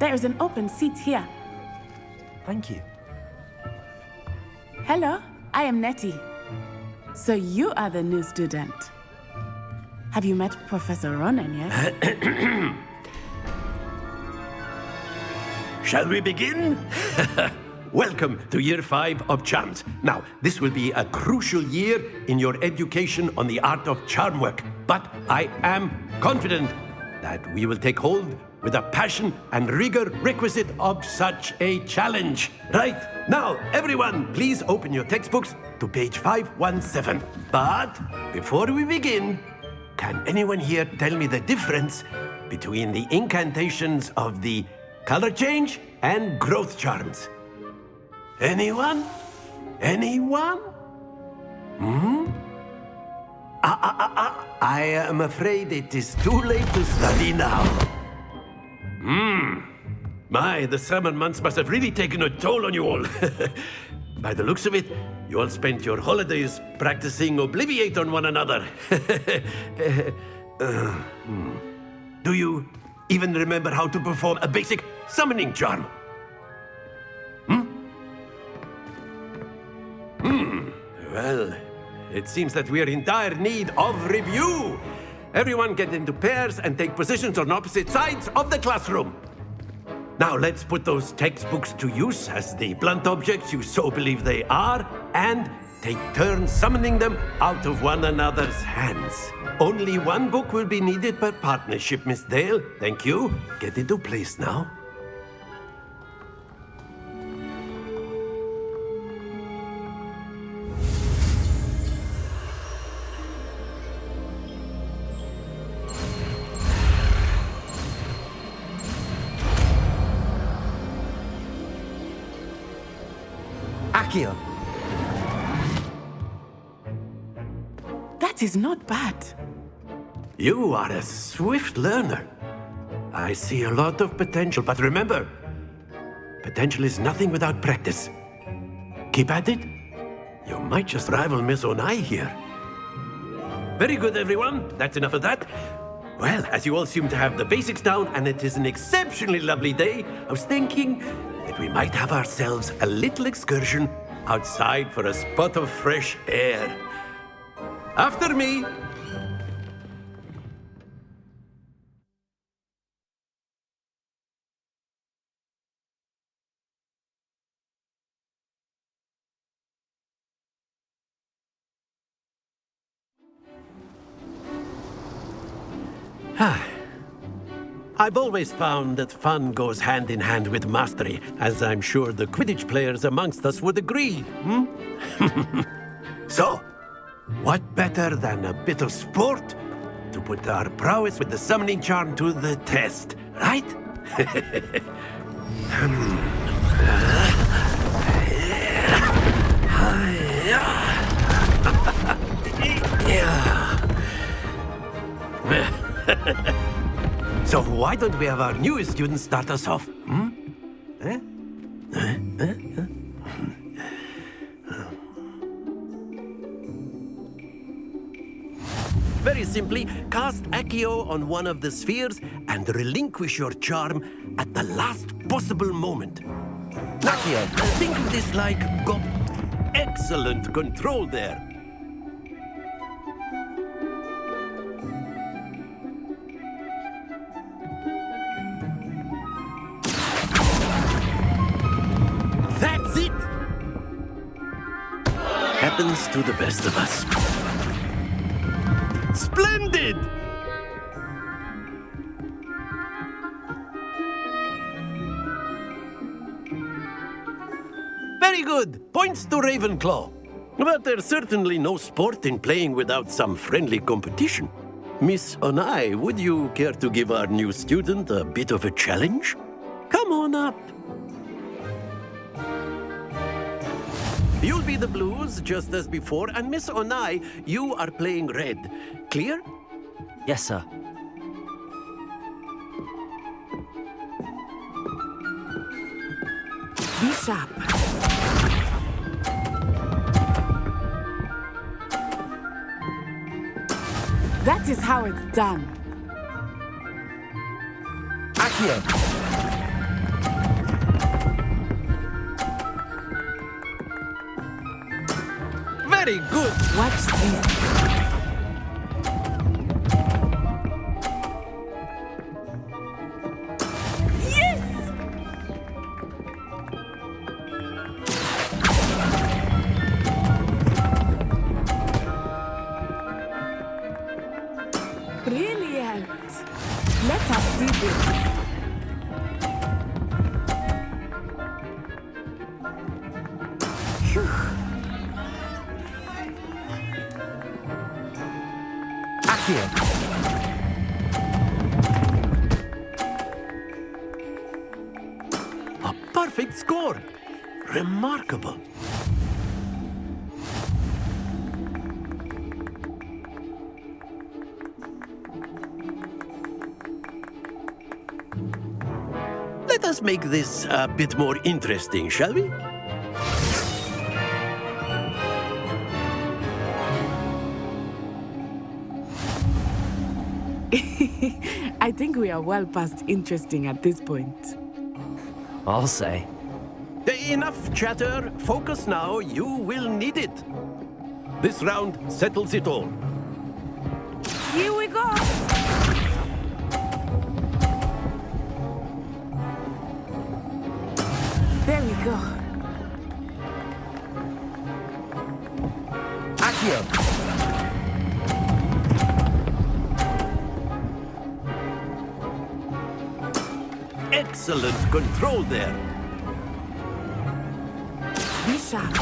There is an open seat here. Thank you. Hello, I am Nettie. So you are the new student. Have you met Professor Ronan yet? Shall we begin? Welcome to Year 5 of Charms. Now, this will be a crucial year in your education on the art of charm work. But I am confident that we will take hold with the passion and rigor requisite of such a challenge. Right, now, everyone, please open your textbooks to page 517. But before we begin, can anyone here tell me the difference between the incantations of the color change and growth charms? Anyone? Anyone? I am afraid it is too late to study now. My, the summer months must have really taken a toll on you all. By the looks of it, you all spent your holidays practicing Obliviate on one another. Do you even remember how to perform a basic summoning charm? Well, it seems that we are in dire need of review. Everyone get into pairs and take positions on opposite sides of the classroom. Now let's put those textbooks to use as the blunt objects you so believe they are, and take turns summoning them out of one another's hands. Only one book will be needed per partnership, Miss Dale. Thank you. Get into place now. Akio. That is not bad. You are a swift learner. I see a lot of potential, but remember, potential is nothing without practice. Keep at it. You might just rival Miss Onai here. Very good, everyone. That's enough of that. Well, as you all seem to have the basics down, and it is an exceptionally lovely day, I was thinking that we might have ourselves a little excursion outside for a spot of fresh air. After me. I've always found that fun goes hand in hand with mastery, as I'm sure the Quidditch players amongst us would agree. So, what better than a bit of sport to put our prowess with the summoning charm to the test, right? So why don't we have our newest student start us off? Very simply, cast Accio on one of the spheres and relinquish your charm at the last possible moment. Accio, think of this like excellent control there. That's it! Happens to the best of us. Splendid! Very good. Points to Ravenclaw. But there's certainly no sport in playing without some friendly competition. Miss Onai, would you care to give our new student a bit of a challenge? Come on up. You'll be the blues, just as before, and Miss Onai, you are playing red. Clear? Yes, sir. Be sharp. That is how it's done. Accio. Very good. Watch this. Yes! Brilliant. Let us see this. Phew. Accio. A perfect score. Remarkable. Let us make this a bit more interesting, shall we? I think we are well past interesting at this point. I'll say. Enough chatter. Focus now. You will need it. This round settles it all. Here we go. There we go. Accio. Excellent control there. Be sharp.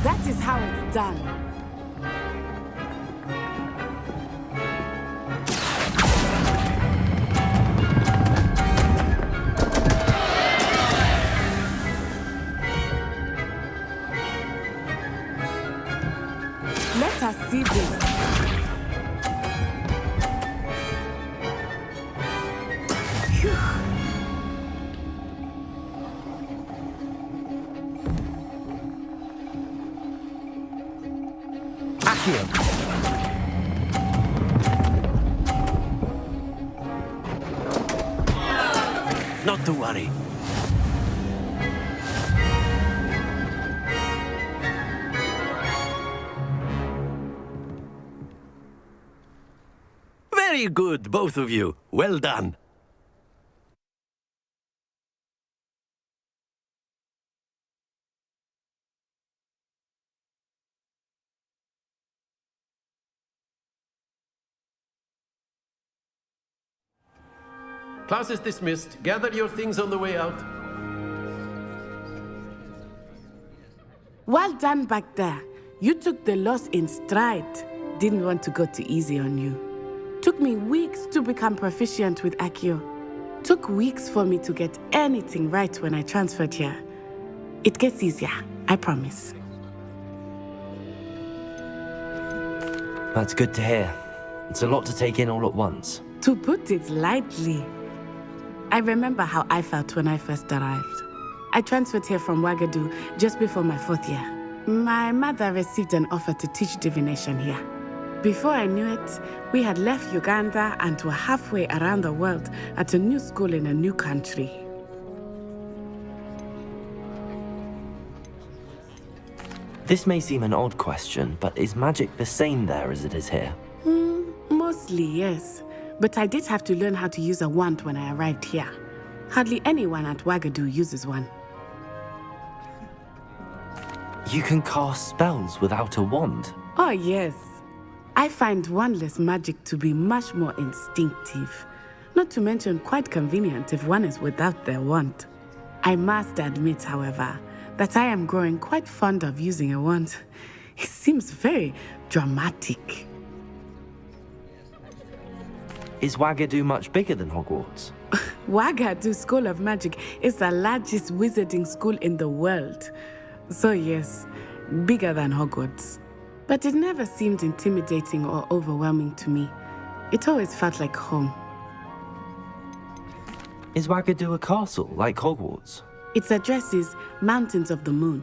That is how it's done. Let us see this. Phew. Accio. Not to worry. Very good, both of you. Well done. Class is dismissed. Gather your things on the way out. Well done back there. You took the loss in stride. Didn't want to go too easy on you. Took me weeks to become proficient with Accio. Took weeks for me to get anything right when I transferred here. It gets easier, I promise. That's good to hear. It's a lot to take in all at once. To put it lightly, I remember how I felt when I first arrived. I transferred here from Ouagadougou just before my 4th year. My mother received an offer to teach divination here. Before I knew it, we had left Uganda and were halfway around the world at a new school in a new country. This may seem an odd question, but is magic the same there as it is here? Mostly, yes. But I did have to learn how to use a wand when I arrived here. Hardly anyone at Ouagadougou uses one. You can cast spells without a wand. Oh, yes. I find wandless magic to be much more instinctive. Not to mention quite convenient if one is without their wand. I must admit, however, that I am growing quite fond of using a wand. It seems very dramatic. Is Ouagadougou much bigger than Hogwarts? Ouagadougou School of Magic is the largest wizarding school in the world. So yes, bigger than Hogwarts. But it never seemed intimidating or overwhelming to me. It always felt like home. Is Ouagadougou a castle like Hogwarts? Its address is Mountains of the Moon.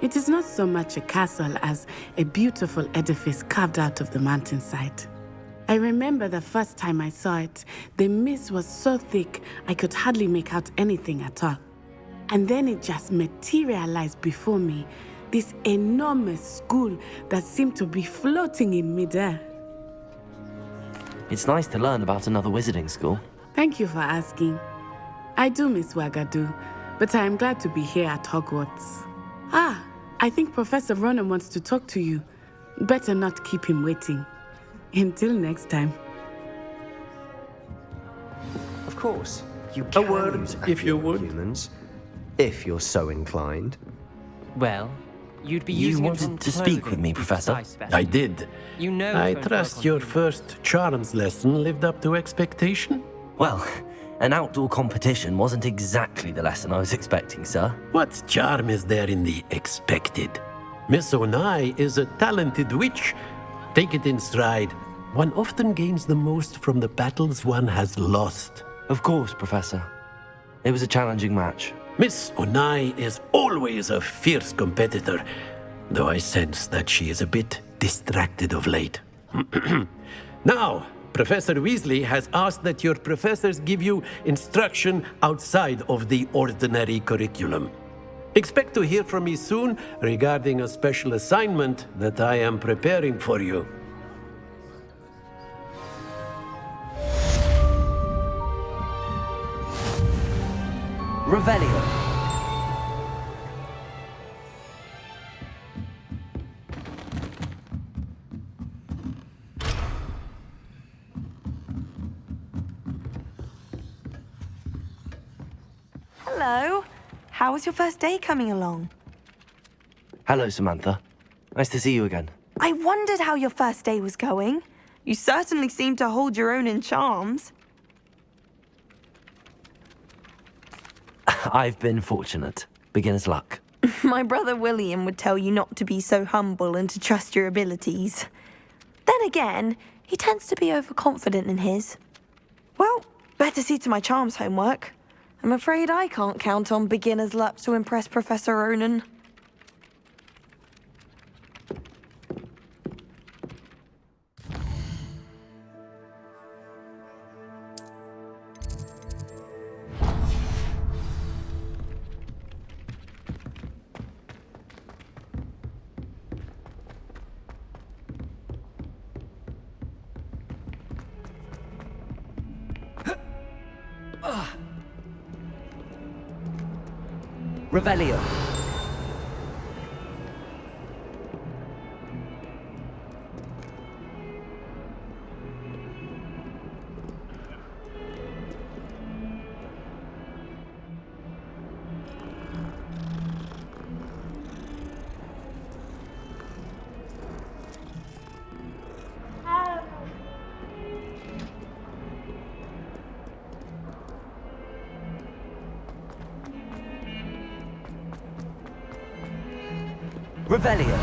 It is not so much a castle as a beautiful edifice carved out of the mountainside. I remember the first time I saw it, the mist was so thick I could hardly make out anything at all. And then it just materialized before me, this enormous school that seemed to be floating in midair. It's nice to learn about another wizarding school. Thank you for asking. I do miss Wagadu, but I am glad to be here at Hogwarts. Ah, I think Professor Ronan wants to talk to you. Better not keep him waiting. Until next time. Of course, you A can word, use if you active would. humans, if you're so inclined. Well, you'd be You using it wanted on to speak with clothing, me, to be Professor? precise, Beth. I did. You know I it's going to trust work your on you. first charms lesson lived up to expectation. Well, an outdoor competition wasn't exactly the lesson I was expecting, sir. What charm is there in the expected? Miss Onai is a talented witch. Take it in stride. One often gains the most from the battles one has lost. Of course, Professor. It was a challenging match. Miss Onai is always a fierce competitor, though I sense that she is a bit distracted of late. Now, Professor Weasley has asked that your professors give you instruction outside of the ordinary curriculum. Expect to hear from me soon regarding a special assignment that I am preparing for you. Revelio. Hello. How was your first day coming along? Hello, Samantha. Nice to see you again. I wondered how your first day was going. You certainly seem to hold your own in charms. I've been fortunate. Beginner's luck. My brother William would tell you not to be so humble and to trust your abilities. Then again, he tends to be overconfident in his. Well, better see to my charms homework. I'm afraid I can't count on beginner's luck to impress Professor Ronan. Revelio. Revelio.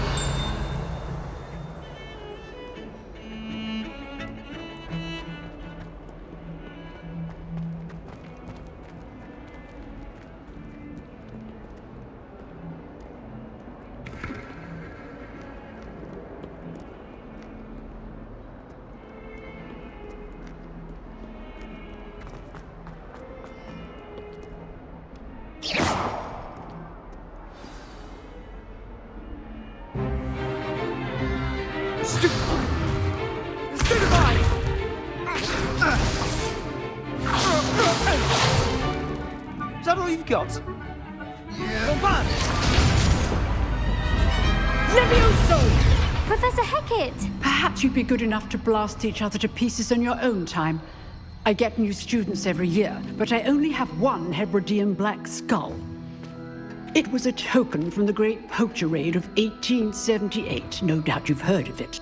Is that all you've got? Professor Hecat! Perhaps you'd be good enough to blast each other to pieces in your own time. I get new students every year, but I only have one Hebridean black skull. It was a token from the Great Poacher Raid of 1878. No doubt you've heard of it.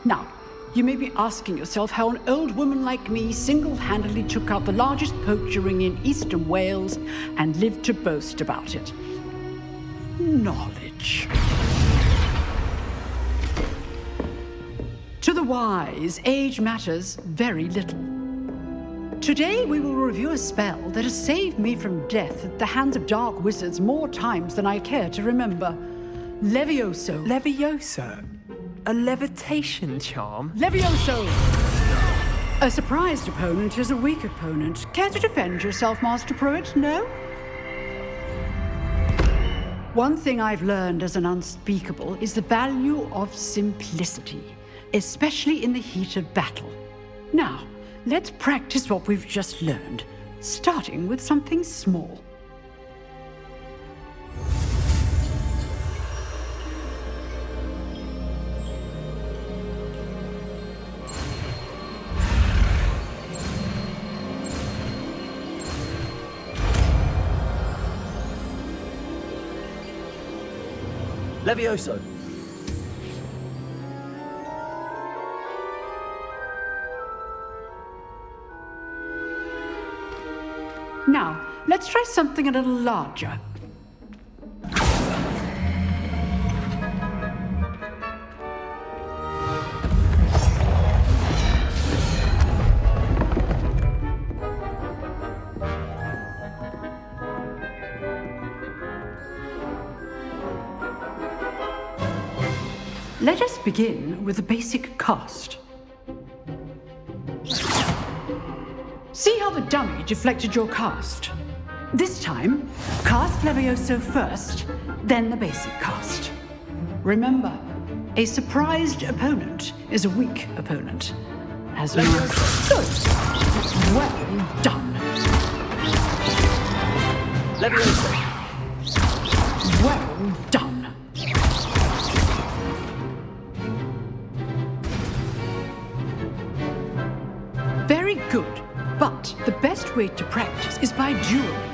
Now, you may be asking yourself how an old woman like me single-handedly took out the largest poacher ring in eastern Wales and lived to boast about it. Knowledge. To the wise, age matters very little. Today we will review a spell that has saved me from death at the hands of dark wizards more times than I care to remember. Levioso. Levioso? A levitation charm? Levioso! A surprised opponent is a weak opponent. Care to defend yourself, Master Pruitt? No? One thing I've learned as an unspeakable is the value of simplicity, especially in the heat of battle. Now, let's practice what we've just learned, starting with something small. Levioso! Now, let's try something a little larger. Let us begin with the basic cast. See how the dummy deflected your cast? This time, cast Levioso first, then the basic cast. Remember, a surprised opponent is a weak opponent. As good. Well done. Levioso! Well done. Very good, but the best way to practice is by dueling.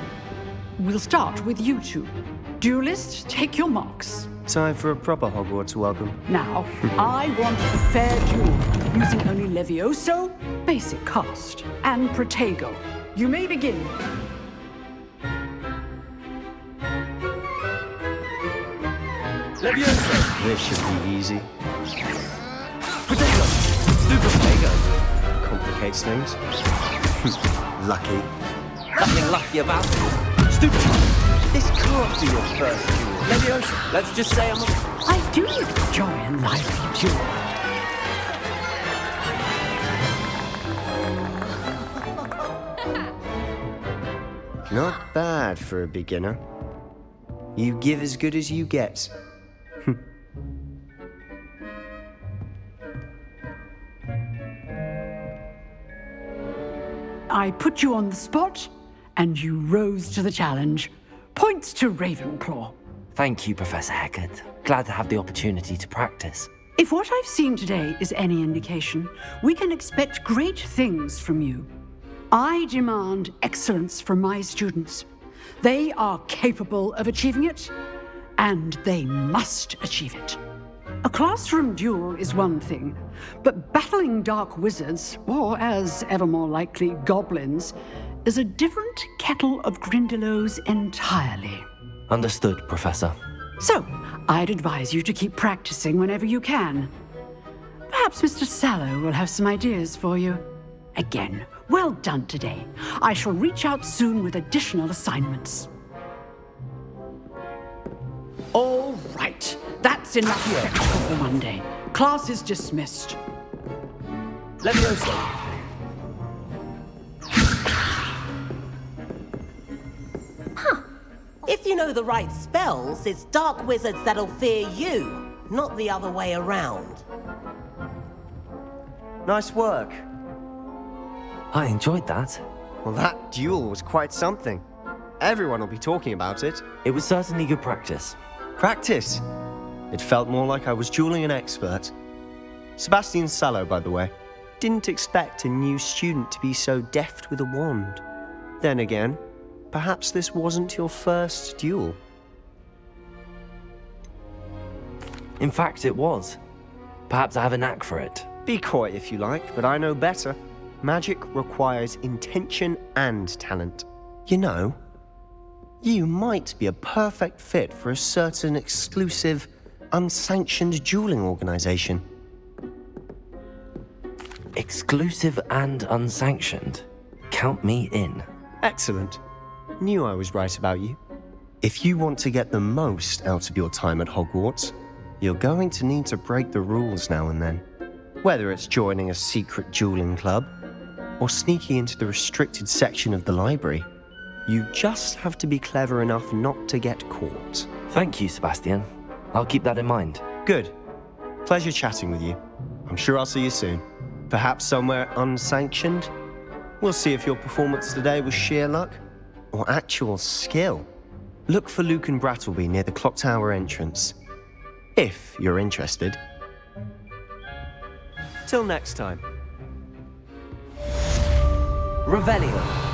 We'll start with you two. Duelists, take your marks. Time for a proper Hogwarts welcome. Now, I want a fair duel, using only Levioso, basic cast, and Protego. You may begin. Levioso! This should be easy. Protego! Super Protego! Complicates things. Lucky. Nothing lucky about it. Stupid! This can't be your first duel. Levioso! Let's just say I'm a... I do enjoy a lively duel. Not bad for a beginner. You give as good as you get. I put you on the spot, and you rose to the challenge. Points to Ravenclaw. Thank you, Professor Hecat. Glad to have the opportunity to practice. If what I've seen today is any indication, we can expect great things from you. I demand excellence from my students. They are capable of achieving it, and they must achieve it. A classroom duel is one thing, but battling dark wizards, or as ever more likely, goblins, is a different kettle of Grindylows entirely. Understood, Professor. So, I'd advise you to keep practicing whenever you can. Perhaps Mr. Sallow will have some ideas for you. Again, well done today. I shall reach out soon with additional assignments. All right, that's enough spectacle for one day. Class is dismissed. Levioso! If you know the right spells, it's dark wizards that'll fear you, not the other way around. Nice work. I enjoyed that. Well, that duel was quite something. Everyone will be talking about it. It was certainly good practice. Practice. It felt more like I was dueling an expert. Sebastian Sallow, by the way. Didn't expect a new student to be so deft with a wand. Then again, perhaps this wasn't your first duel. In fact, it was. Perhaps I have a knack for it. Be coy if you like, but I know better. Magic requires intention and talent. You know, you might be a perfect fit for a certain exclusive, unsanctioned dueling organization. Exclusive and unsanctioned. Count me in. Excellent. Knew I was right about you. If you want to get the most out of your time at Hogwarts, You're going to need to break the rules now and then. Whether it's joining a secret dueling club or sneaking into the restricted section of the library, you just have to be clever enough not to get caught. Thank you, Sebastian. I'll keep that in mind. Good. Pleasure chatting with you. I'm sure I'll see you soon. Perhaps somewhere unsanctioned? We'll see if your performance today was sheer luck or actual skill. Look for Luke and Brattleby near the clock tower entrance, if you're interested. Till next time. Revelio.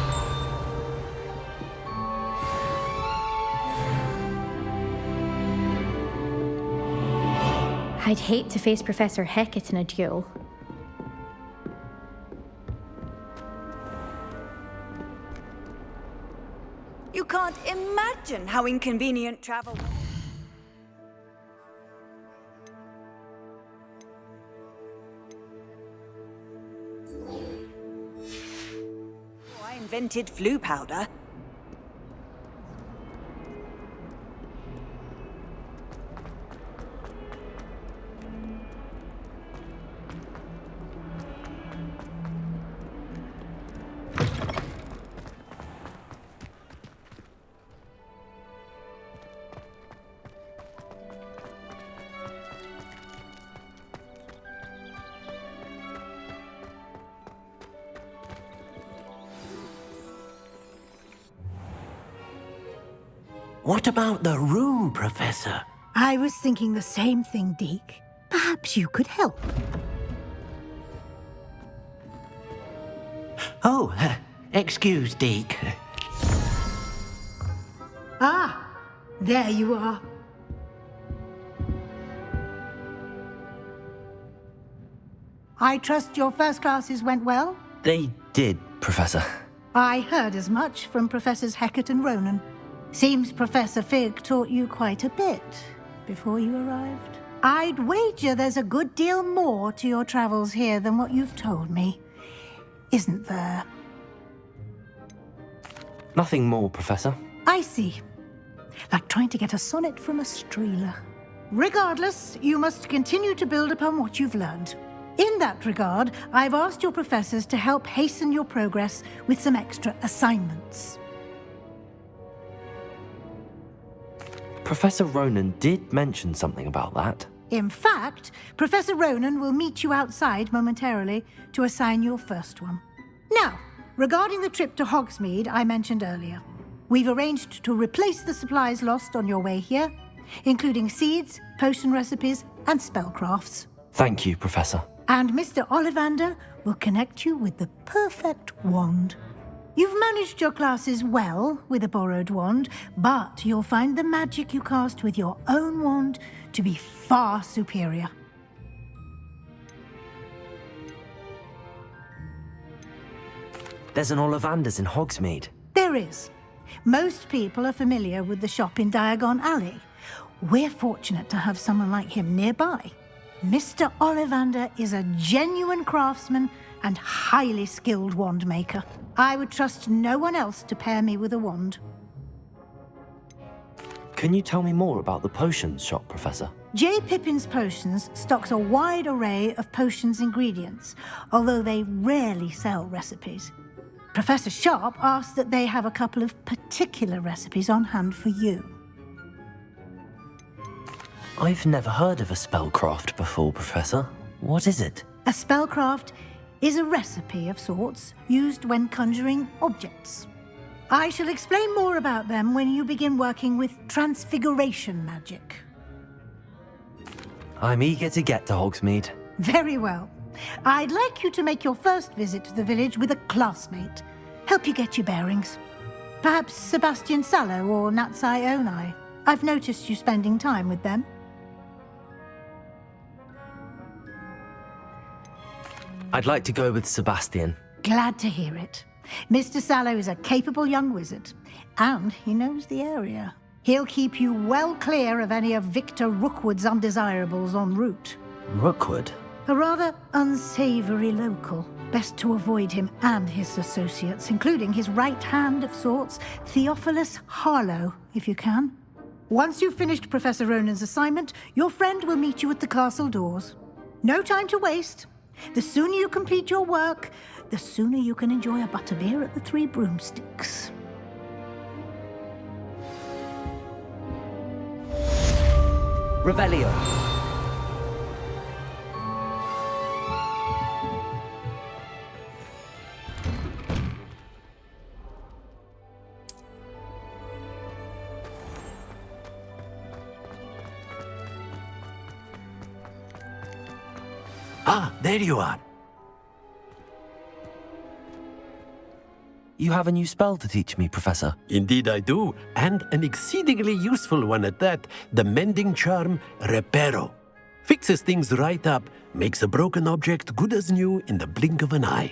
I'd hate to face Professor Hecat in a duel. You can't imagine how inconvenient travel. I invented flu powder. What about the room, Professor? I was thinking the same thing, Deke. Perhaps you could help. Oh, excuse, Deke. Ah, there you are. I trust your first classes went well? They did, Professor. I heard as much from Professors Hecat and Ronan. Seems Professor Fig taught you quite a bit before you arrived. I'd wager there's a good deal more to your travels here than what you've told me. Isn't there? Nothing more, Professor. I see. Like trying to get a sonnet from a streeler. Regardless, you must continue to build upon what you've learned. In that regard, I've asked your professors to help hasten your progress with some extra assignments. Professor Ronan did mention something about that. In fact, Professor Ronan will meet you outside momentarily to assign your first one. Now, regarding the trip to Hogsmeade I mentioned earlier, we've arranged to replace the supplies lost on your way here, including seeds, potion recipes, and spellcrafts. Thank you, Professor. And Mr. Ollivander will connect you with the perfect wand. You've managed your classes well with a borrowed wand, but you'll find the magic you cast with your own wand to be far superior. There's an Ollivander's in Hogsmeade. There is. Most people are familiar with the shop in Diagon Alley. We're fortunate to have someone like him nearby. Mr. Ollivander is a genuine craftsman and highly skilled wand maker. I would trust no one else to pair me with a wand. Can you tell me more about the potions shop, Professor? J. Pippin's Potions stocks a wide array of potions ingredients, although they rarely sell recipes. Professor Sharp asked that they have a couple of particular recipes on hand for you. I've never heard of a spellcraft before, Professor. What is it? A spellcraft is a recipe of sorts used when conjuring objects. I shall explain more about them when you begin working with transfiguration magic. I'm eager to get to Hogsmeade. Very well. I'd like you to make your first visit to the village with a classmate. Help you get your bearings. Perhaps Sebastian Sallow or Natsai Onai. I've noticed you spending time with them. I'd like to go with Sebastian. Glad to hear it. Mr. Sallow is a capable young wizard, and he knows the area. He'll keep you well clear of any of Victor Rookwood's undesirables en route. Rookwood? A rather unsavory local. Best to avoid him and his associates, including his right hand of sorts, Theophilus Harlow, if you can. Once you've finished Professor Ronan's assignment, your friend will meet you at the castle doors. No time to waste. The sooner you complete your work, the sooner you can enjoy a butterbeer at the Three Broomsticks. Revelio. Ah, there you are. You have a new spell to teach me, Professor. Indeed I do, and an exceedingly useful one at that. The mending charm, Reparo. Fixes things right up, makes a broken object good as new in the blink of an eye.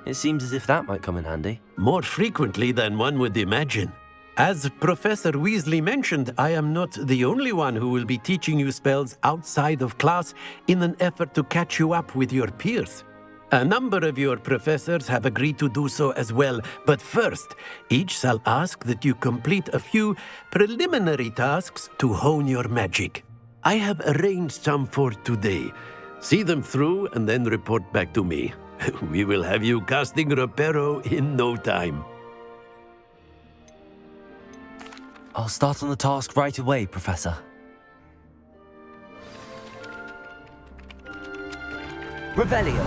It seems as if that might come in handy. More frequently than one would imagine. As Professor Weasley mentioned, I am not the only one who will be teaching you spells outside of class in an effort to catch you up with your peers. A number of your professors have agreed to do so as well, but first, each shall ask that you complete a few preliminary tasks to hone your magic. I have arranged some for today. See them through and then report back to me. We will have you casting Reparo in no time. I'll start on the task right away, Professor. Revelio.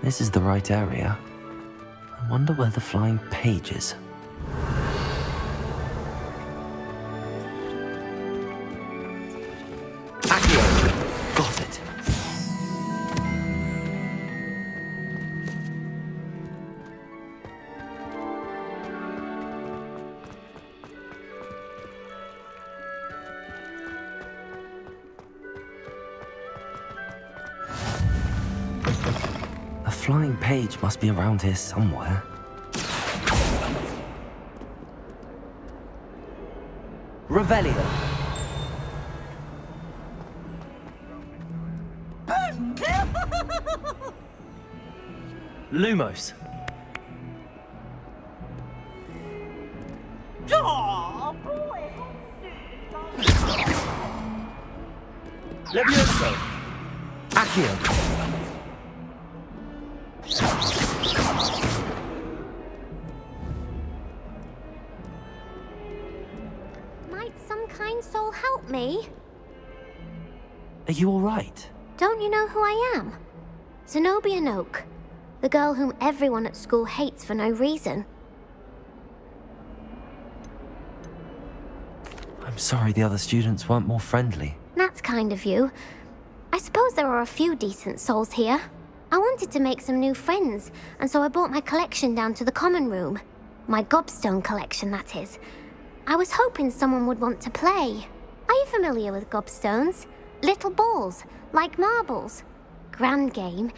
This is the right area. I wonder where the flying page is. Accio! Got it. The flying page must be around here somewhere. Revelio. Lumos. Levioso. Accio. Might some kind soul help me? Are you all right? Don't you know who I am? Zenobia Noak, the girl whom everyone at school hates for no reason. I'm sorry the other students weren't more friendly. That's kind of you. I suppose there are a few decent souls here. I wanted to make some new friends, and so I brought my collection down to the common room. My gobstone collection, that is. I was hoping someone would want to play. Are you familiar with gobstones? Little balls, like marbles. Grand game.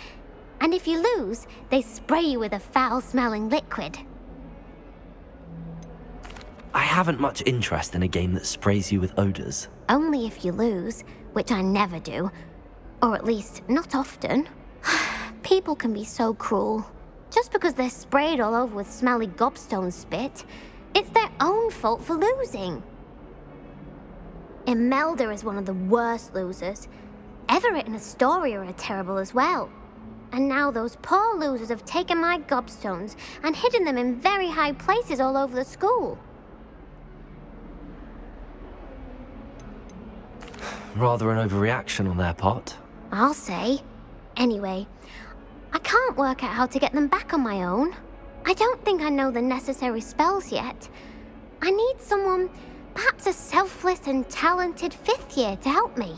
And if you lose, they spray you with a foul-smelling liquid. I haven't much interest in a game that sprays you with odors. Only if you lose, which I never do. Or at least, not often. People can be so cruel. Just because they're sprayed all over with smelly gobstone spit, it's their own fault for losing. Imelda is one of the worst losers. Everett and Astoria are terrible as well. And now those poor losers have taken my gobstones and hidden them in very high places all over the school. Rather an overreaction on their part. I'll say. Anyway, I can't work out how to get them back on my own. I don't think I know the necessary spells yet. I need someone, perhaps a selfless and talented 5th year to help me.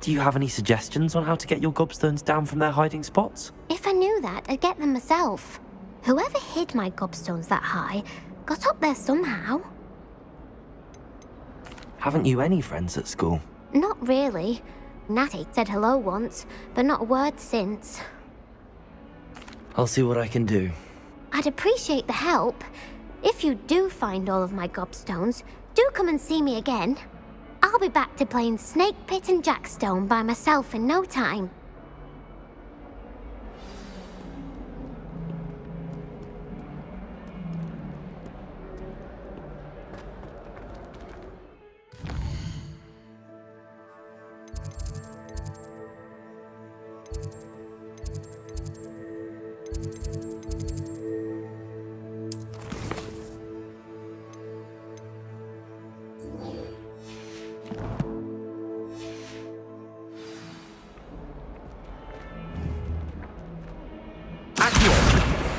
Do you have any suggestions on how to get your gobstones down from their hiding spots? If I knew that, I'd get them myself. Whoever hid my gobstones that high got up there somehow. Haven't you any friends at school? Not really. Natty said hello once, but not a word since. I'll see what I can do. I'd appreciate the help. If you do find all of my gobstones, do come and see me again. I'll be back to playing Snake Pit and Jackstone by myself in no time.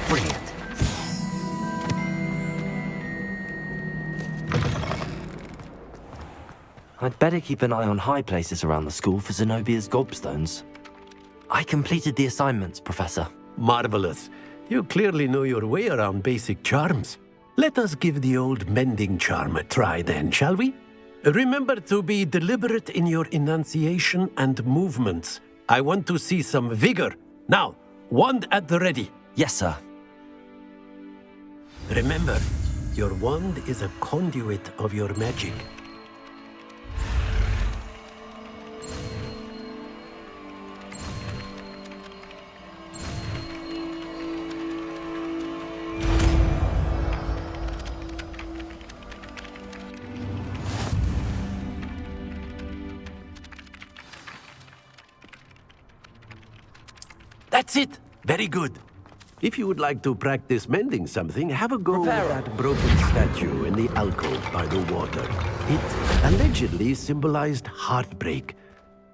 Brilliant. I'd better keep an eye on high places around the school for Zenobia's gobstones. I completed the assignments, Professor. Marvelous. You clearly know your way around basic charms. Let us give the old mending charm a try then, shall we? Remember to be deliberate in your enunciation and movements. I want to see some vigor. Now, wand at the ready. Yes, sir. Remember, your wand is a conduit of your magic. That's it! Very good. If you would like to practice mending something, have a go Prepare at that broken statue in the alcove by the water. It allegedly symbolized heartbreak.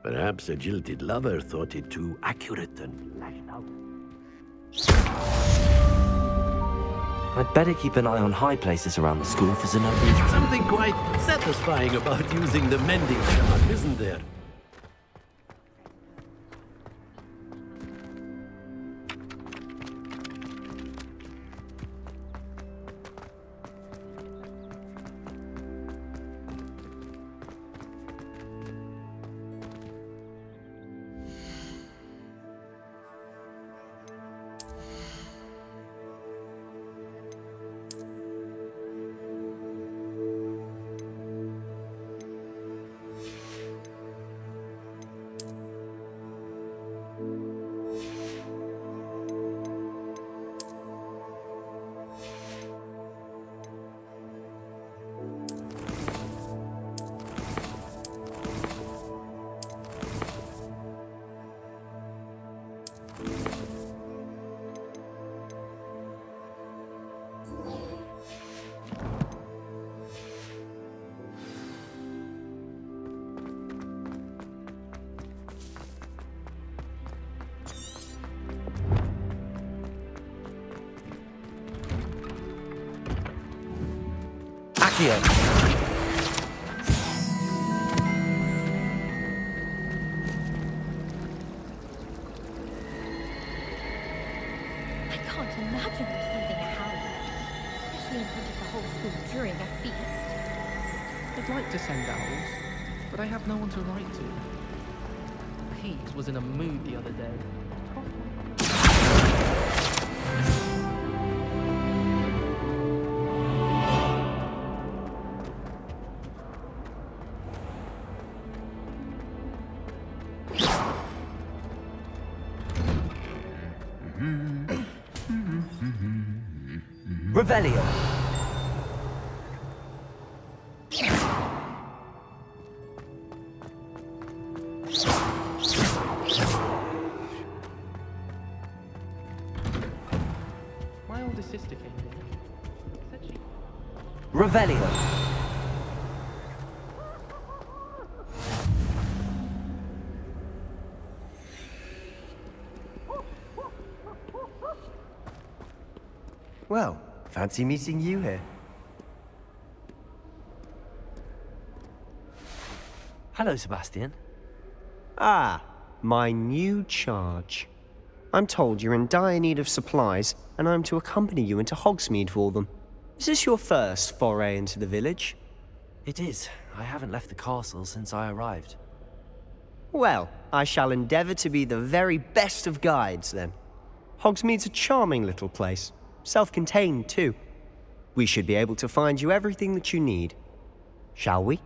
Perhaps a jilted lover thought it too accurate and lashed out. I'd better keep an eye on high places around the school for Zenobia. Something quite satisfying about using the mending charm, isn't there? Accio. I can't imagine receiving a howler, especially in front of the whole school during a feast. I'd like to send owls, but I have no one to write to. Pete was in a mood the other day. Revelio. My older sister came in. Said she... Revelio. Well, fancy meeting you here. Hello, Sebastian. Ah, my new charge. I'm told you're in dire need of supplies, and I'm to accompany you into Hogsmeade for them. Is this your first foray into the village? It is. I haven't left the castle since I arrived. Well, I shall endeavour to be the very best of guides, then. Hogsmeade's a charming little place. Self-contained, too. We should be able to find you everything that you need. Shall we?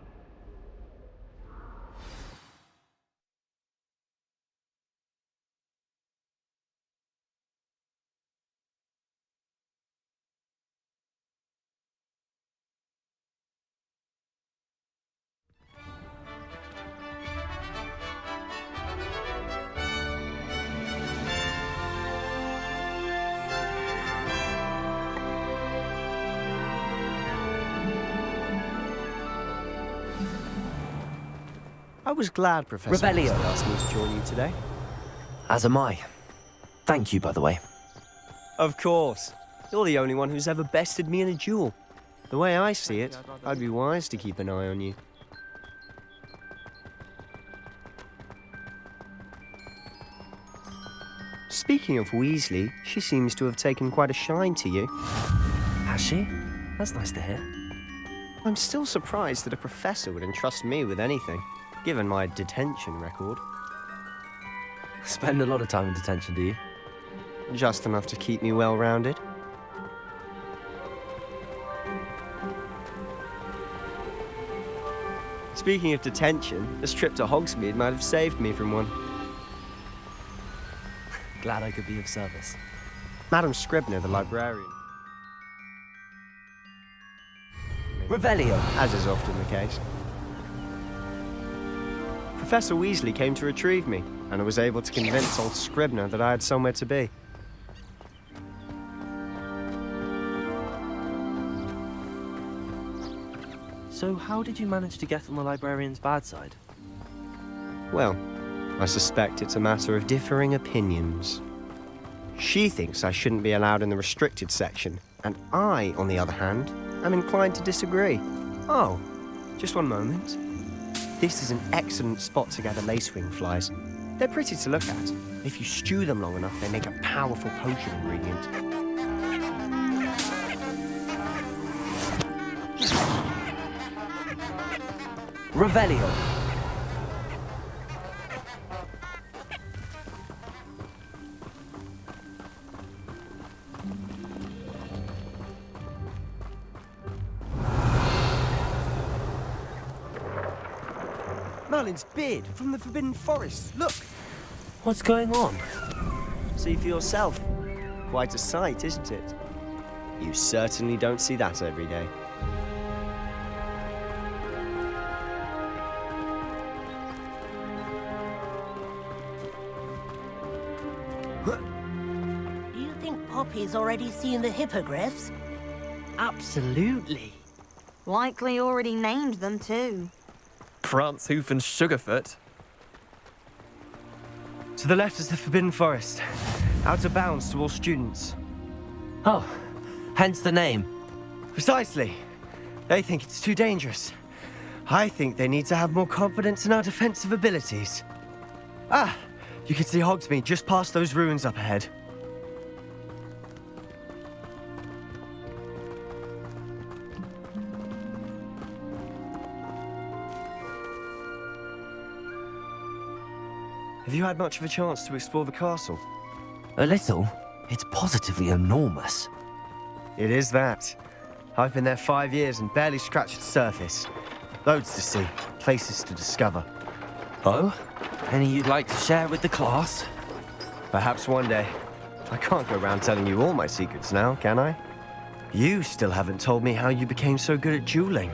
I was glad Professor Revelio. Weasley asked me to join you today. As am I. Thank you, by the way. Of course. You're the only one who's ever bested me in a duel. The way I see it, I'd be wise to keep an eye on you. Speaking of Weasley, she seems to have taken quite a shine to you. Has she? That's nice to hear. I'm still surprised that a professor would entrust me with anything, given my detention record. Spend a lot of time in detention, do you? Just enough to keep me well-rounded. Speaking of detention, this trip to Hogsmeade might have saved me from one. Glad I could be of service. Madam Scribner, the librarian. Revelio. As is often the case. Professor Weasley came to retrieve me, and I was able to convince old Scribner that I had somewhere to be. So how did you manage to get on the librarian's bad side? Well, I suspect it's a matter of differing opinions. She thinks I shouldn't be allowed in the restricted section, and I, on the other hand, am inclined to disagree. Oh, just one moment. This is an excellent spot to gather lacewing flies. They're pretty to look at. If you stew them long enough, they make a powerful potion ingredient. Revelio. Merlin's beard from the Forbidden Forest. Look! What's going on? See for yourself. Quite a sight, isn't it? You certainly don't see that every day. Do you think Poppy's already seen the hippogriffs? Absolutely. Likely already named them too. Prance, Hoof and Sugarfoot. To the left is the Forbidden Forest. Out of bounds to all students. Oh, hence the name. Precisely. They think it's too dangerous. I think they need to have more confidence in our defensive abilities. Ah, you can see Hogsmeade just past those ruins up ahead. Have you had much of a chance to explore the castle? A little. It's positively enormous. It is that. I've been there 5 years and barely scratched the surface. Loads to see, places to discover. Oh? Any you'd like to share with the class? Perhaps one day. I can't go around telling you all my secrets now, can I? You still haven't told me how you became so good at dueling.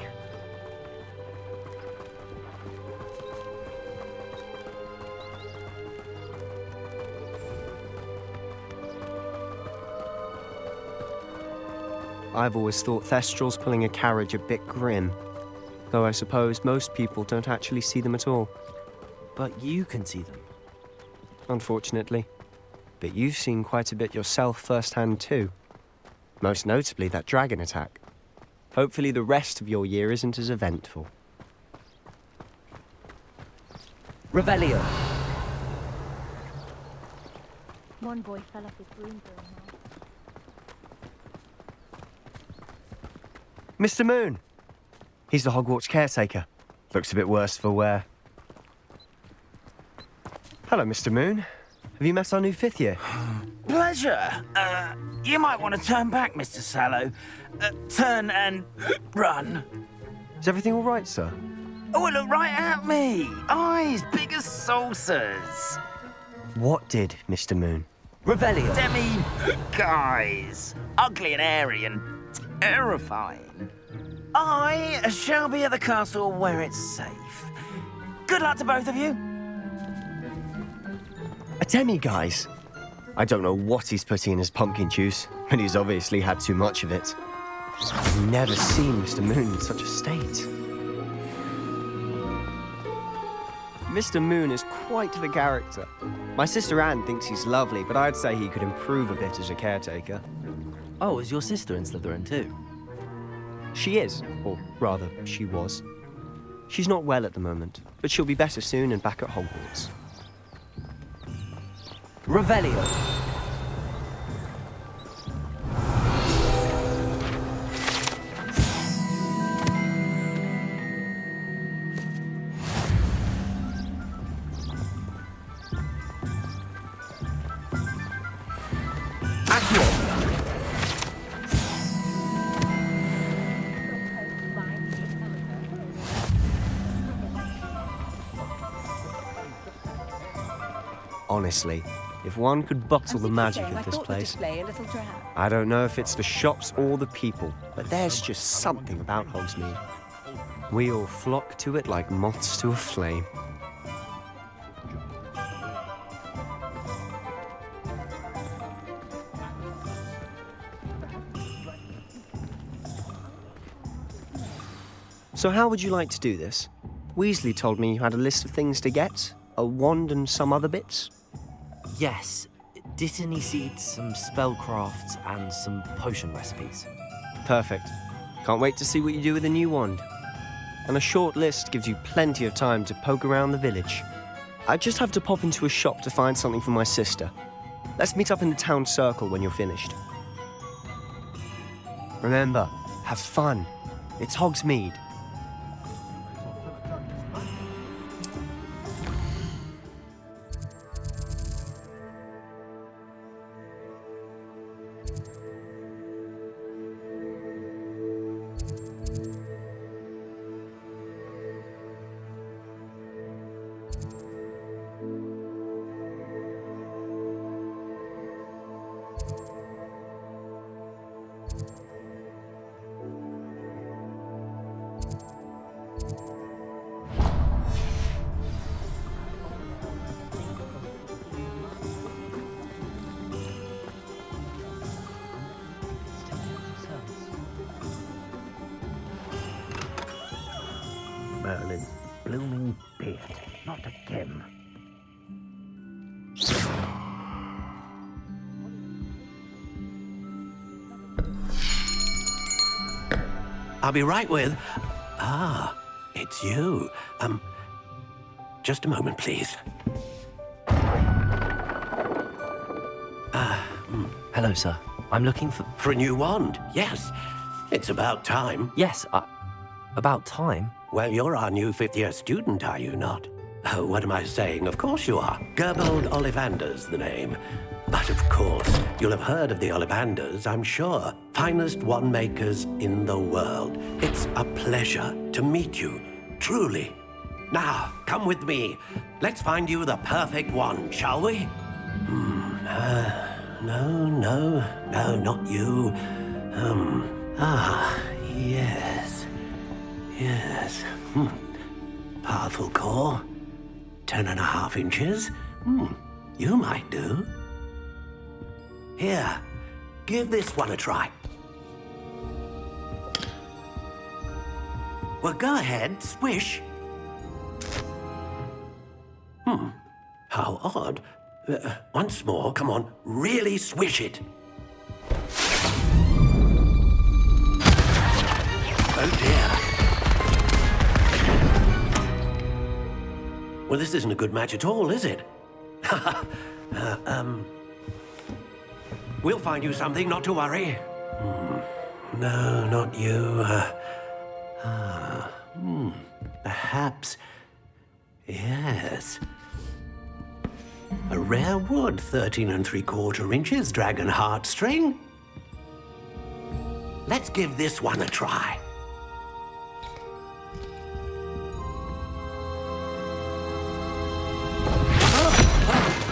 I've always thought Thestrals pulling a carriage a bit grim, though I suppose most people don't actually see them at all. But you can see them. Unfortunately. But you've seen quite a bit yourself firsthand too. Most notably that dragon attack. Hopefully the rest of your year isn't as eventful. Revelio. One boy fell off his broom for a while. Mr. Moon! He's the Hogwarts caretaker. Looks a bit worse for wear. Hello, Mr. Moon. Have Have you met our new 5th year? Pleasure. You might want to turn back, Mr. Sallow. Turn and run. Is everything all right, sir? Oh, look right at me. Eyes big as saucers. What did, Mr. Moon? Revelio. Demi, guys. Ugly and airy and terrifying. I shall be at the castle where it's safe. Good luck to both of you. A demi, guys. I don't know what he's putting in his pumpkin juice, but he's obviously had too much of it. I've never seen Mr. Moon in such a state. Mr. Moon is quite the character. My sister Anne thinks he's lovely, but I'd say he could improve a bit as a caretaker. Oh, is your sister in Slytherin too? She is, or rather, she was. She's not well at the moment, but she'll be better soon and back at Hogwarts. Revelio. Honestly, if one could bottle the magic of this place. I don't know if it's the shops or the people, but there's just something about Hogsmeade. We all flock to it like moths to a flame. So how would you like to do this? Weasley told me you had a list of things to get, a wand and some other bits. Yes. Didn't he seed some spellcrafts and some potion recipes? Perfect. Can't wait to see what you do with the new wand. And a short list gives you plenty of time to poke around the village. I just have to pop into a shop to find something for my sister. Let's meet up in the town circle when you're finished. Remember, have fun. It's Hogsmeade. Merlin, blooming beard, not again. I'll be right with... Ah, it's you. Just a moment, please. Hello, sir. I'm looking for... For a new wand, yes. It's about time. Yes, about time? Well, you're our new 5th year student, are you not? Oh, what am I saying? Of course you are. Gerbold Ollivander's the name. But of course, you'll have heard of the Ollivanders, I'm sure. Finest wand makers in the world. It's a pleasure to meet you, truly. Now, come with me. Let's find you the perfect wand, shall we? No, not you. Yes. Powerful core. 10.5 inches. You might do. Here, give this one a try. Well, go ahead, swish. How odd. Once more, come on, really swish it. Oh dear. Well, this isn't a good match at all, is it? We'll find you something, not to worry. No, not you. Perhaps. Yes. A rare wood, 13 3/4 inches, dragon heartstring. Let's give this one a try.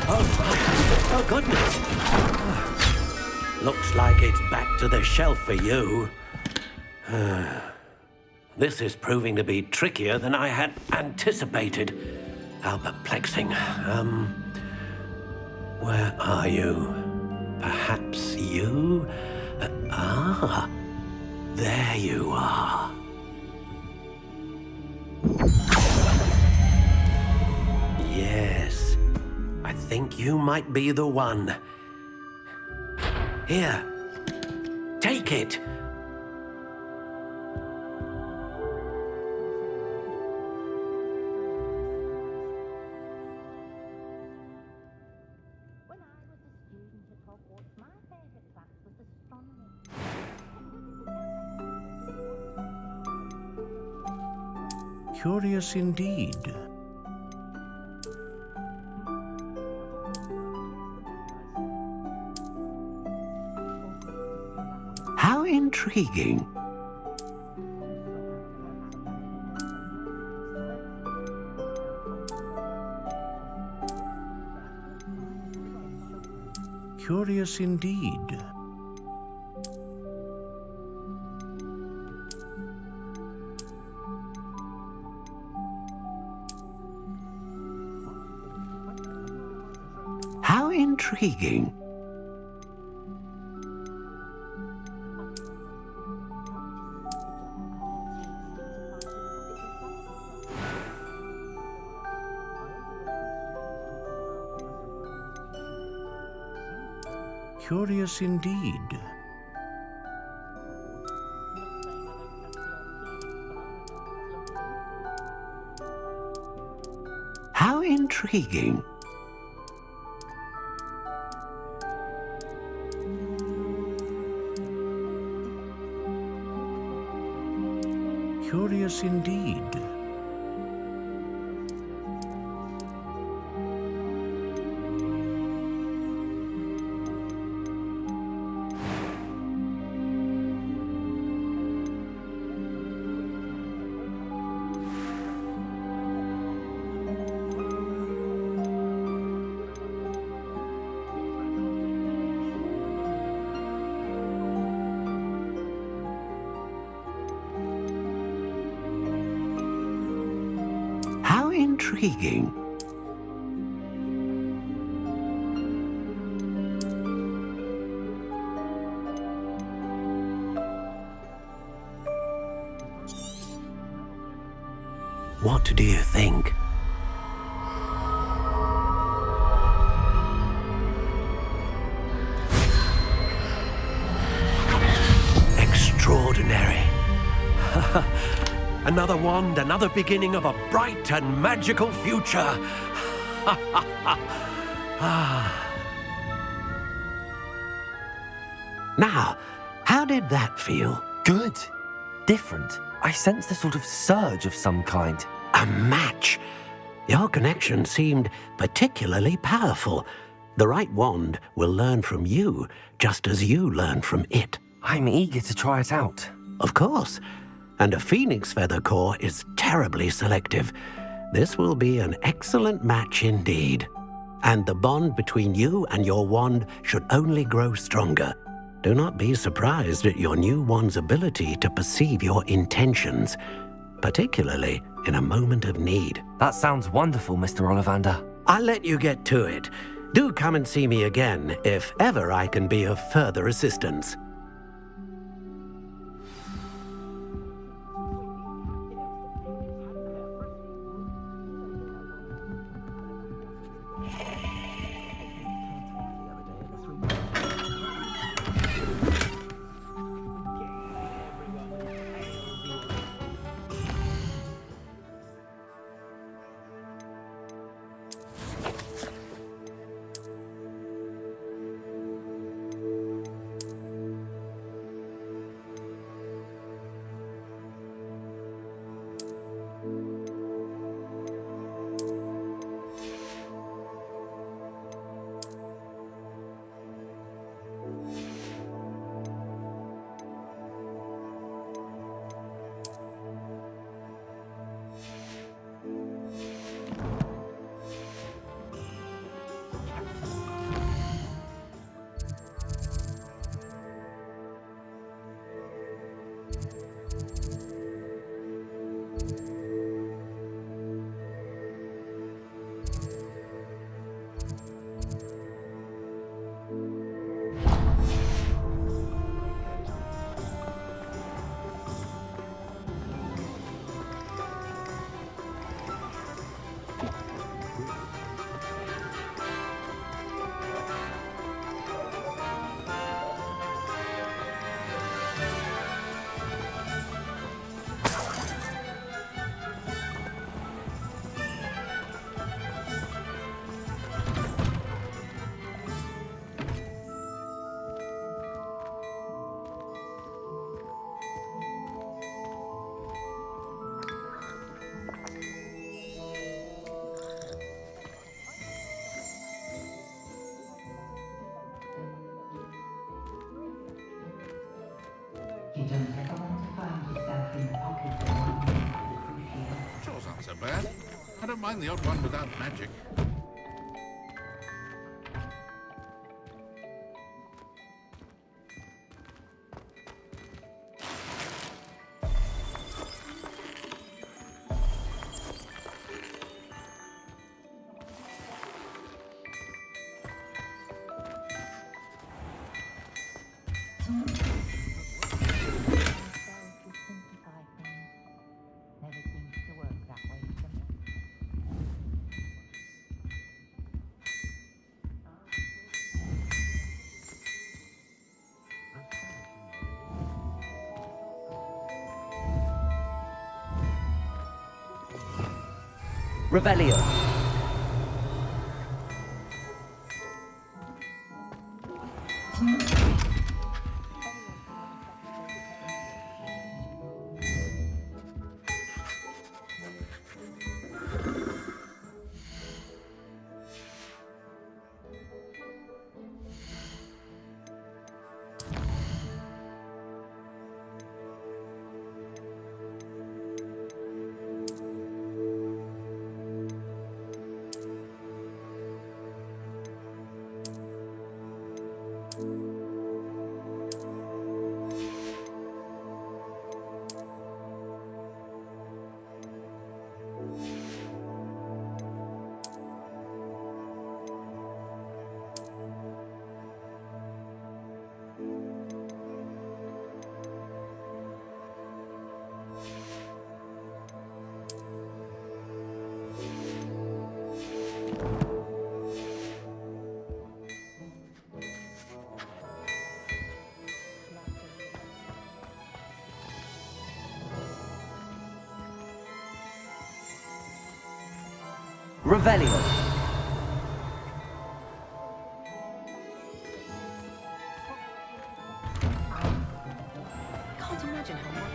Oh, goodness. Looks like it's back to the shelf for you. This is proving to be trickier than I had anticipated. How perplexing. Where are you? Perhaps you? There you are. Yes, I think you might be the one. Here, take it. When I was a student at Hogwarts, my favorite class was astronomy. Curious indeed. How intriguing. Curious indeed. How intriguing. Curious indeed. How intriguing. Curious indeed. How intriguing. What do you think? Extraordinary. Another wand, another beginning of a bright and magical future. Now, how did that feel? Good. Different. I sensed a sort of surge of some kind. A match. Your connection seemed particularly powerful. The right wand will learn from you, just as you learn from it. I'm eager to try it out. Of course. And a phoenix feather core is terribly selective. This will be an excellent match indeed. And the bond between you and your wand should only grow stronger. Do not be surprised at your new wand's ability to perceive your intentions, particularly in a moment of need. That sounds wonderful, Mr. Ollivander. I'll let you get to it. Do come and see me again if ever I can be of further assistance. Chore's not so bad. I don't mind the odd one without magic. Revelio. Revelio. Can't imagine how much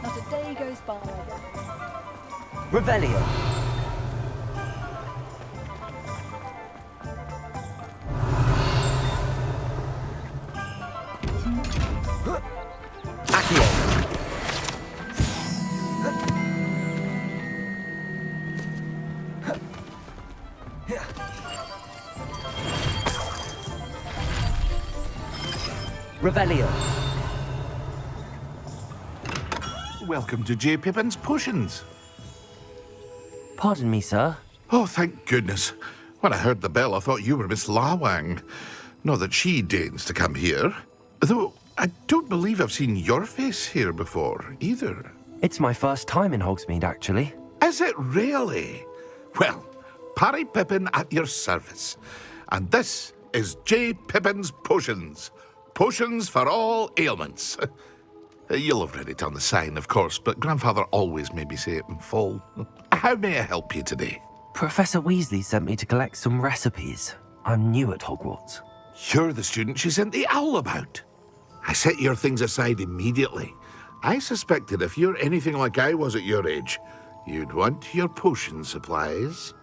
Not a day goes by. Revelio. Accio. Revelio. Welcome to J. Pippin's Potions. Pardon me, sir. Oh, thank goodness. When I heard the bell, I thought you were Miss Lawang. Not that she deigns to come here. Though I don't believe I've seen your face here before, either. It's my first time in Hogsmeade, actually. Is it really? Well, Parry Pippin at your service. And this is J. Pippin's Potions. Potions for all ailments. You'll have read it on the sign, of course, but Grandfather always made me say it in full. How may I help you today? Professor Weasley sent me to collect some recipes. I'm new at Hogwarts. You're the student she sent the owl about. I set your things aside immediately. I suspected if you're anything like I was at your age, you'd want your potion supplies.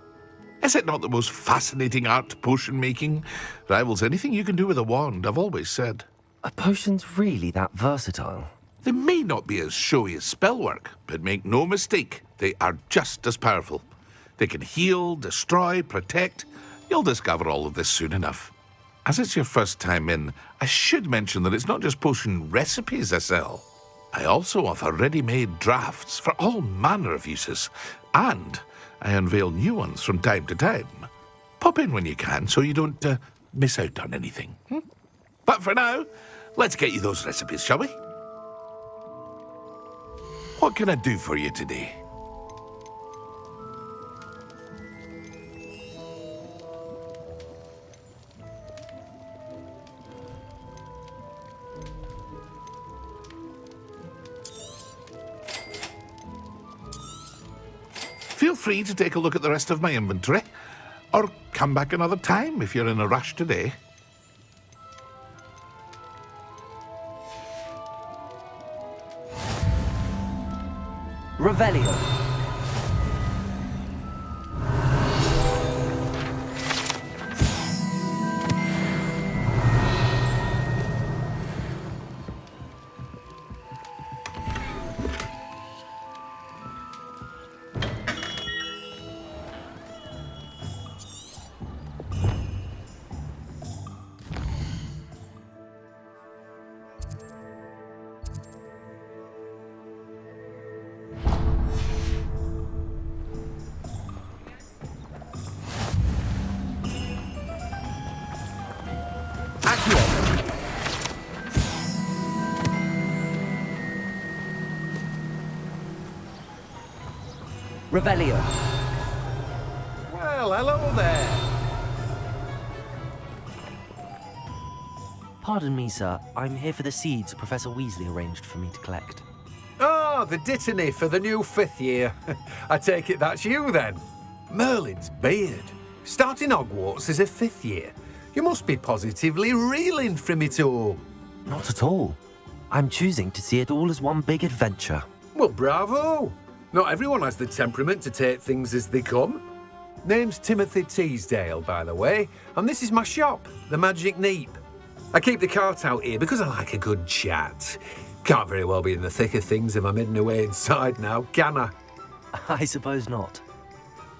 Is it not the most fascinating art, potion making? Rivals anything you can do with a wand, I've always said. Are potions really that versatile? They may not be as showy as spellwork, but make no mistake, they are just as powerful. They can heal, destroy, protect. You'll discover all of this soon enough. As it's your first time in, I should mention that it's not just potion recipes I sell. I also offer ready-made drafts for all manner of uses. And I unveil new ones from time to time. Pop in when you can so you don't miss out on anything. But for now, let's get you those recipes, shall we? What can I do for you today? Feel free to take a look at the rest of my inventory, or come back another time if you're in a rush today. Revelio. Revelio. Well, hello there. Pardon me, sir. I'm here for the seeds Professor Weasley arranged for me to collect. Oh, the dittany for the new 5th year. I take it that's you, then. Merlin's beard. Starting Hogwarts as a 5th year. You must be positively reeling from it all. Not at all. I'm choosing to see it all as one big adventure. Well, bravo. Not everyone has the temperament to take things as they come. Name's Timothy Teasdale, by the way, and this is my shop, the Magic Neep. I keep the cart out here because I like a good chat. Can't very well be in the thick of things if I'm hidden away inside now, can I? I suppose not.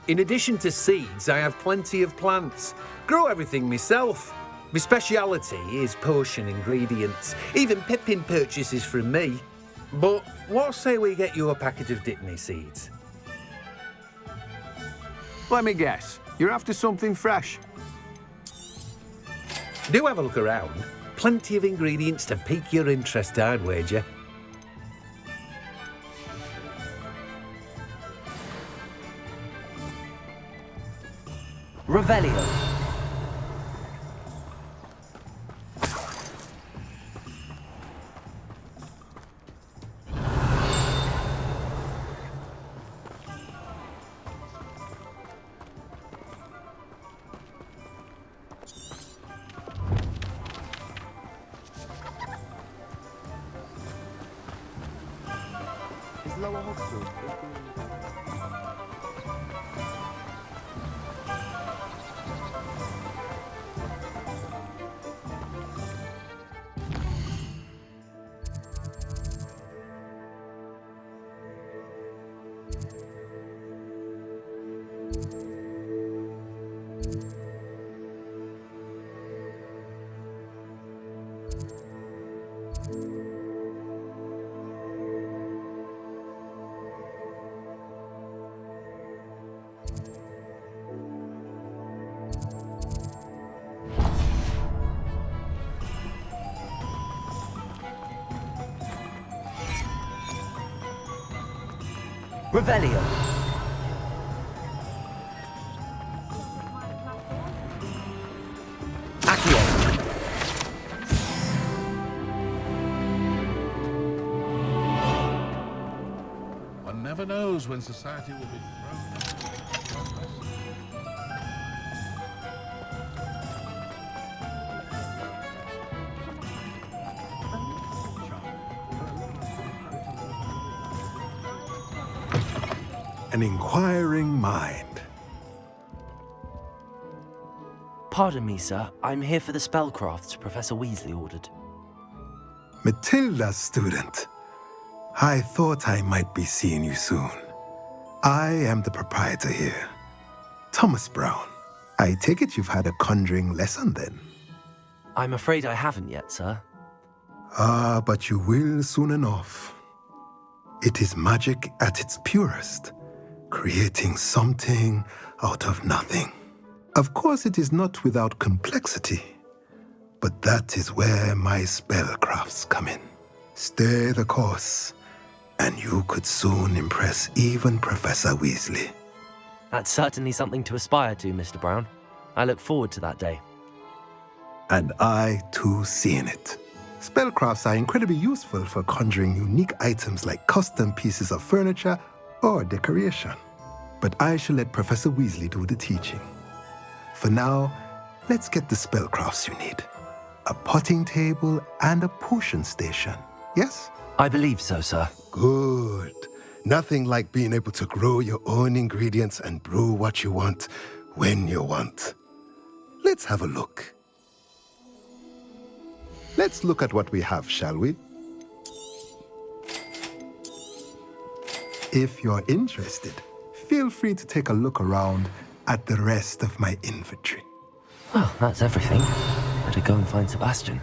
In addition to seeds, I have plenty of plants. Grow everything myself. My speciality is potion ingredients. Even Pippin purchases from me. But what say we get you a packet of Dittany seeds? Let me guess. You're after something fresh. Do have a look around. Plenty of ingredients to pique your interest, I'd wager. Revelio. Revelio. One never knows when society will be thrown. An inquiring mind. Pardon me, sir. I'm here for the spellcrafts Professor Weasley ordered. Matilda's student. I thought I might be seeing you soon. I am the proprietor here. Thomas Brown. I take it you've had a conjuring lesson then? I'm afraid I haven't yet, sir. Ah, but you will soon enough. It is magic at its purest. creating something out of nothing. Of course, it is not without complexity, but that is where my spellcrafts come in. Stay the course, and you could soon impress even Professor Weasley. That's certainly something to aspire to, Mr. Brown. I look forward to that day. And I, too, see in it. Spellcrafts are incredibly useful for conjuring unique items like custom pieces of furniture or decoration. But I shall let Professor Weasley do the teaching. For now, let's get the spellcrafts you need. A potting table and a potion station, yes? I believe so, sir. Good. Nothing like being able to grow your own ingredients and brew what you want when you want. Let's have a look. Let's look at what we have, shall we? If you're interested, feel free to take a look around at the rest of my inventory. Well, that's everything. Better go and find Sebastian.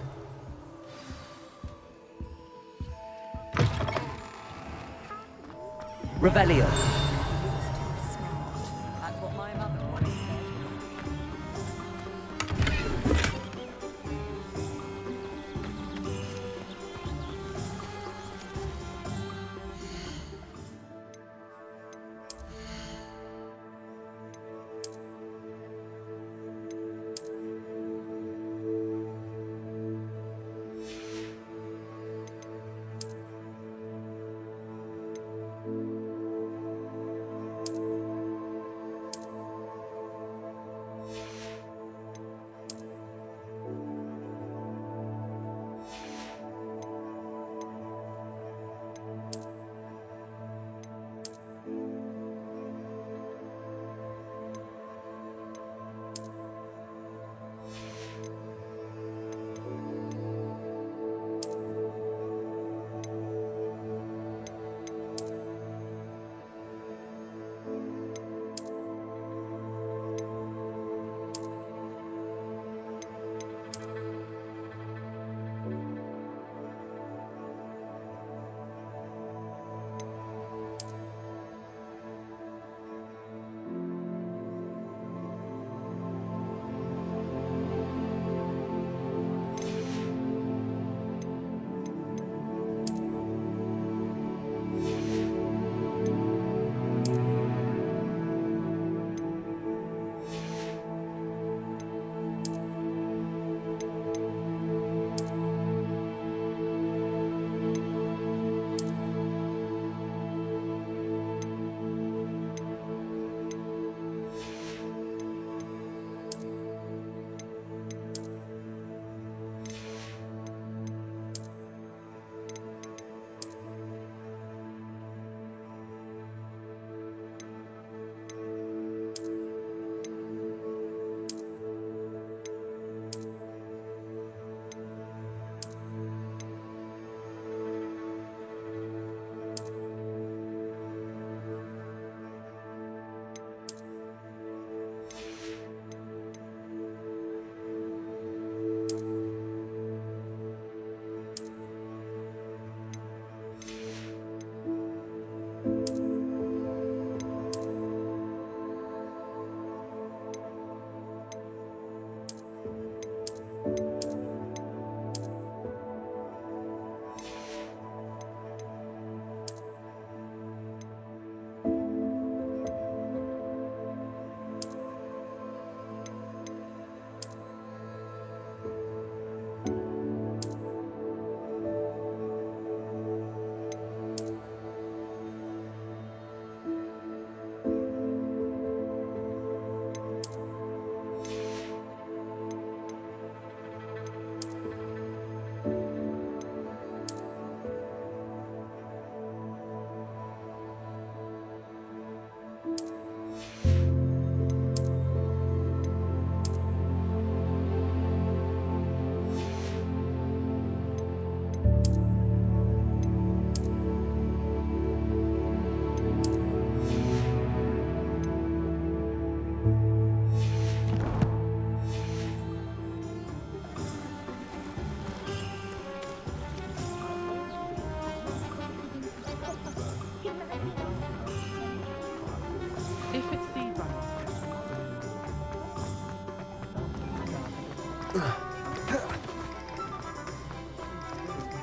Revelio.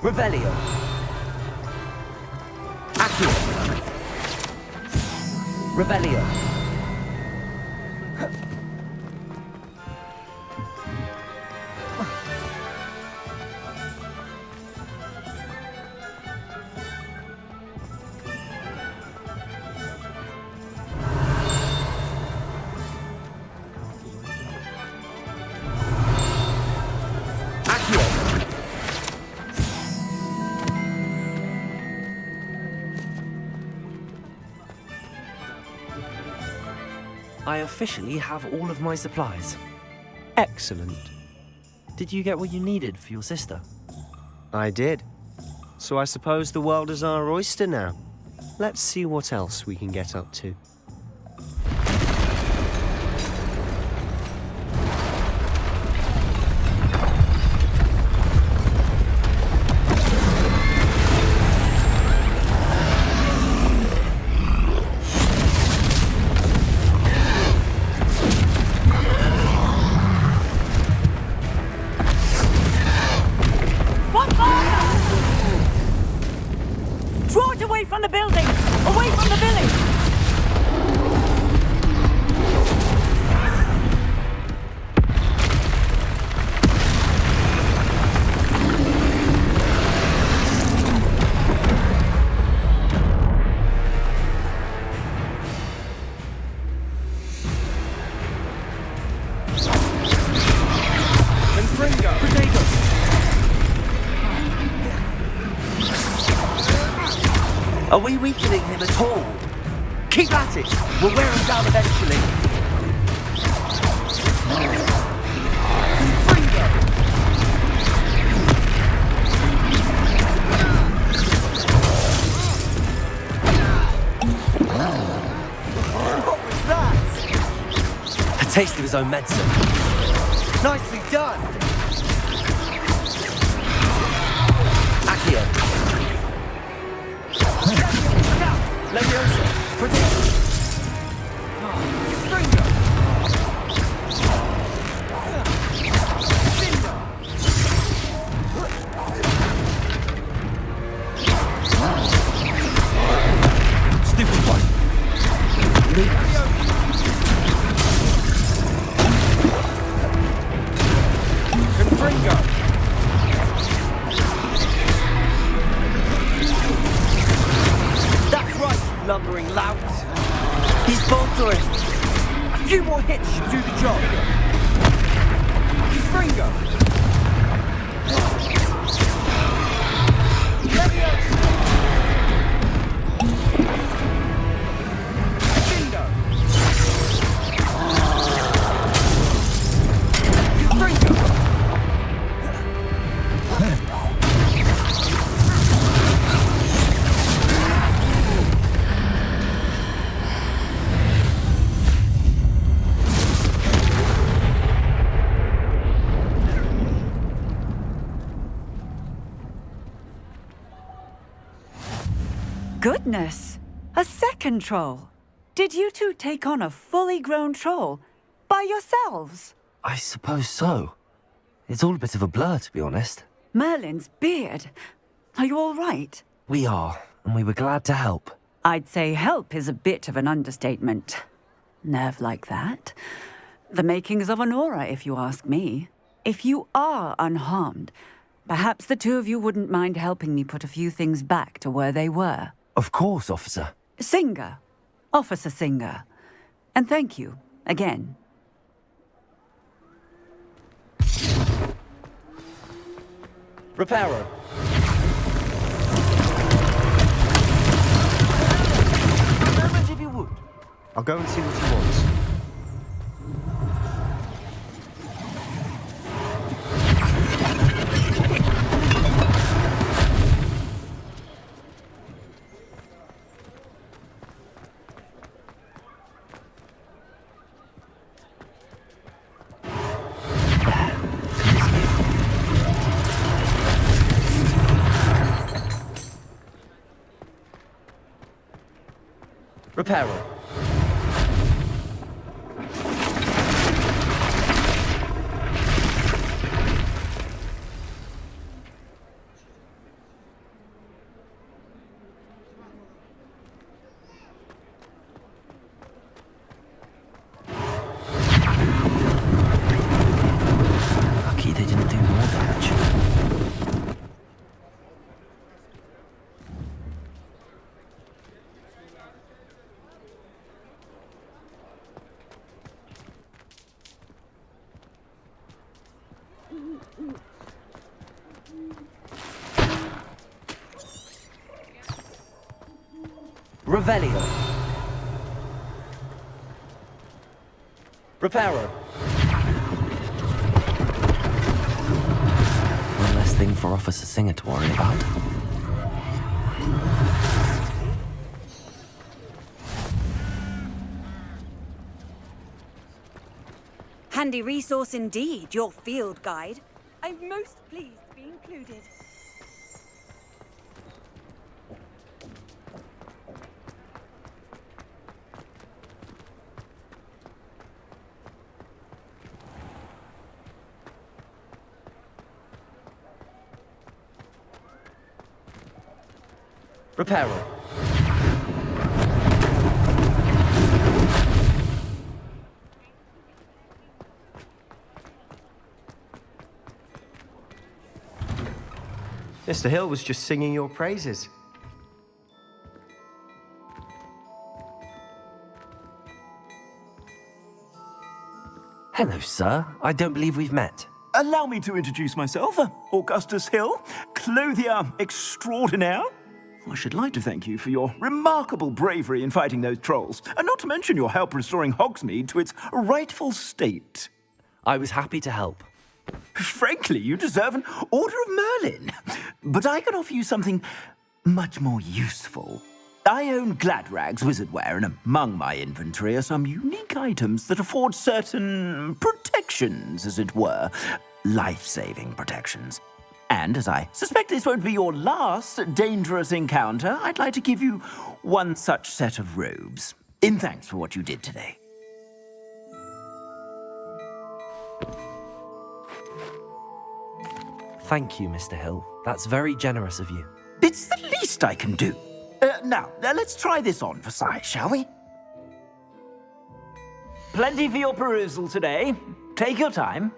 Revelio. Accio. Revelio. I officially have all of my supplies. Excellent. Did you get what you needed for your sister? I did. So I suppose the world is our oyster now. Let's see what else we can get up to. Draw it away from the building! Away from the village! Are we weakening him at all? Keep at it! We'll wear him down eventually. What was that? A taste of his own medicine. Nicely done. Accio. Leviosa. Protect. Stupid one. Confringo. That's right, lumbering lout. He's faltering. A few more hits should do the job. Confringo. Goodness! A second troll! Did you two take on a fully grown troll? By yourselves? I suppose so. It's all a bit of a blur, to be honest. Merlin's beard. Are you all right? We are, and we were glad to help. I'd say help is a bit of an understatement. Nerve like that. The makings of an aura, if you ask me. If you are unharmed, perhaps the two of you wouldn't mind helping me put a few things back to where they were. Of course, officer. Singer. Officer Singer. And thank you, again. Reparo. If you would. I'll go and see what he wants. Reparo. Revelio. Reparo. One less thing for Officer Singer to worry about. Handy resource indeed, your field guide. I'm most pleased to be included. Reparo. Mr. Hill was just singing your praises. Hello, sir. I don't believe we've met. Allow me to introduce myself, Augustus Hill, clothier extraordinaire. I should like to thank you for your remarkable bravery in fighting those trolls, and not to mention your help restoring Hogsmeade to its rightful state. I was happy to help. Frankly, you deserve an Order of Merlin. But I can offer you something much more useful. I own Gladrag's wizardware, and among my inventory are some unique items that afford certain protections, as it were. Life-saving protections. And as I suspect this won't be your last dangerous encounter, I'd like to give you one such set of robes, in thanks for what you did today. Thank you, Mr. Hill. That's very generous of you. It's the least I can do. Now, let's try this on for size, shall we? Plenty for your perusal today. Take your time.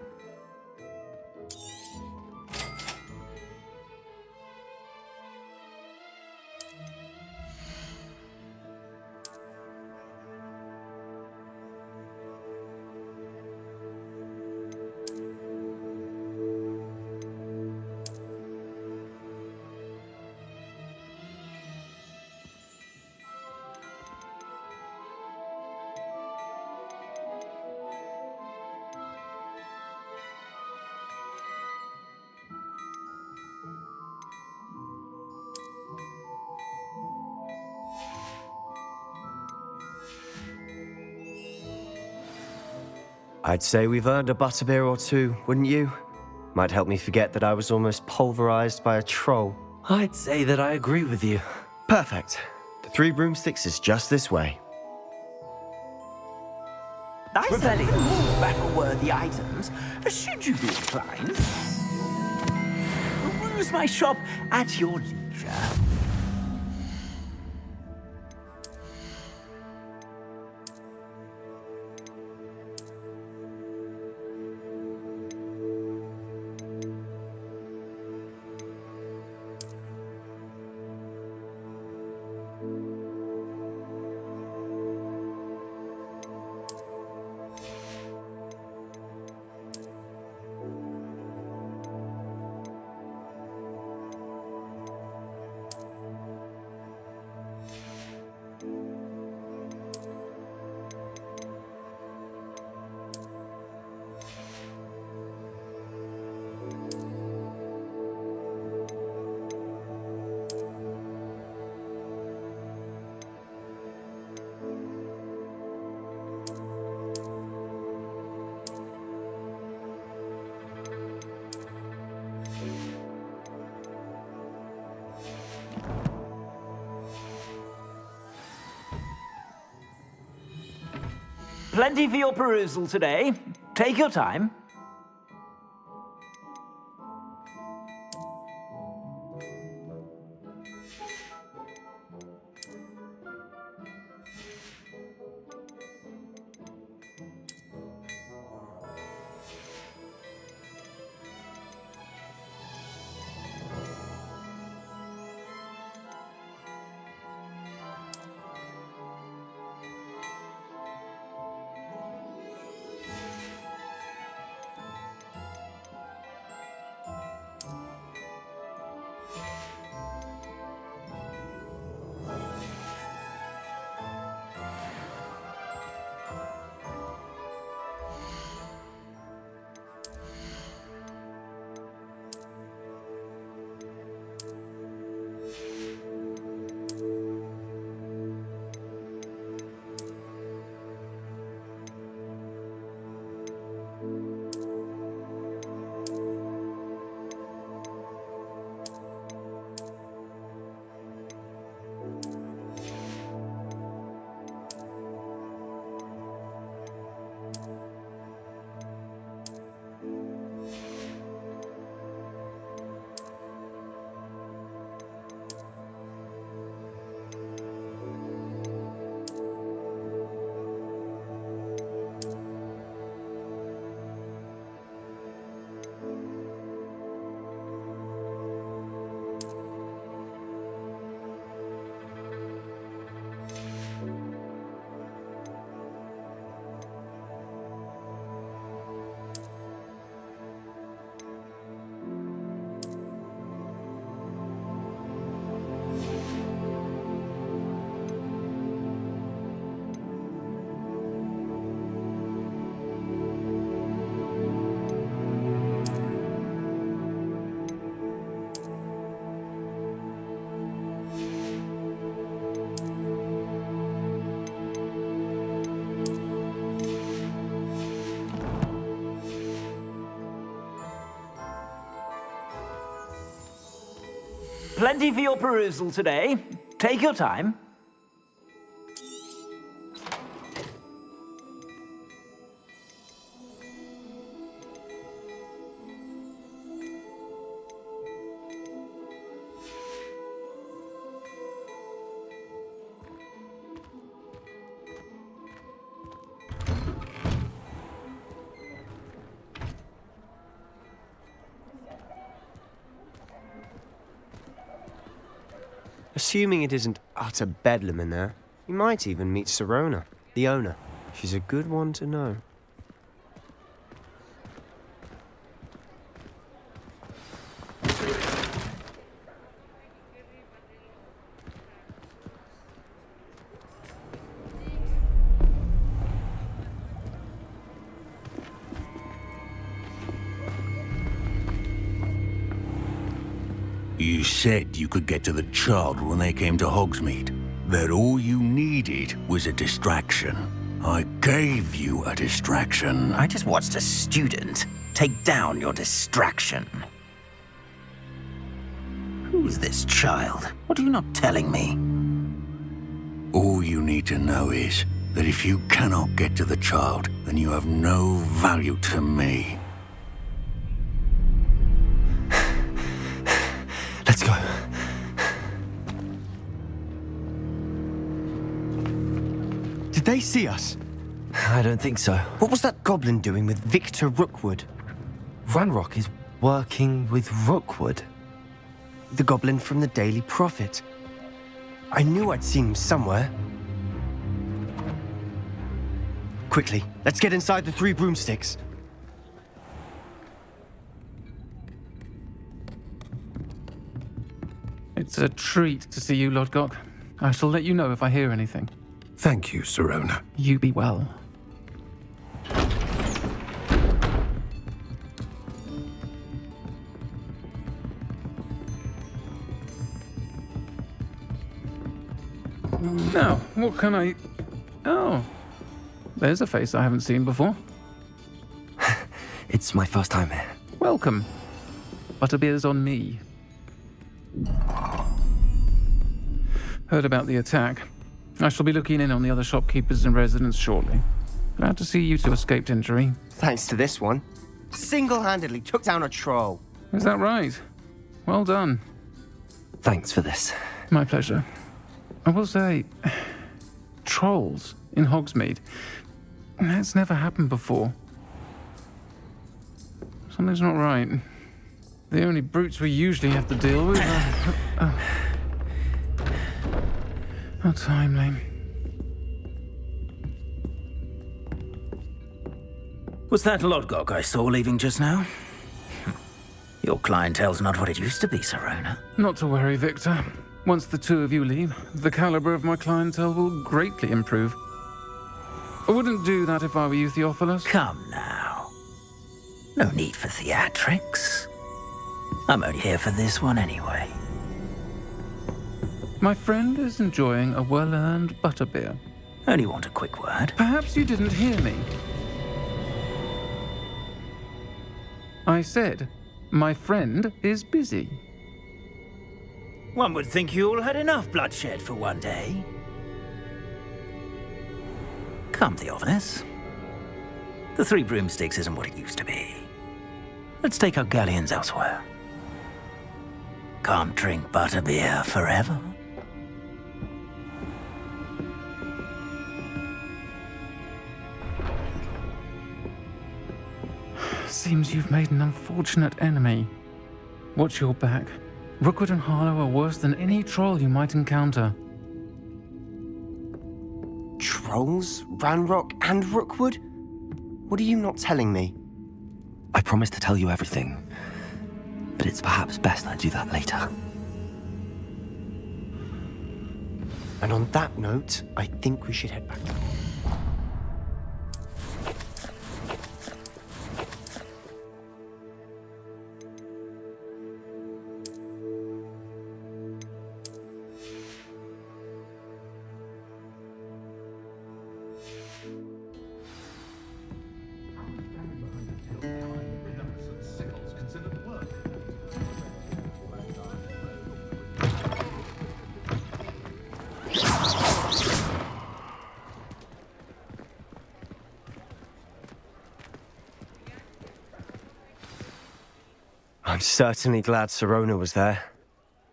I'd say we've earned a butterbeer or two, wouldn't you? Might help me forget that I was almost pulverized by a troll. I'd say that I agree with you. Perfect. The 3 broomsticks is just this way. I sell more battle-worthy items, should you be inclined. Peruse my shop at your leisure. Plenty for your perusal today. Take your time. Plenty for your perusal today. Take your time. Assuming it isn't utter bedlam in there, you might even meet Sirona, the owner. She's a good one to know. You said you could get to the child when they came to Hogsmeade. That all you needed was a distraction. I gave you a distraction. I just watched a student take down your distraction. Who's this child? What are you not telling me? All you need to know is that if you cannot get to the child, then you have no value to me. Let's go. Did they see us? I don't think so. What was that goblin doing with Victor Rookwood? Ranrock is working with Rookwood. The goblin from the Daily Prophet. I knew I'd seen him somewhere. Quickly, let's get inside the 3 broomsticks. It's a treat to see you, Lodgok. I shall let you know if I hear anything. Thank you, Sirona. You be well. Now, what can I... Oh, there's a face I haven't seen before. It's my first time here. Welcome. Butterbeer's on me. Heard about the attack. I shall be looking in on the other shopkeepers and residents shortly. Glad to see you two escaped injury. Thanks to this one. Single-handedly took down a troll. Is that right? Well done. Thanks for this. My pleasure. I will say, trolls in Hogsmeade. That's never happened before. Something's not right. The only brutes we usually have to deal with are... How timely. Was that Lodgok I saw leaving just now? Your clientele's not what it used to be, Sirona. Not to worry, Victor. Once the 2 of you leave, the caliber of my clientele will greatly improve. I wouldn't do that if I were you, Theophilus. Come now. No need for theatrics. I'm only here for this one anyway. My friend is enjoying a well-earned butterbeer. Only want a quick word. Perhaps you didn't hear me. I said, my friend is busy. One would think you all had enough bloodshed for one day. Come, Theophilus. The 3 broomsticks isn't what it used to be. Let's take our galleons elsewhere. Can't drink butterbeer forever. Seems you've made an unfortunate enemy. Watch your back. Rookwood and Harlow are worse than any troll you might encounter. Trolls? Ranrock and Rookwood? What are you not telling me? I promised to tell you everything, but it's perhaps best I do that later. And on that note, I think we should head back. I'm certainly glad Sirona was there.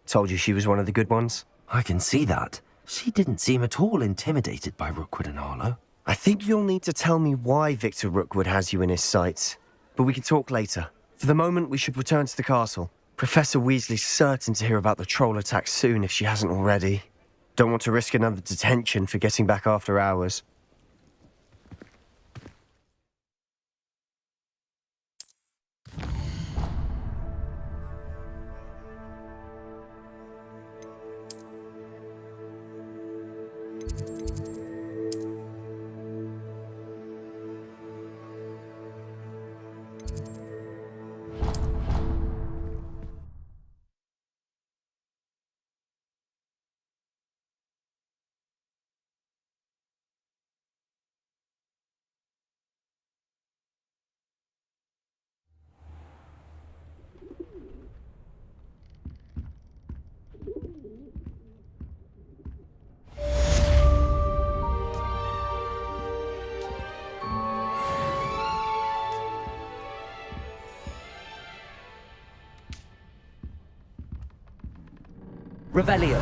Told you she was one of the good ones. I can see that. She didn't seem at all intimidated by Rookwood and Arlo. I think you'll need to tell me why Victor Rookwood has you in his sights. But we can talk later. For the moment, we should return to the castle. Professor Weasley's certain to hear about the troll attack soon if she hasn't already. Don't want to risk another detention for getting back after hours. Revelio.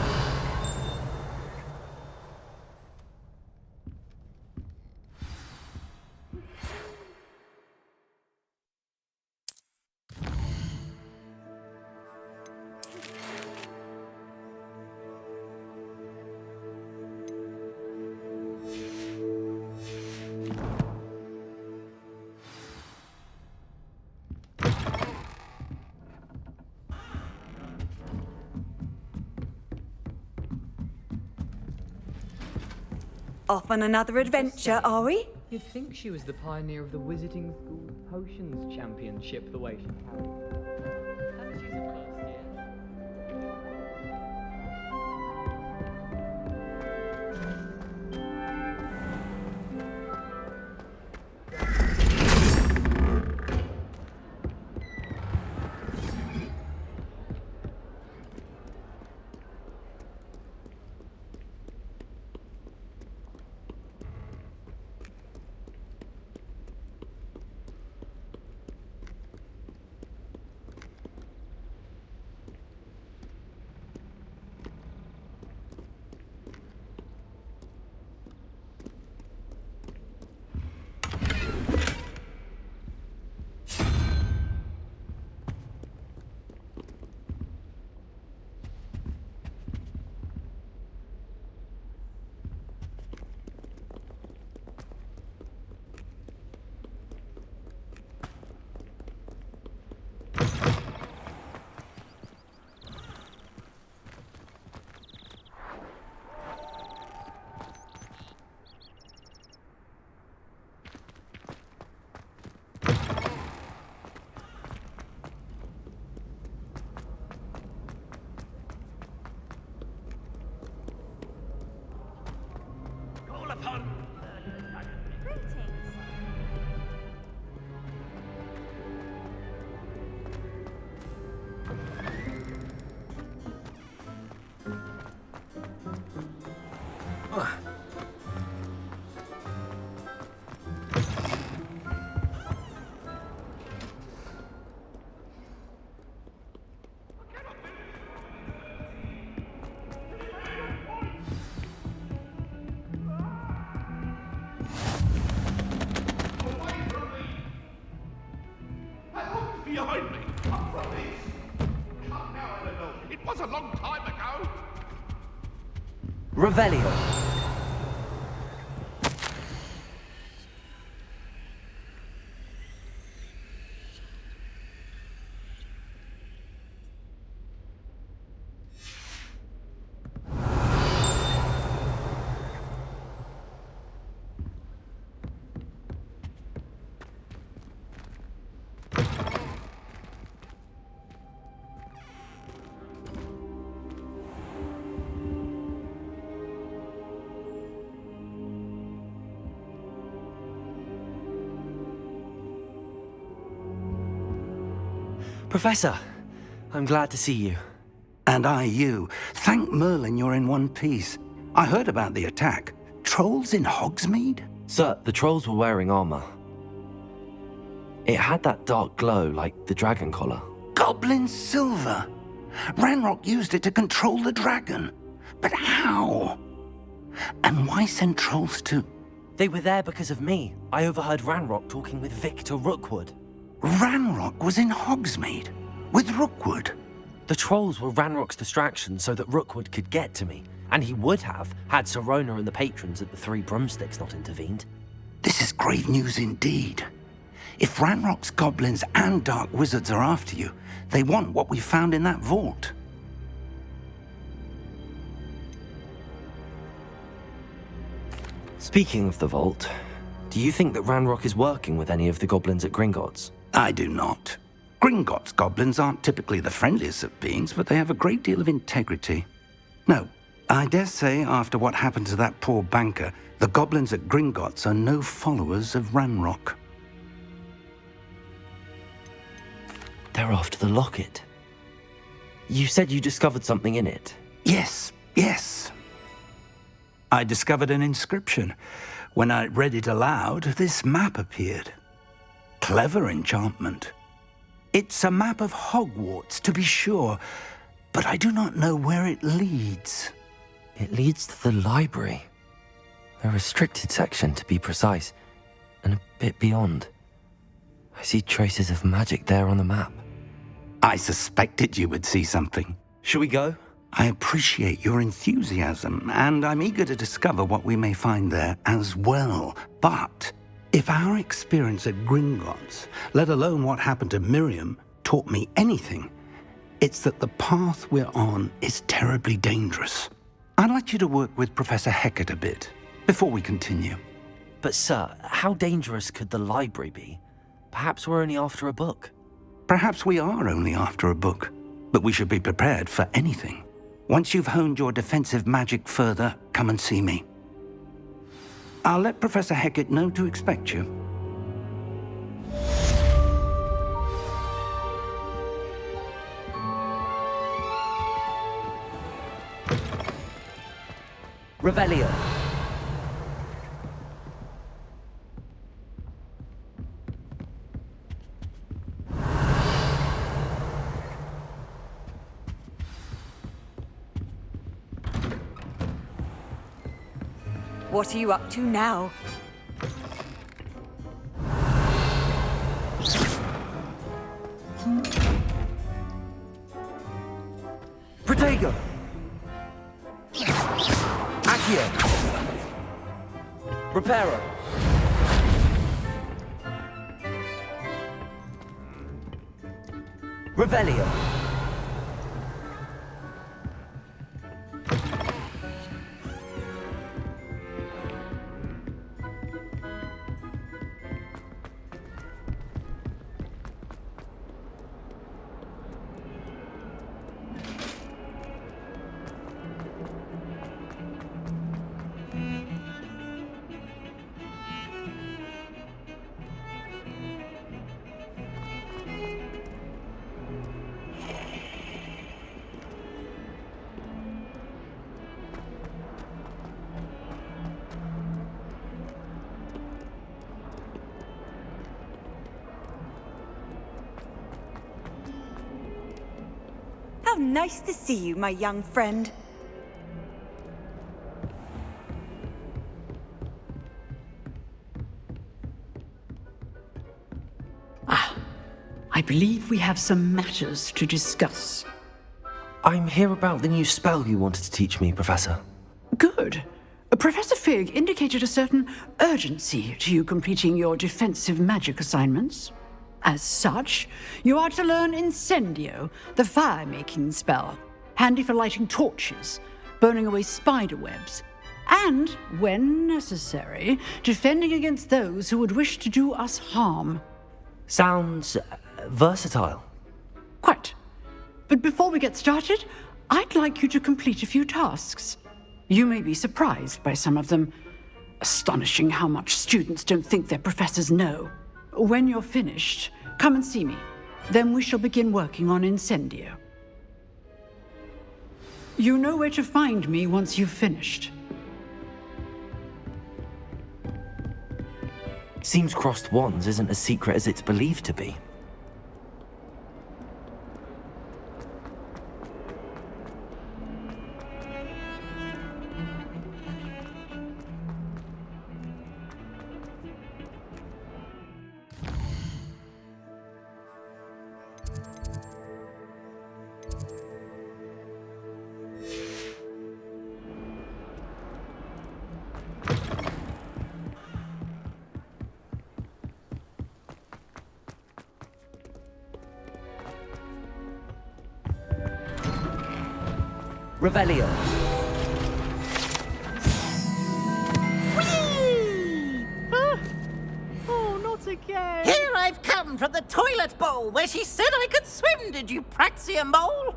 Off on another adventure, are we? You'd think she was the pioneer of the Wizarding School Potions Championship, the way she carried. Haven't you some first year? Behind me! What is? Come now, Eleanor. It was a long time ago. Revelio. Professor, I'm glad to see you. And I you. Thank Merlin you're in one piece. I heard about the attack. Trolls in Hogsmeade? Sir, the trolls were wearing armor. It had that dark glow like the dragon collar. Goblin silver. Ranrock used it to control the dragon. But how? And why send trolls too? They were there because of me. I overheard Ranrock talking with Victor Rookwood. Ranrock was in Hogsmeade with Rookwood. The trolls were Ranrock's distraction so that Rookwood could get to me. And he would have, had Sirona and the patrons at the Three Broomsticks not intervened. This is grave news indeed. If Ranrock's goblins and dark wizards are after you, they want what we found in that vault. Speaking of the vault, do you think that Ranrock is working with any of the goblins at Gringotts? I do not. Gringotts goblins aren't typically the friendliest of beings, but they have a great deal of integrity. No, I dare say after what happened to that poor banker, the goblins at Gringotts are no followers of Ranrock. They're after the locket. You said you discovered something in it. Yes. I discovered an inscription. When I read it aloud, this map appeared. Clever enchantment. It's a map of Hogwarts, to be sure, but I do not know where it leads. It leads to the library. A restricted section, to be precise, and a bit beyond. I see traces of magic there on the map. I suspected you would see something. Shall we go? I appreciate your enthusiasm, and I'm eager to discover what we may find there as well. But if our experience at Gringotts, let alone what happened to Miriam, taught me anything, it's that the path we're on is terribly dangerous. I'd like you to work with Professor Hecat a bit before we continue. But sir, how dangerous could the library be? Perhaps we're only after a book. Perhaps we are only after a book, but we should be prepared for anything. Once you've honed your defensive magic further, come and see me. I'll let Professor Hecat know to expect you. Revelio. What are you up to now? Protego! Accio! Reparo! Revelio! How nice to see you, my young friend. I believe we have some matters to discuss. I'm here about the new spell you wanted to teach me, Professor. Good. Professor Fig indicated a certain urgency to you completing your defensive magic assignments. As such, you are to learn Incendio, the fire-making spell, handy for lighting torches, burning away spider webs, and, when necessary, defending against those who would wish to do us harm. Sounds versatile. Quite. But before we get started, I'd like you to complete a few tasks. You may be surprised by some of them. Astonishing how much students don't think their professors know. When you're finished, come and see me. Then we shall begin working on Incendio. You know where to find me once you've finished. Seems crossed wands isn't as secret as it's believed to be. Revelio. Oh, not again. Here I've come from the toilet bowl where she said I could swim, did you praxia mole?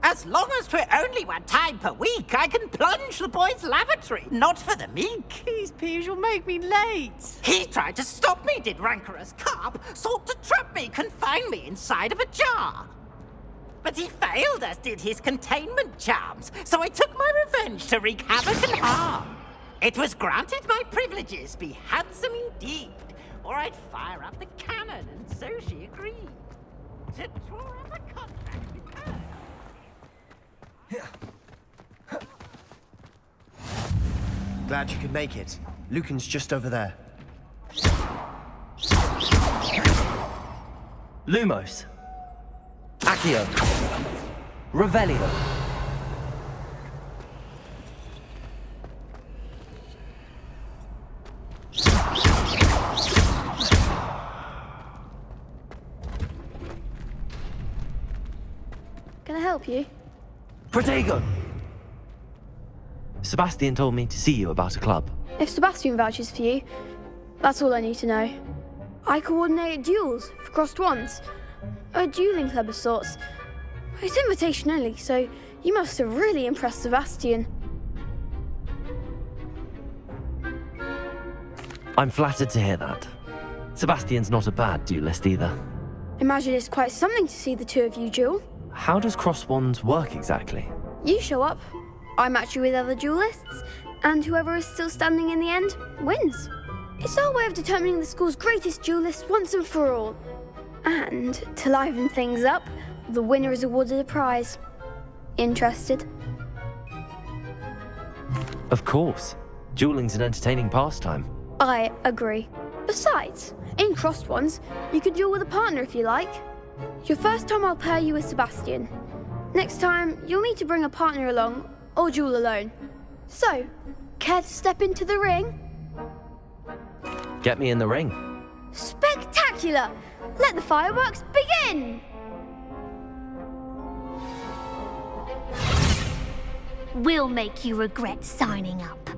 As long as 'twere only one time per week, I can plunge the boy's lavatory, not for the meek. These peeves will make me late. He tried to stop me, did rancorous carp, sought to trap me, confine me inside of a jar. But he failed, as did his containment charms, so I took my revenge to wreak havoc and harm. It was granted my privileges be handsome indeed, or I'd fire up the cannon, and so she agreed to draw up a contract with her. Glad you could make it. Lucan's just over there. Lumos. Accio. Revelio. Can I help you? Protego! Sebastian told me to see you about a club. If Sebastian vouches for you, that's all I need to know. I coordinate duels for crossed wands. A dueling club of sorts. It's invitation only, so you must have really impressed Sebastian. I'm flattered to hear that. Sebastian's not a bad duelist either. Imagine it's quite something to see the two of you duel. How does cross wands work exactly? You show up, I match you with other duelists, and whoever is still standing in the end wins. It's our way of determining the school's greatest duelist once and for all. And to liven things up, the winner is awarded a prize. Interested? Of course. Dueling's an entertaining pastime. I agree. Besides, in crossed ones, you can duel with a partner if you like. Your first time I'll pair you with Sebastian. Next time, you'll need to bring a partner along, or duel alone. So, care to step into the ring? Get me in the ring. Spectacular! Let the fireworks begin! We'll make you regret signing up.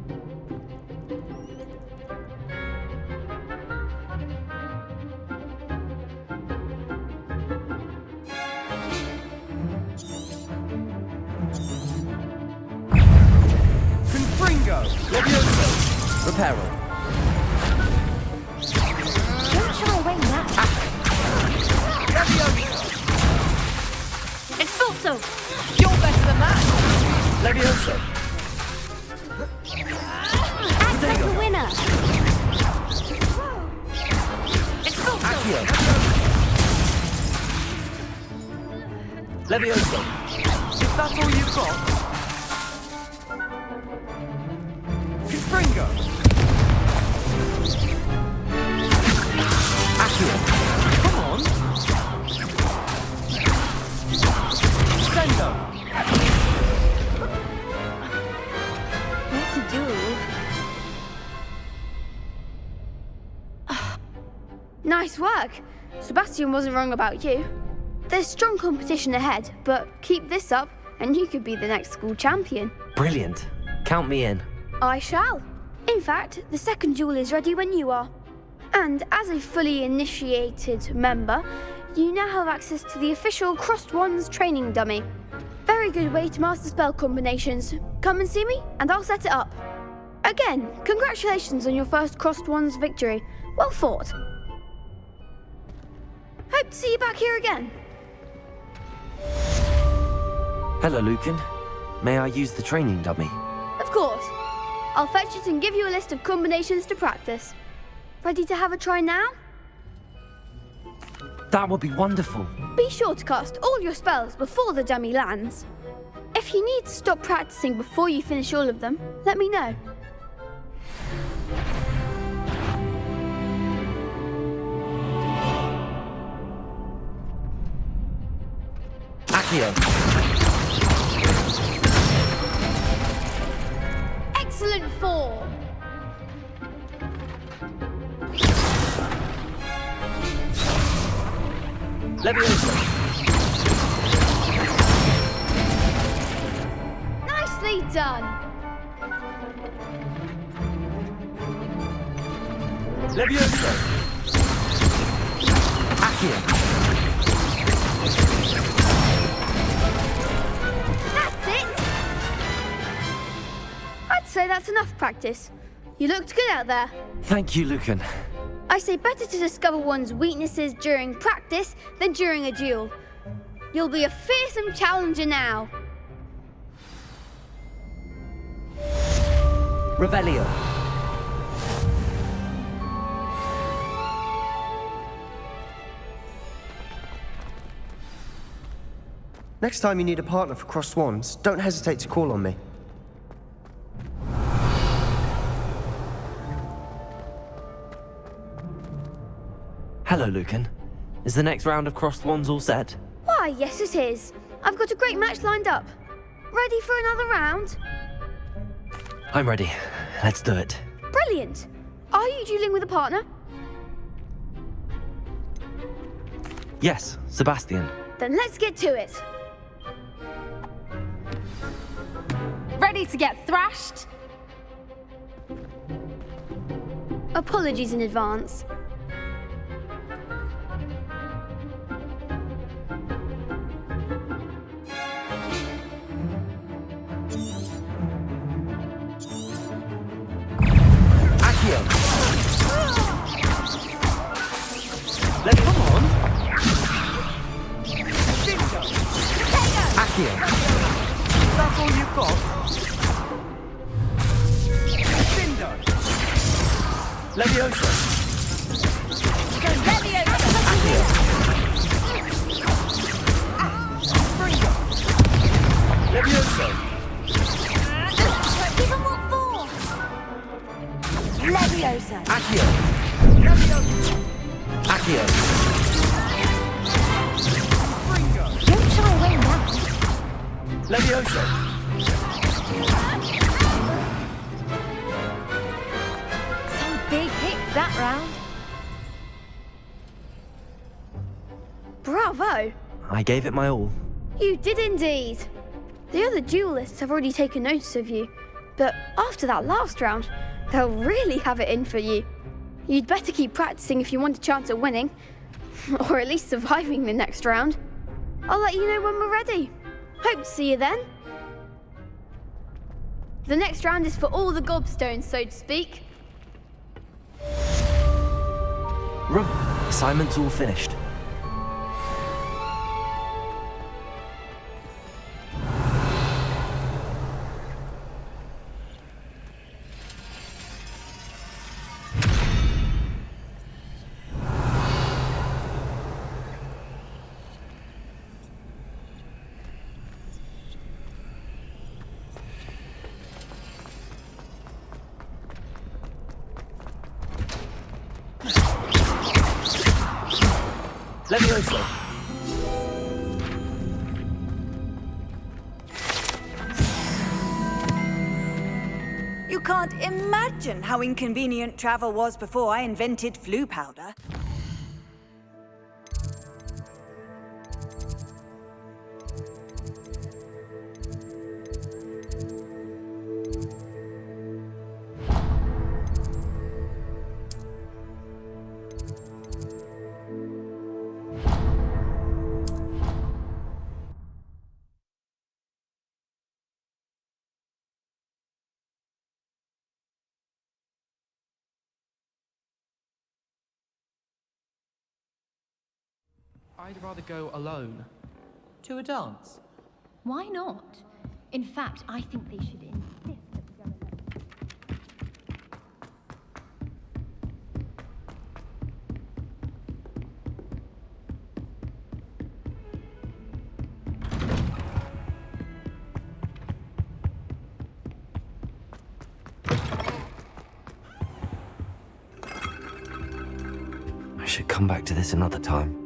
Confringo! Levioso! Reparo. Don't shy away now. Levioso! Expulso! You're better than that! Levioso. Act like a winner! Expulso! Accio. Levioso. Is that all you've got? Confringo! Accio. Come on. Sendo! What to do? Nice work. Sebastian wasn't wrong about you. There's strong competition ahead, but keep this up and you could be the next school champion. Brilliant. Count me in. I shall. In fact, the second duel is ready when you are. And as a fully initiated member, you now have access to the official Crossed Wands training dummy. Very good way to master spell combinations. Come and see me, and I'll set it up. Again, congratulations on your first Crossed Wands victory. Well fought. Hope to see you back here again. Hello, Lucan. May I use the training dummy? Of course. I'll fetch it and give you a list of combinations to practice. Ready to have a try now? That would be wonderful. Be sure to cast all your spells before the dummy lands. If you need to stop practicing before you finish all of them, let me know. Accio. Excellent form. Levioso. done. Levioso! Accio! That's it! I'd say that's enough practice. You looked good out there. Thank you, Lucan. I say better to discover one's weaknesses during practice than during a duel. You'll be a fearsome challenger now. Revelio. Next time you need a partner for Crossed Wands, don't hesitate to call on me. Hello, Lucan. Is the next round of Crossed Wands all set? Why, yes it is. I've got a great match lined up. Ready for another round? I'm ready. Let's do it. Brilliant. Are you dueling with a partner? Yes, Sebastian. Then let's get to it. Ready to get thrashed? Apologies in advance. Let's come on. Accio. That's all you've got? Cinder. Levioso. Accio. Springo. Levioso. Give him what for? Leviosa. Accio. Accio. Don't shy away now. Levioso. Some big hits that round. Bravo! I gave it my all. You did indeed. The other duelists have already taken notice of you, but after that last round, they'll really have it in for you. You'd better keep practicing if you want a chance at winning, or at least surviving the next round. I'll let you know when we're ready. Hope to see you then. The next round is for all the gobstones, so to speak. Assignment's all finished. Levioso. You can't imagine how inconvenient travel was before I invented flu powder. I'd rather go alone. To a dance? Why not? In fact, I think they should insist that we go alone. I should come back to this another time.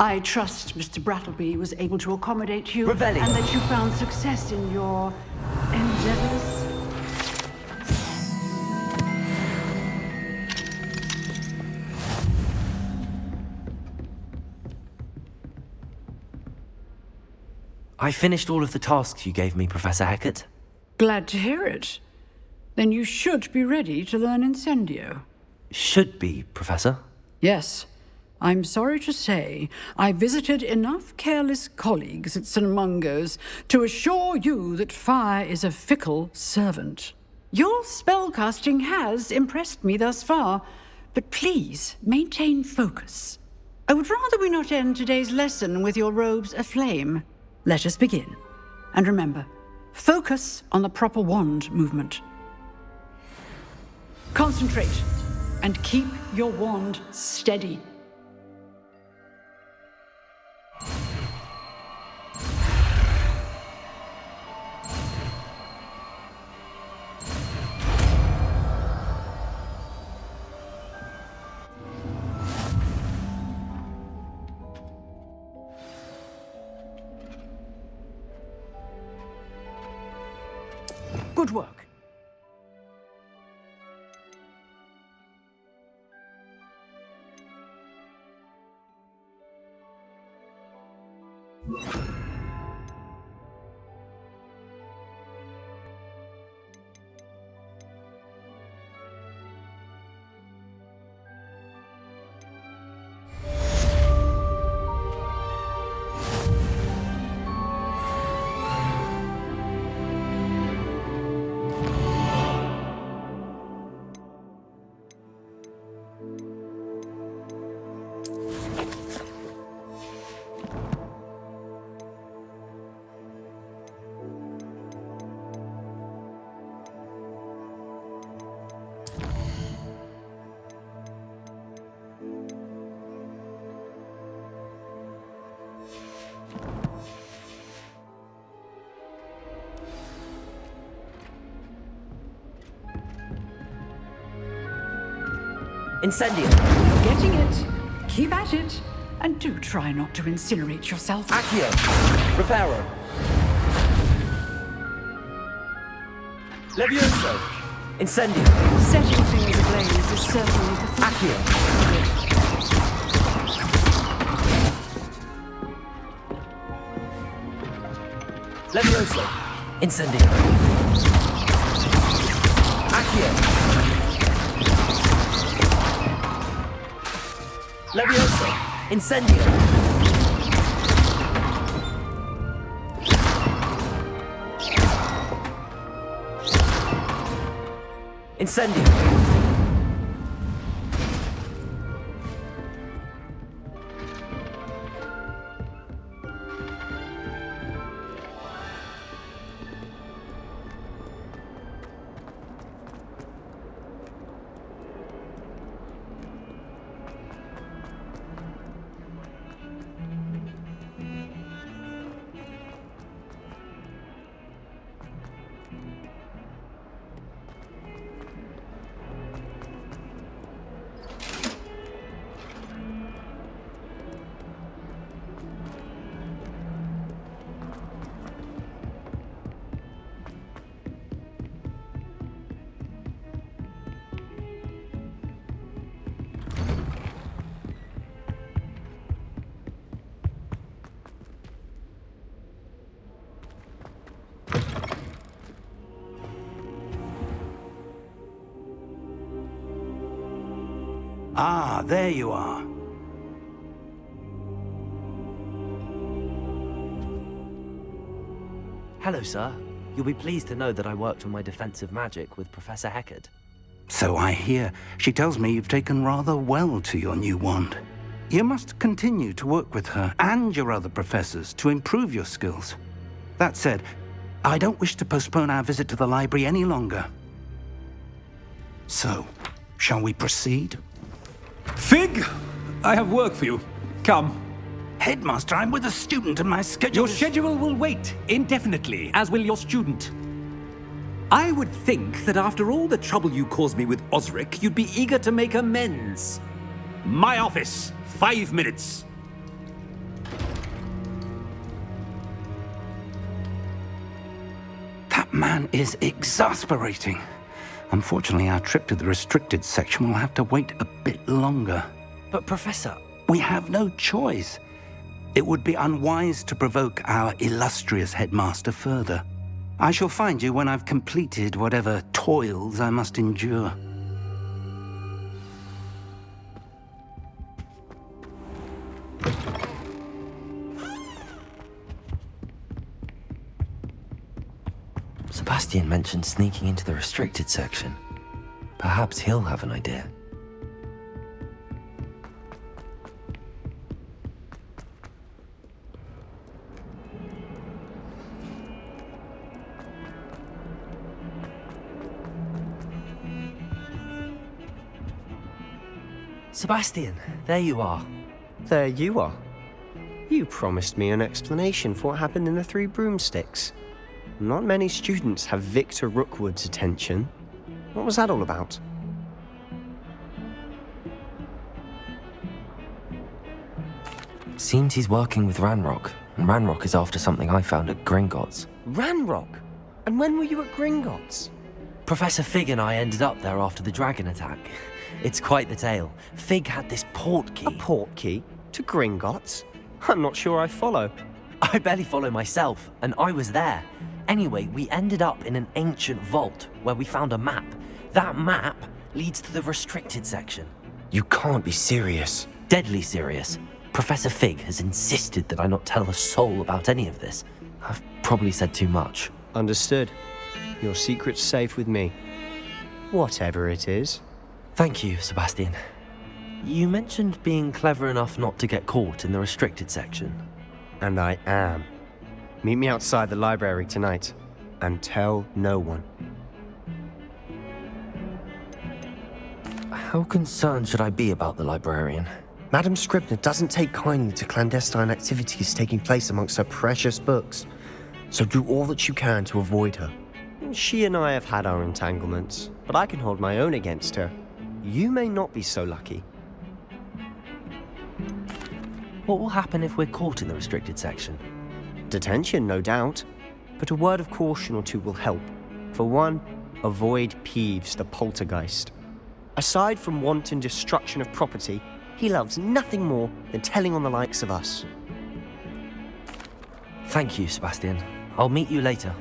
I trust Mr. Brattleby was able to accommodate you Revelli. and that you found success in your endeavors. I finished all of the tasks you gave me, Professor Hecat. Glad to hear it. Then you should be ready to learn Incendio. Should be, Professor. Yes. I'm sorry to say, I visited enough careless colleagues at St. Mungo's to assure you that fire is a fickle servant. Your spellcasting has impressed me thus far, but please maintain focus. I would rather we not end today's lesson with your robes aflame. Let us begin. And remember, focus on the proper wand movement. Concentrate and keep your wand steady. Good work. Incendio. You're getting it. Keep at it. And do try not to incinerate yourself. Accio. Reparo. Levioso. Incendio. Setting things ablaze is certainly the Accio. Levioso. Incendio. Accio. Levioso. Incendio. Incendio. Ah, there you are. Hello, sir. You'll be pleased to know that I worked on my defensive magic with Professor Hecat. So I hear. She tells me you've taken rather well to your new wand. You must continue to work with her and your other professors to improve your skills. That said, I don't wish to postpone our visit to the library any longer. So, shall we proceed? Fig! I have work for you. Come. Headmaster, I'm with a student and my schedule Your schedule will wait indefinitely, as will your student. I would think that after all the trouble you caused me with Osric, you'd be eager to make amends. My office, 5 minutes. man is exasperating. Unfortunately, our trip to the restricted section will have to wait a bit longer. But, Professor... We have no choice. It would be unwise to provoke our illustrious headmaster further. I shall find you when I've completed whatever toils I must endure. Sebastian mentioned sneaking into the restricted section. Perhaps he'll have an idea. Sebastian, there you are. There you are. You promised me an explanation for what happened in the Three Broomsticks. Not many students have Victor Rookwood's attention. What was that all about? Seems he's working with Ranrock, and Ranrock is after something I found at Gringotts. Ranrock? And when were you at Gringotts? Professor Fig and I ended up there after the dragon attack. It's quite the tale. Fig had this port key. A port key? To Gringotts? I'm not sure I follow. I barely follow myself, and I was there. Anyway, we ended up in an ancient vault where we found a map. That map leads to the restricted section. You can't be serious. Deadly serious. Professor Fig has insisted that I not tell a soul about any of this. I've probably said too much. Understood. Your secret's safe with me. Whatever it is. Thank you, Sebastian. You mentioned being clever enough not to get caught in the restricted section. And I am. Meet me outside the library tonight, and tell no one. How concerned should I be about the librarian? Madam Scribner doesn't take kindly to clandestine activities taking place amongst her precious books, so do all that you can to avoid her. She and I have had our entanglements, but I can hold my own against her. You may not be so lucky. What will happen if we're caught in the restricted section? Detention, no doubt, but a word of caution or two will help. For one, avoid Peeves the poltergeist. Aside from wanton destruction of property, he loves nothing more than telling on the likes of us. Thank you, Sebastian. I'll meet you later.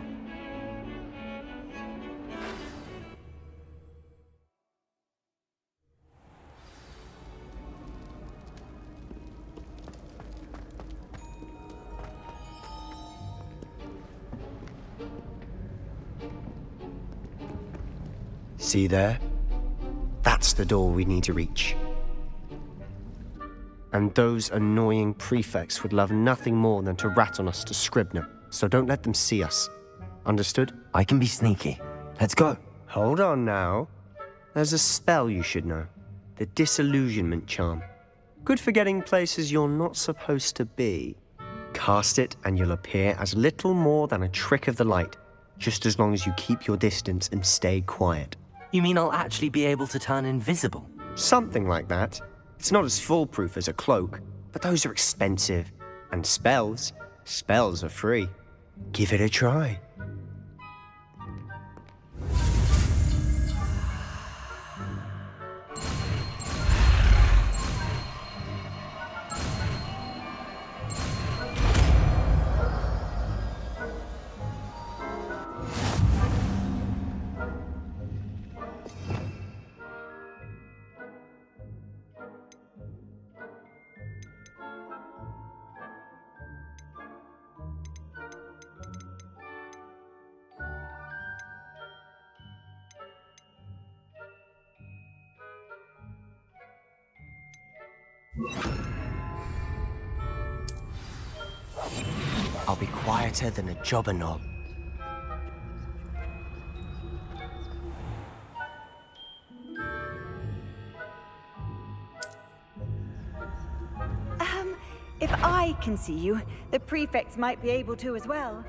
See there? That's the door we need to reach. And those annoying prefects would love nothing more than to rat on us to Scribner, so don't let them see us. Understood? I can be sneaky. Let's go. Hold on now. There's a spell you should know. The Disillusionment Charm. Good for getting places you're not supposed to be. Cast it and you'll appear as little more than a trick of the light, just as long as you keep your distance and stay quiet. You mean I'll actually be able to turn invisible? Something like that. It's not as foolproof as a cloak, but those are expensive. And spells are free. Give it a try. I'll be quieter than a jobberknoll. If I can see you, the prefects might be able to as well.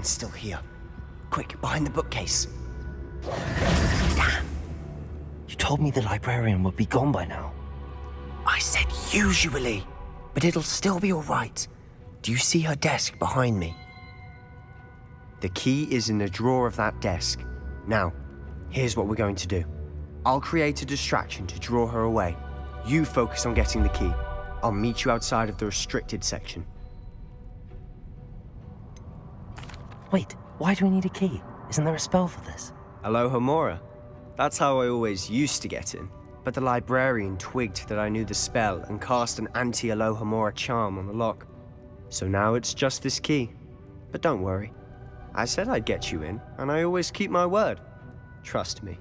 librarian's still here. Quick, behind the bookcase. Damn. You told me the librarian would be gone by now. I said usually, but it'll still be all right. Do you see her desk behind me? The key is in the drawer of that desk. Now, here's what we're going to do. I'll create a distraction to draw her away. You focus on getting the key. I'll meet you outside of the restricted section. Wait, why do we need a key? Isn't there a spell for this? Alohomora. That's how I always used to get in. But the librarian twigged that I knew the spell and cast an anti-Alohomora charm on the lock. So now it's just this key. But don't worry. I said I'd get you in, and I always keep my word. Trust me.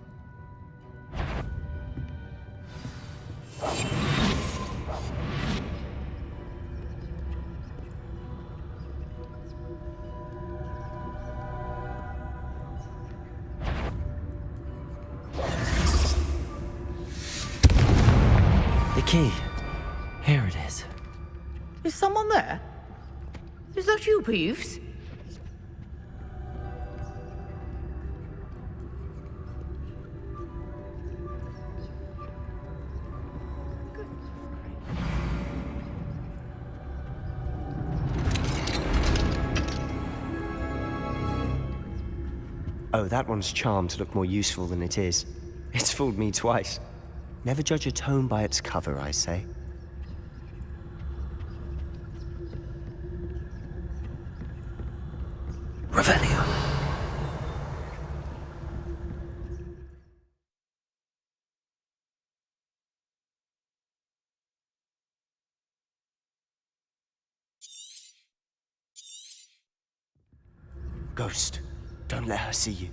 The key. Here it is. Is someone there? Is that you, Peeves? Oh, that one's charmed to look more useful than it is. It's fooled me twice. Never judge a tome by its cover, I say. Revelio. Ghost, don't let her see you.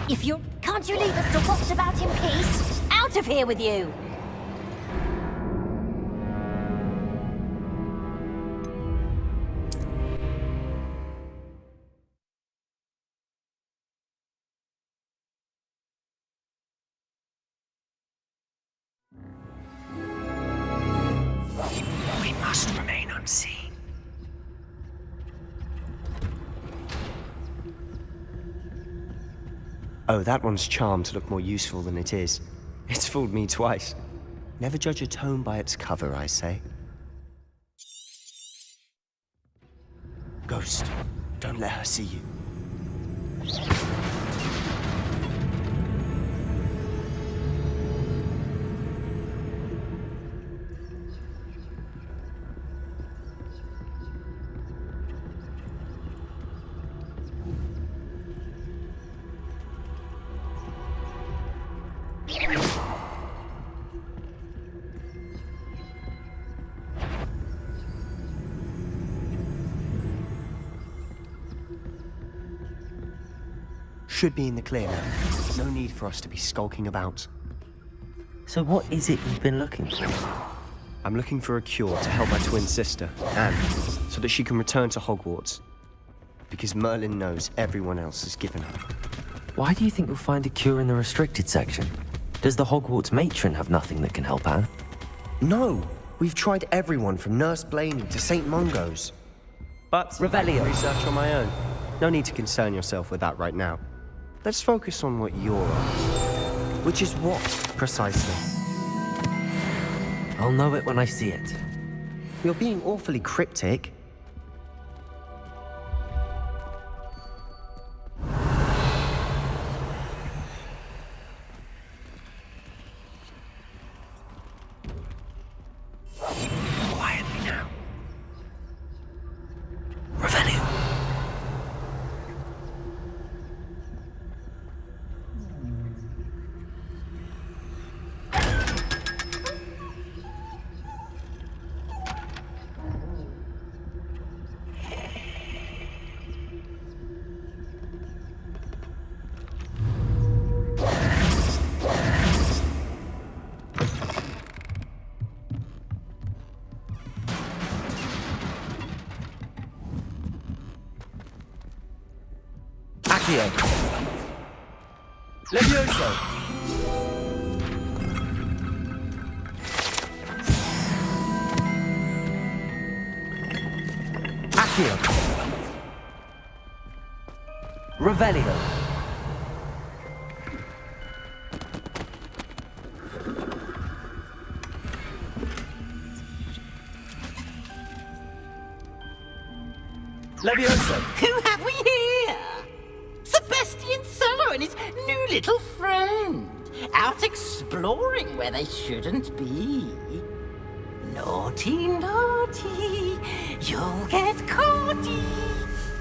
If you're... Can't you leave us to watch about in peace? Out of here with you! We must remain unseen. Oh, that one's charmed to look more useful than it is. It's fooled me twice. Never judge a tome by its cover, I say. Ghost, don't let her see you. Should be in the clear now. No need for us to be skulking about. So what is it you've been looking for? I'm looking for a cure to help my twin sister, Anne, so that she can return to Hogwarts. Because Merlin knows everyone else has given up. Why do you think you'll find a cure in the restricted section? Does the Hogwarts matron have nothing that can help Anne? No! We've tried everyone from Nurse Blaney to St. Mungo's. But Revelio. Research on my own. No need to concern yourself with that right now. Let's focus on what you're on. Which is what, precisely? I'll know it when I see it. You're being awfully cryptic. Quietly now. Revelio. Accio. Levioso. Accio. Revelio. Levioso. Who have we here? Sebastian Solo and his new little friend. Out exploring where they shouldn't be. Naughty, naughty. You'll get caughty.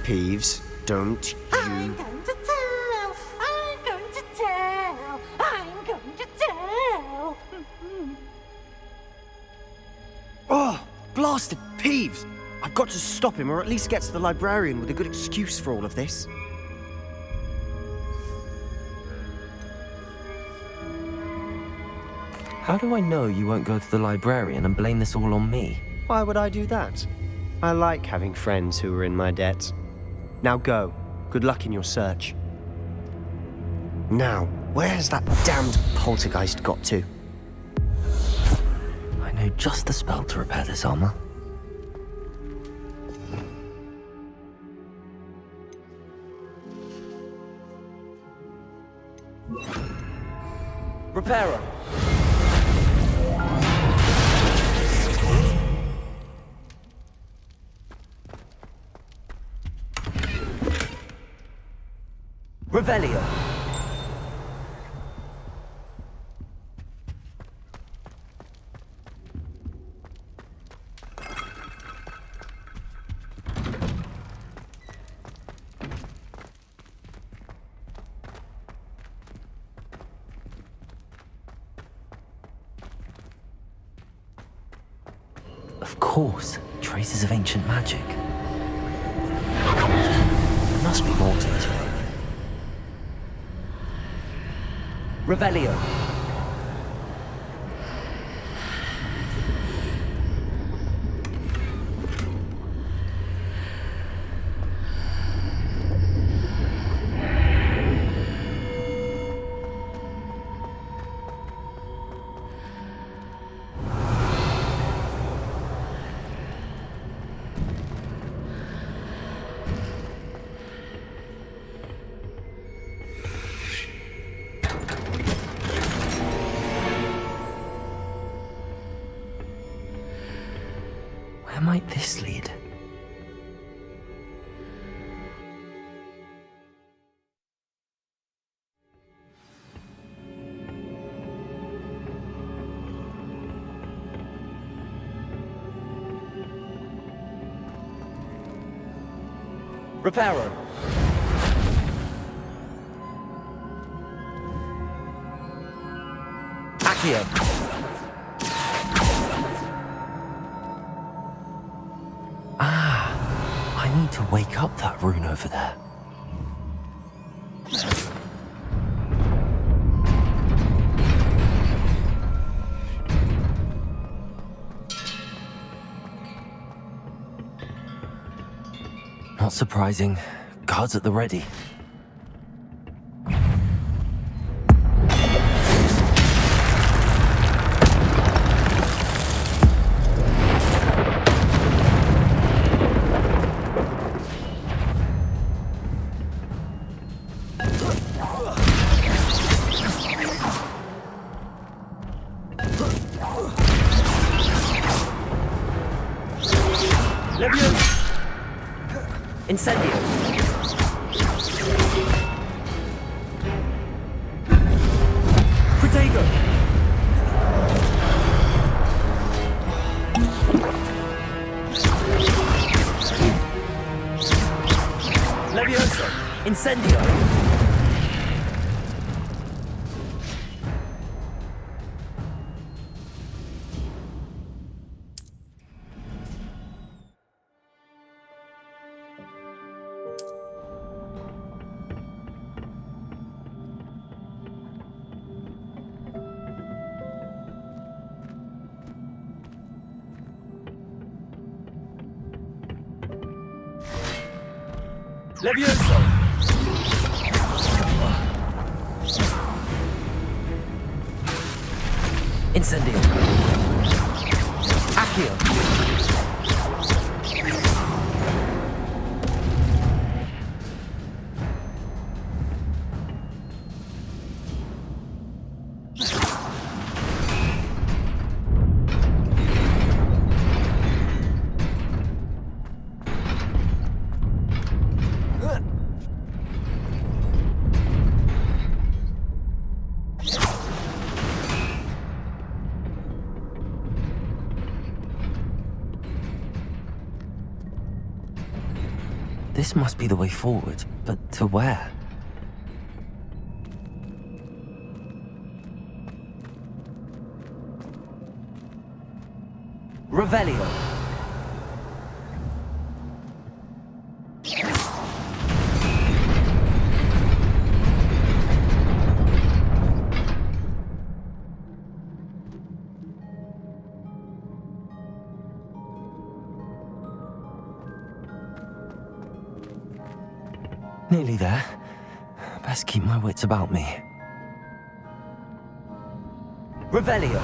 Peeves, don't I'm you... going to tell. I'm going to tell. I'm going to tell. Oh, blasted Peeves! I've got to stop him, or at least get to the librarian with a good excuse for all of this. How do I know you won't go to the librarian and blame this all on me? Why would I do that? I like having friends who are in my debt. Now go. Good luck in your search. Now, where's that damned poltergeist got to? I know just the spell to repair this armor. Reparo. Revelio. Of course, traces of ancient magic. There must be more to this room. Revelio. Where might this lead? Reparo. Accio. I need to wake up that rune over there. Not surprising. Guards at the ready. Incendio. Protego. Levioso. Incendio. Levioso! Incendio. Accio. This must be the way forward, but to where? Revelio. Nearly there. Best keep my wits about me. Revelio.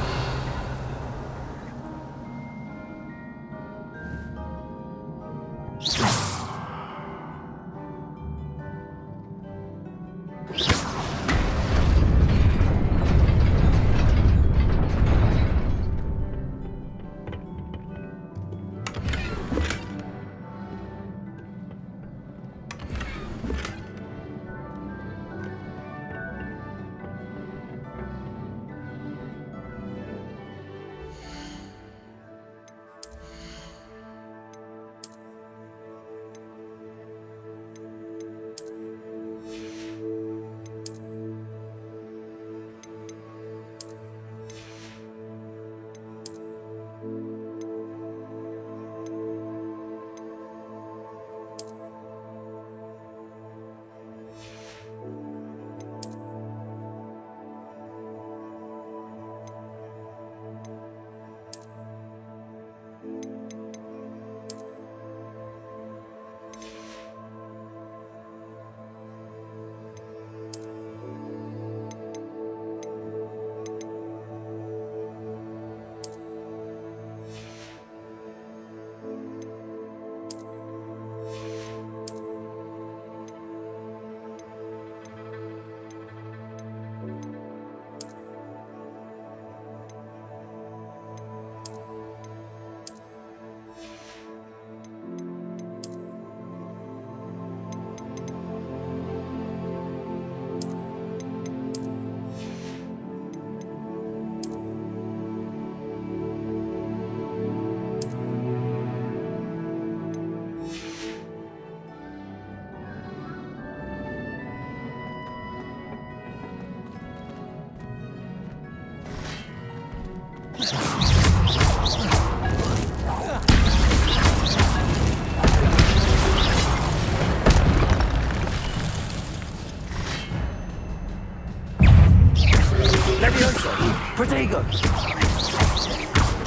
Protego!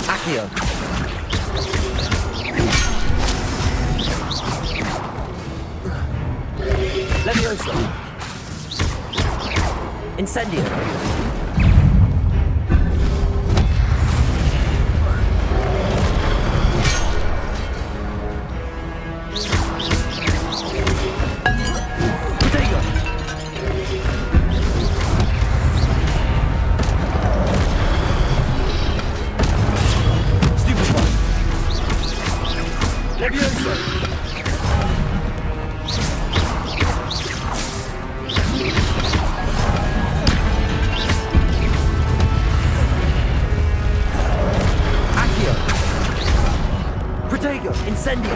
Accio! Levioso! Incendio! Incendio!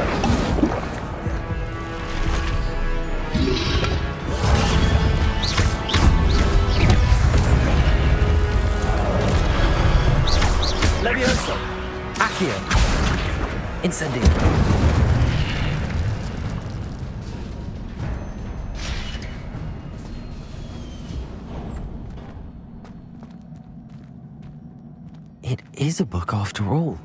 Levioso! Accio! Incendio! It is a book after all.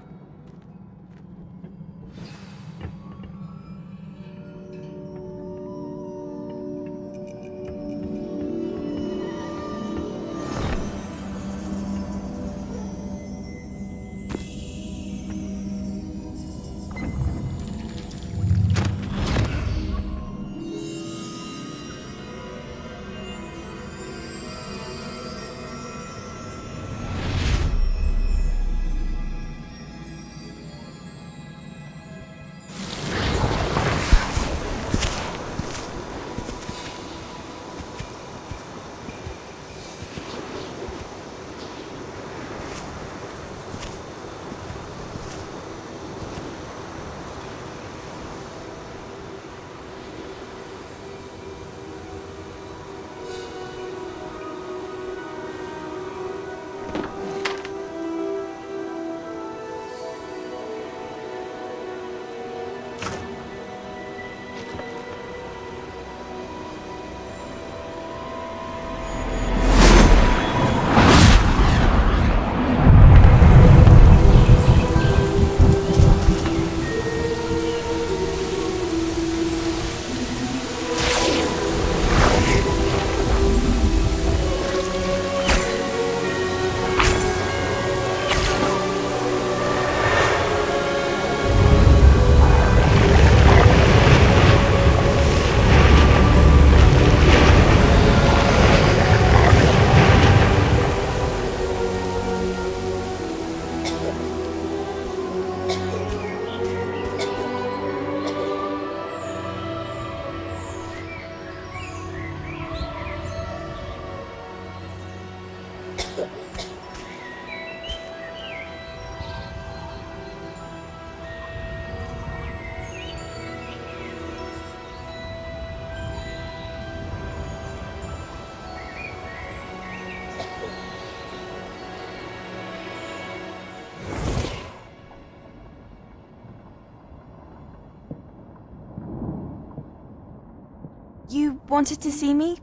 wanted to see me?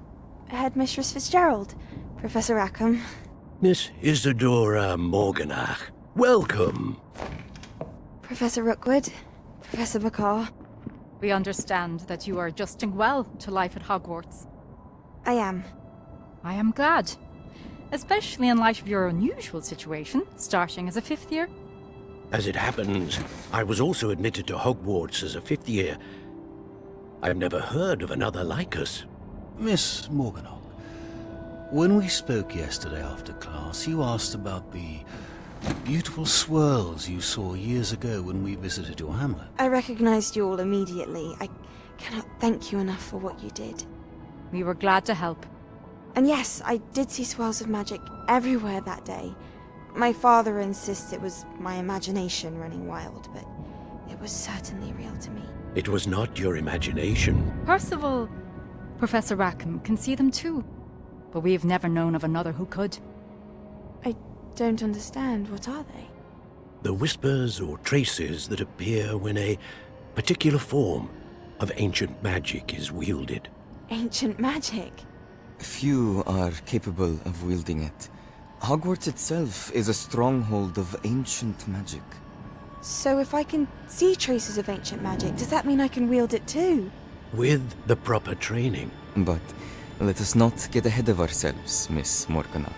Headmistress Fitzgerald, Professor Rackham. Miss Isadora Morganach, welcome. Professor Rookwood, Professor Bakar. We understand that you are adjusting well to life at Hogwarts. I am. I am glad. Especially in light of your unusual situation, starting as a 5th year. As it happens, I was also admitted to Hogwarts as a 5th year. I've never heard of another like us. Miss Morganach, when we spoke yesterday after class, you asked about the beautiful swirls you saw years ago when we visited your hamlet. I recognized you all immediately. I cannot thank you enough for what you did. We were glad to help. And yes, I did see swirls of magic everywhere that day. My father insists it was my imagination running wild, but it was certainly real to me. It was not your imagination. Percival, Professor Rackham can see them too. But we've never known of another who could. I don't understand. What are they? The whispers or traces that appear when a particular form of ancient magic is wielded. Ancient magic? Few are capable of wielding it. Hogwarts itself is a stronghold of ancient magic. So if I can see traces of ancient magic, does that mean I can wield it too? With the proper training. But let us not get ahead of ourselves, Miss Morganach.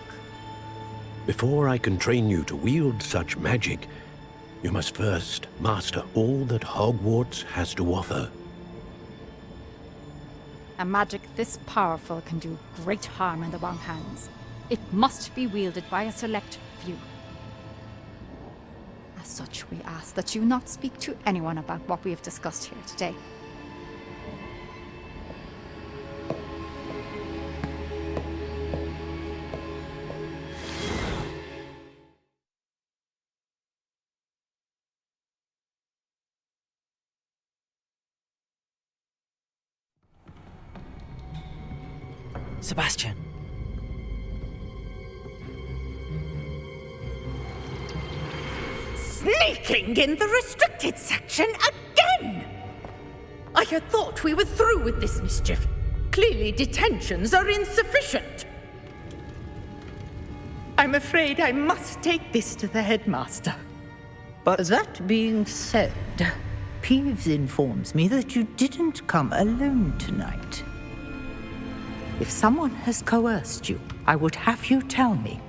Before I can train you to wield such magic, you must first master all that Hogwarts has to offer. A magic this powerful can do great harm in the wrong hands. It must be wielded by a select few. As such, we ask that you not speak to anyone about what we have discussed here today. Sebastian. Sneaking in the restricted section again! I had thought we were through with this mischief. Clearly detentions are insufficient. I'm afraid I must take this to the headmaster. But that being said, Peeves informs me that you didn't come alone tonight. If someone has coerced you, I would have you tell me.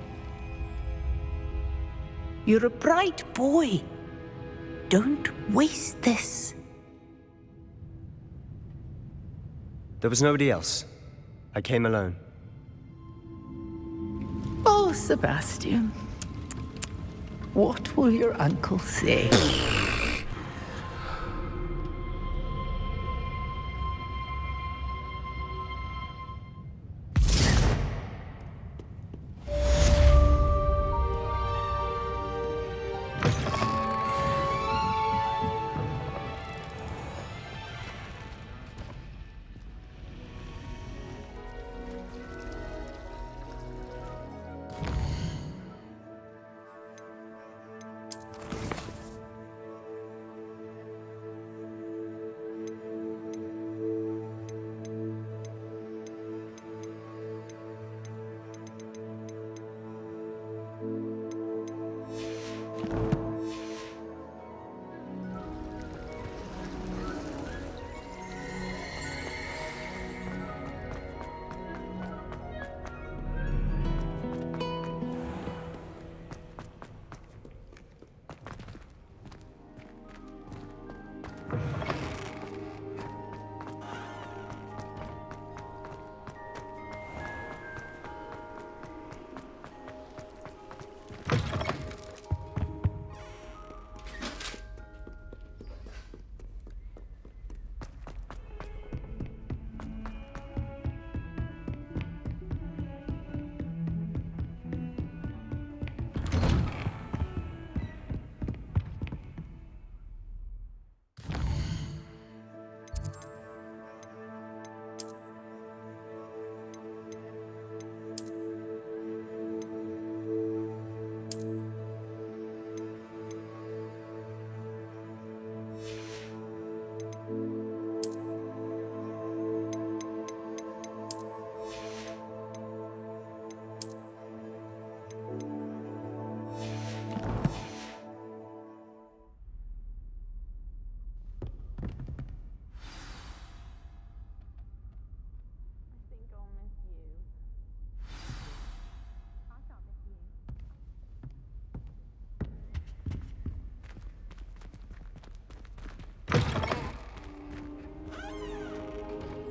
You're a bright boy. Don't waste this. There was nobody else. I came alone. Oh, Sebastian. What will your uncle say?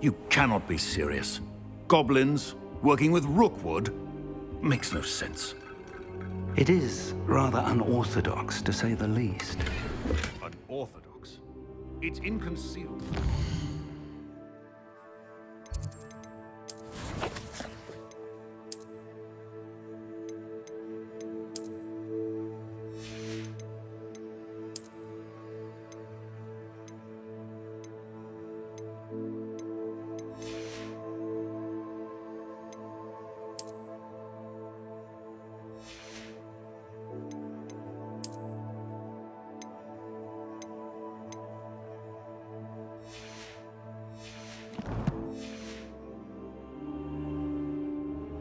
You cannot be serious. Goblins working with Rookwood? Makes no sense. It is rather unorthodox, to say the least. Unorthodox? It's inconceivable.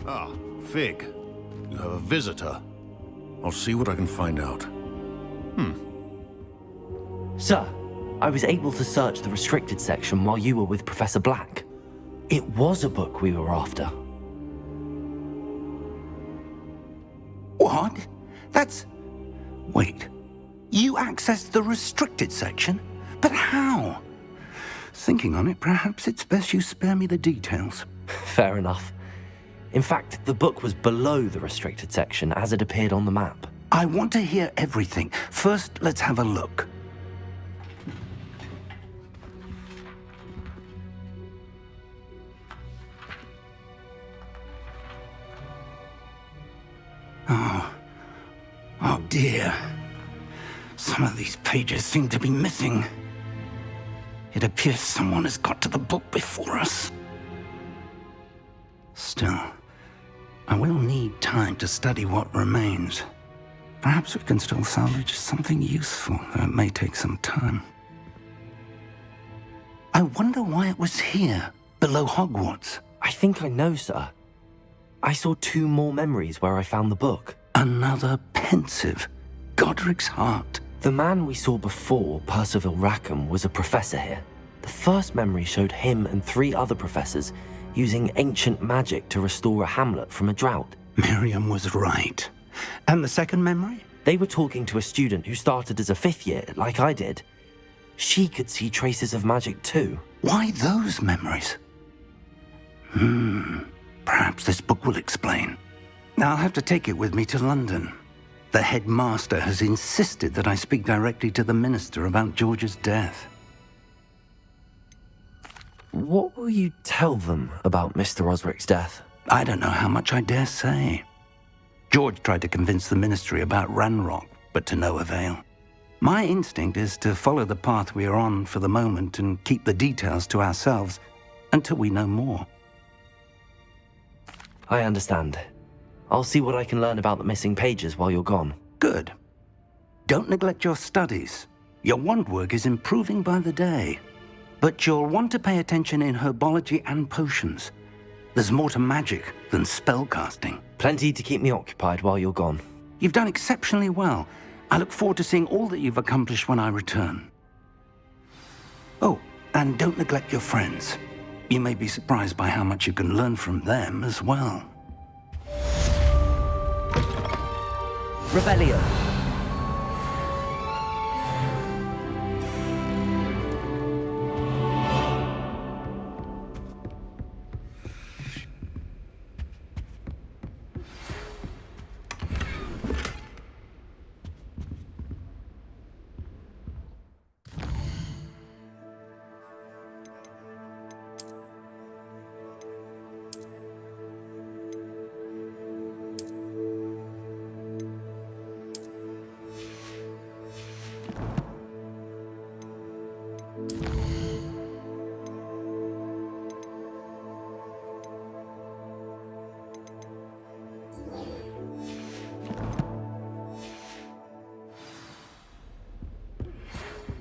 Ah, Fig. You have a visitor. I'll see what I can find out. Sir, I was able to search the restricted section while you were with Professor Black. It was a book we were after. What? That's... Wait. You accessed the restricted section? But how? Thinking on it, perhaps it's best you spare me the details. Fair enough. In fact, the book was below the restricted section as it appeared on the map. I want to hear everything. First, let's have a look. Oh dear. Some of these pages seem to be missing. It appears someone has got to the book before us. Still, I will need time to study what remains. Perhaps we can still salvage something useful, though it may take some time. I wonder why it was here, below Hogwarts. I think I know, sir. I saw 2 more memories where I found the book. Another pensive. Godric's heart. The man we saw before, Percival Rackham, was a professor here. The first memory showed him and 3 other professors using ancient magic to restore a hamlet from a drought. Miriam was right. And the second memory? They were talking to a student who started as a 5th year, like I did. She could see traces of magic too. Why those memories? Perhaps this book will explain. I'll have to take it with me to London. The headmaster has insisted that I speak directly to the minister about George's death. What will you tell them about Mr. Osric's death? I don't know how much I dare say. George tried to convince the ministry about Ranrock, but to no avail. My instinct is to follow the path we are on for the moment and keep the details to ourselves until we know more. I understand. I'll see what I can learn about the missing pages while you're gone. Good. Don't neglect your studies. Your wand work is improving by the day. But you'll want to pay attention in herbology and potions. There's more to magic than spellcasting. Plenty to keep me occupied while you're gone. You've done exceptionally well. I look forward to seeing all that you've accomplished when I return. Oh, and don't neglect your friends. You may be surprised by how much you can learn from them as well. Rebellion.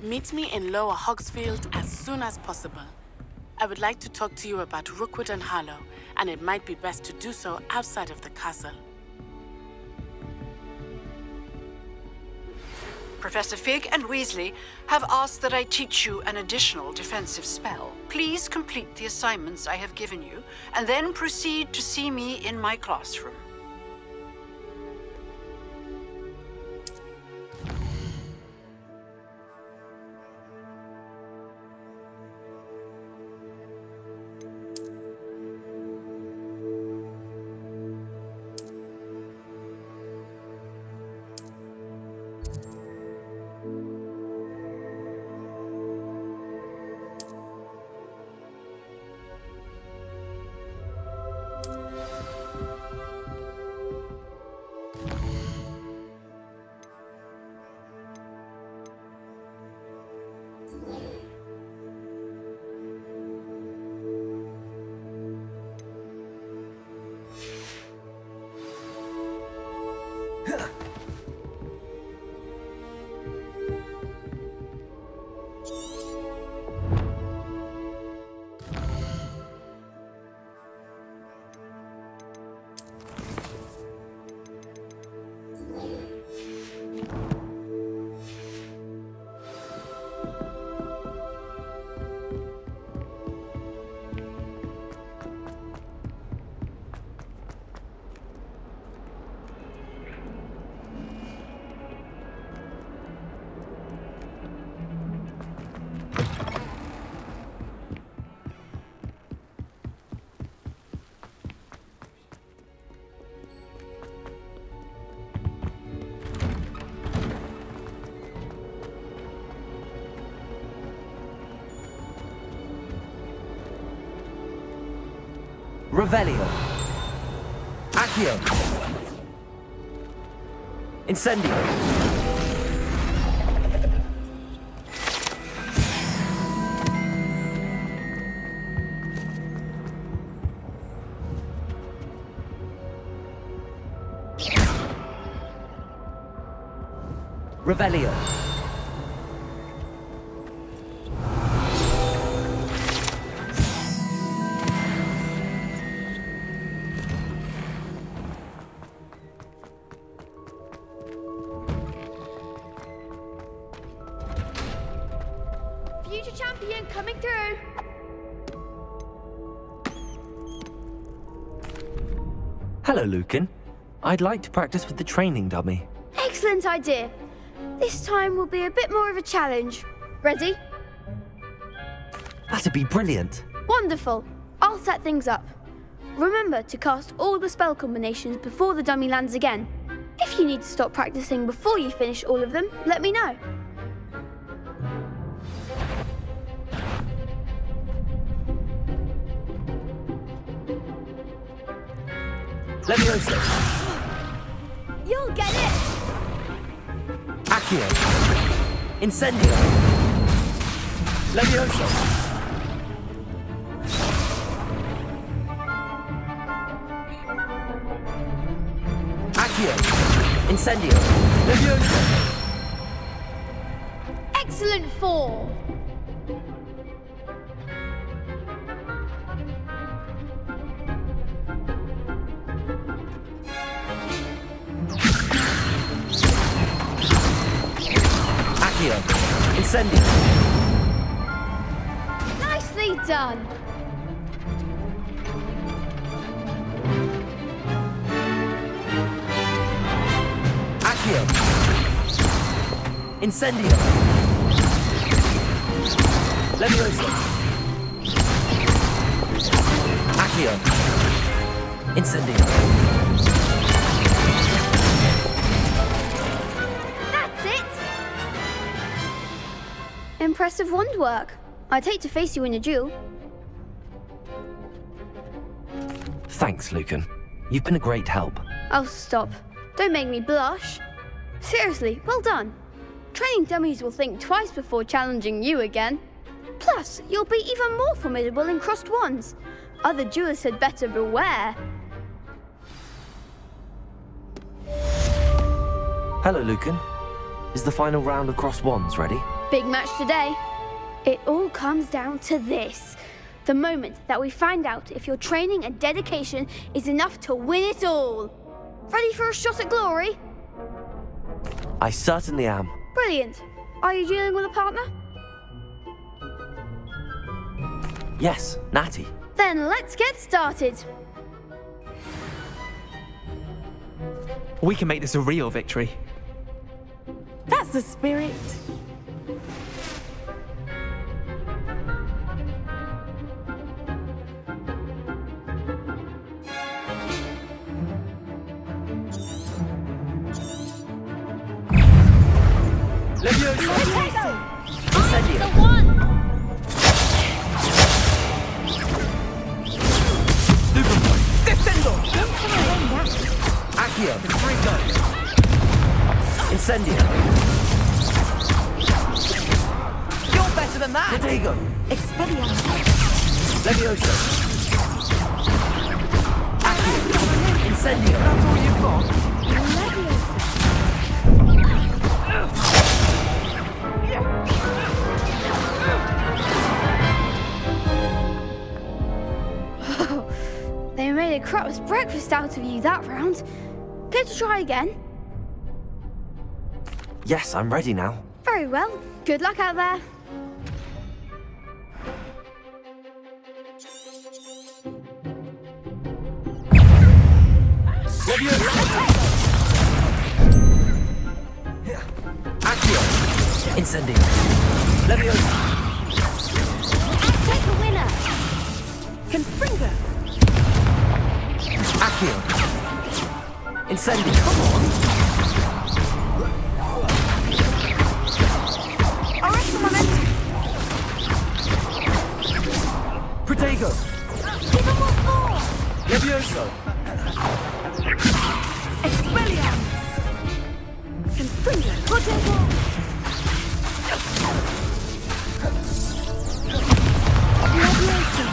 Meet me in Lower Hogsfield as soon as possible. I would like to talk to you about Rookwood and Harlow, and it might be best to do so outside of the castle. Professor Fig and Weasley have asked that I teach you an additional defensive spell. Please complete the assignments I have given you, and then proceed to see me in my classroom. Revelio. Accio. Incendio. Revelio. Future champion coming through. Hello, Lucan. I'd like to practice with the training dummy. Excellent idea. This time will be a bit more of a challenge. Ready? That'd be brilliant. Wonderful. I'll set things up. Remember to cast all the spell combinations before the dummy lands again. If you need to stop practicing before you finish all of them, let me know. Levioso. You'll get it! Accio. Incendio. Levioso. Accio. Incendio. Levioso. Excellent form! Accio. Incendio. Nicely done! Accio. Incendio. Levioso. Accio. Incendio. That's it! Impressive wand work. I'd hate to face you in a duel. Thanks, Lucan. You've been a great help. Oh, stop. Don't make me blush. Seriously, well done. Training dummies will think twice before challenging you again. Plus, you'll be even more formidable in crossed wands. Other duelists had better beware. Hello, Lucan. Is the final round of crossed wands ready? Big match today. It all comes down to this. The moment that we find out if your training and dedication is enough to win it all. Ready for a shot at glory? I certainly am. Brilliant. Are you dealing with a partner? Yes, Natty. Then let's get started. We can make this a real victory. That's the spirit. Levioso. I'm the one! Descendo! Accio. Incendio. Your best than that! Protego! Expelliarmus! Levioso! Accio! Incendio! That's all you've got? They made a crap's breakfast out of you that round. Care to try again? Yes, I'm ready now. Very well. Good luck out there. Accio! Incendio! Levioso! Take the winner! Confringo! Accio! Incendio! Come on! Arrest the momentum! Protego! Give him what for! Levioso! Expelliarmus! Confringo! Protego! Levioso!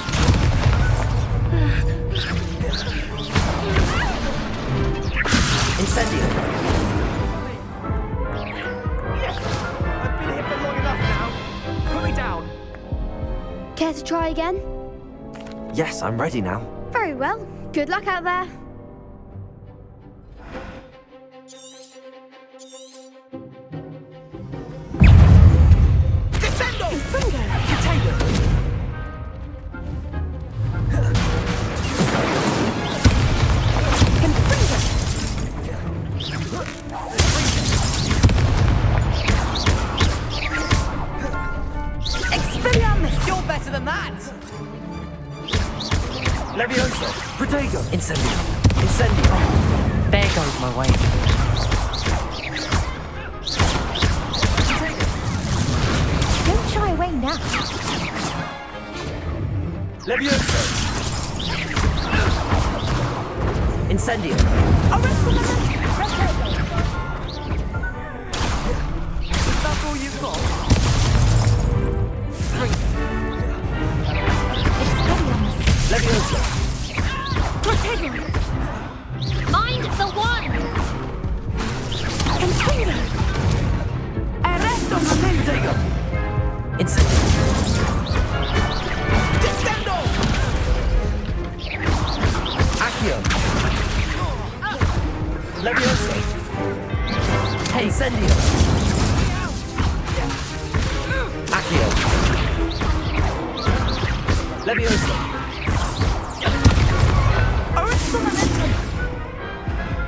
Incendio! I've been here for long enough now. Put me down. Care to try again? Yes, I'm ready now. Very well. Good luck out there. Descendo! Confringo! Protego! Confringo! Expelliarmus! You're better than that! Levioso! Protego! Incendio! Incendio! There goes my way. Don't shy away now. Levioso! Incendio! Arrest the momentum! Protego! That's all you've got? Expelliarmus! Levioso! Protego! Mind the one! Confringo! Arresto momento! Incendio! Descendo! Accio! Levioso! Incendio! Accio! Levioso! Arrest the momentum!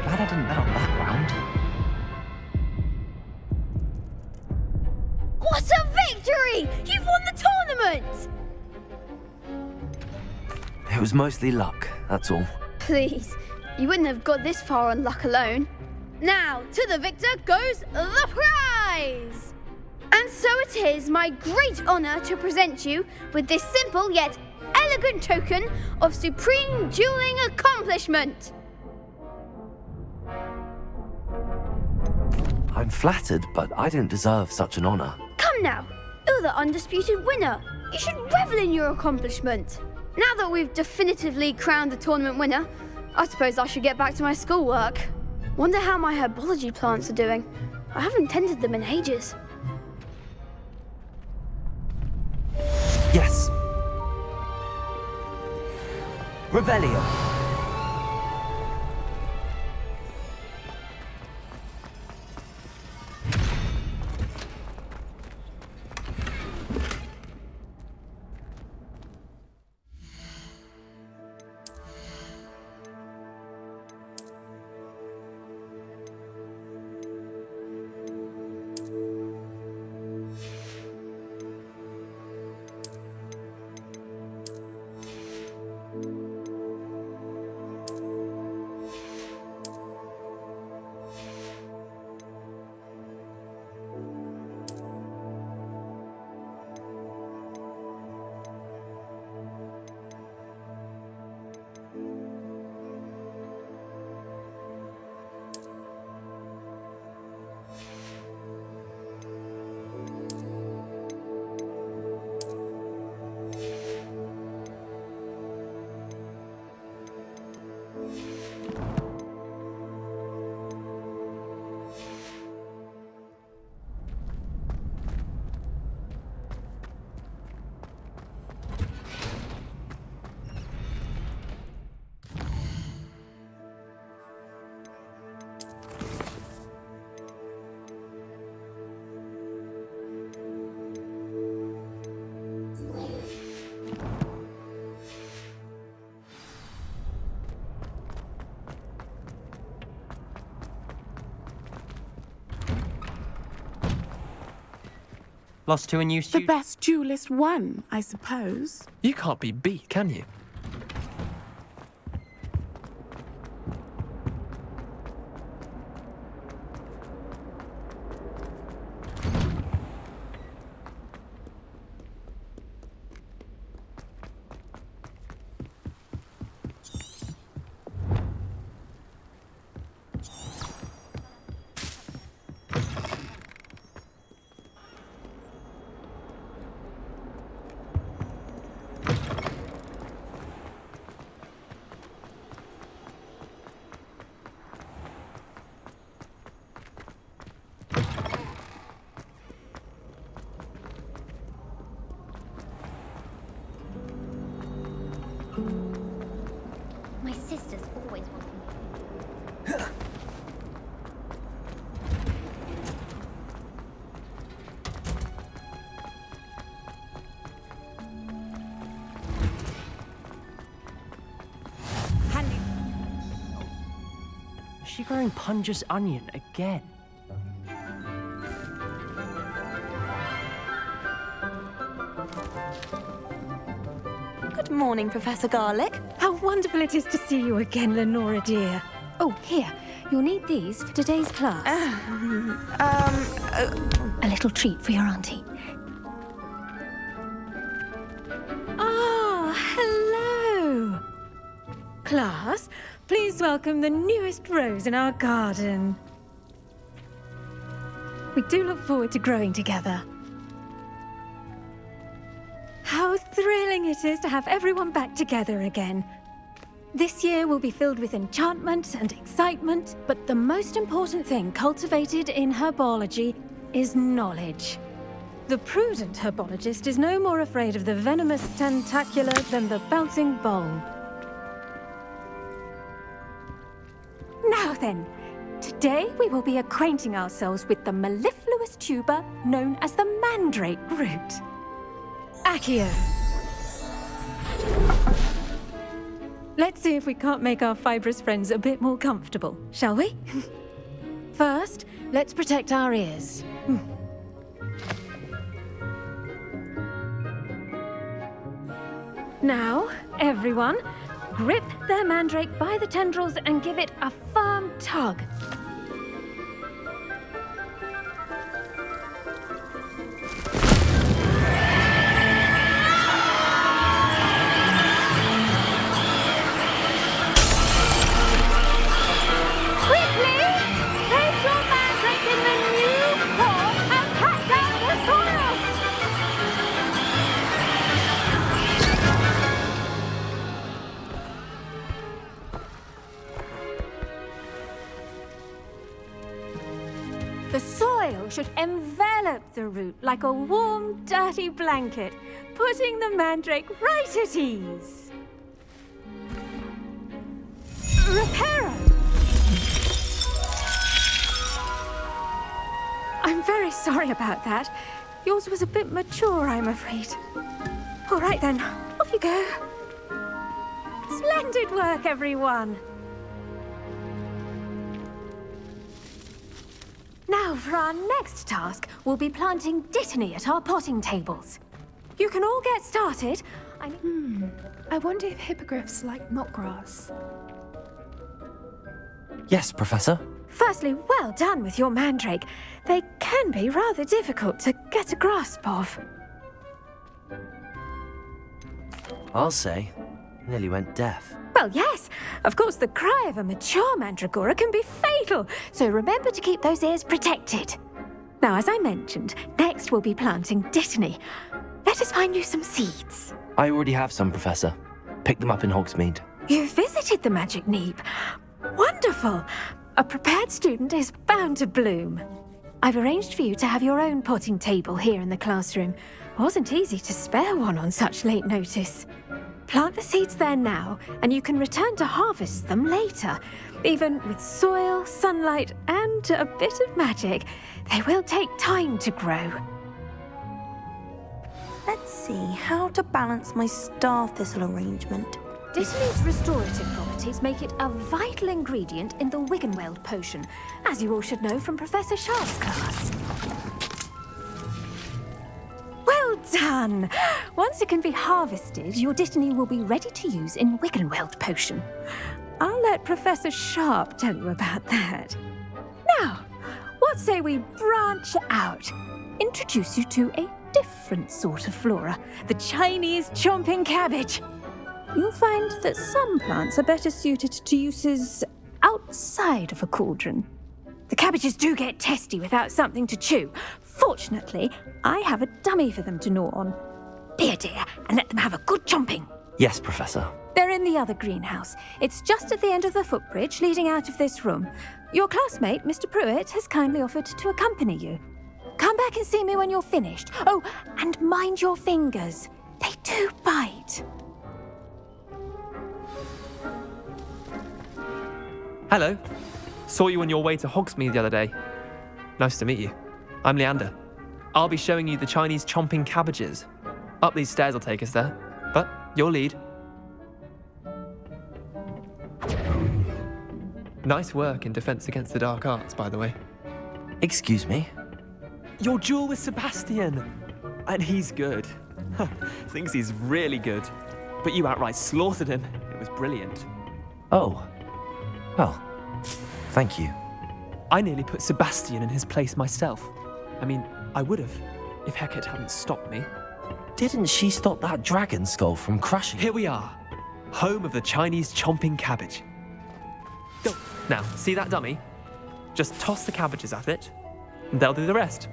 Glad I didn't bet on that round. What a victory! You've won the tournament! It was mostly luck, that's all. Please, you wouldn't have got this far on luck alone. Now, to the victor goes the prize! And so it is my great honour to present you with this simple yet elegant token of supreme dueling accomplishment. I'm flattered, but I don't deserve such an honor. Come now, you're the undisputed winner. You should revel in your accomplishment. Now that we've definitively crowned the tournament winner, I suppose I should get back to my schoolwork. Wonder how my herbology plants are doing. I haven't tended them in ages. Yes. Revelio. Lost to a new The student? best duelist won, I suppose. You can't be beat, can you? My sister's always wanting. Is she growing Punja's onion again? Good morning, Professor Garlick. How wonderful it is to see you again, Lenora dear. Oh, here. You'll need these for today's class. A little treat for your auntie. Ah, hello. Class, please welcome the newest rose in our garden. We do look forward to growing together. How thrilling it is to have everyone back together again. This year will be filled with enchantment and excitement, but the most important thing cultivated in herbology is knowledge. The prudent herbologist is no more afraid of the venomous tentacula than the bouncing bulb. Now then, today we will be acquainting ourselves with the mellifluous tuber known as the mandrake root. Accio. Let's see if we can't make our fibrous friends a bit more comfortable, shall we? First, let's protect our ears. Now, everyone, grip their mandrake by the tendrils and give it a firm tug. The soil should envelop the root like a warm, dirty blanket, putting the mandrake right at ease. Reparo! I'm very sorry about that. Yours was a bit mature, I'm afraid. All right then, off you go. Splendid work, everyone! Now, for our next task, we'll be planting dittany at our potting tables. You can all get started. I wonder if hippogriffs like knotgrass. Yes, Professor. Firstly, well done with your mandrake. They can be rather difficult to get a grasp of. I'll say, nearly went deaf. Well, yes. Of course, the cry of a mature mandragora can be fatal, so remember to keep those ears protected. Now, as I mentioned, next we'll be planting dittany. Let us find you some seeds. I already have some, Professor. Picked them up in Hogsmeade. You visited the Magic Neep. Wonderful. A prepared student is bound to bloom. I've arranged for you to have your own potting table here in the classroom. Wasn't easy to spare one on such late notice. Plant the seeds there now, and you can return to harvest them later. Even with soil, sunlight, and a bit of magic, they will take time to grow. Let's see how to balance my star thistle arrangement. Dittany's restorative properties make it a vital ingredient in the Wiggenweld potion, as you all should know from Professor Sharp's class. done! Once it can be harvested, your Dittany will be ready to use in Wiggenweld potion. I'll let Professor Sharp tell you about that. Now, what say we branch out? Introduce you to a different sort of flora, the Chinese chomping cabbage. You'll find that some plants are better suited to uses outside of a cauldron. The cabbages do get testy without something to chew. Fortunately, I have a dummy for them to gnaw on. Be a dear and let them have a good chomping. Yes, Professor. They're in the other greenhouse. It's just at the end of the footbridge leading out of this room. Your classmate, Mr. Pruitt, has kindly offered to accompany you. Come back and see me when you're finished. Oh, and mind your fingers. They do bite. Hello. Saw you on your way to Hogsmeade the other day. Nice to meet you. I'm Leander. I'll be showing you the Chinese chomping cabbages. Up these stairs will take us there. But your lead. Nice work in Defense Against the Dark Arts, by the way. Excuse me? Your duel with Sebastian! And he's good. Thinks he's really good. But you outright slaughtered him. It was brilliant. Oh. Well, thank you. I nearly put Sebastian in his place myself. I mean, I would have, if Hecate hadn't stopped me. Didn't she stop that dragon skull from crushing? Here we are, home of the Chinese chomping cabbage. Go. Now, see that dummy? Just toss the cabbages at it, and they'll do the rest.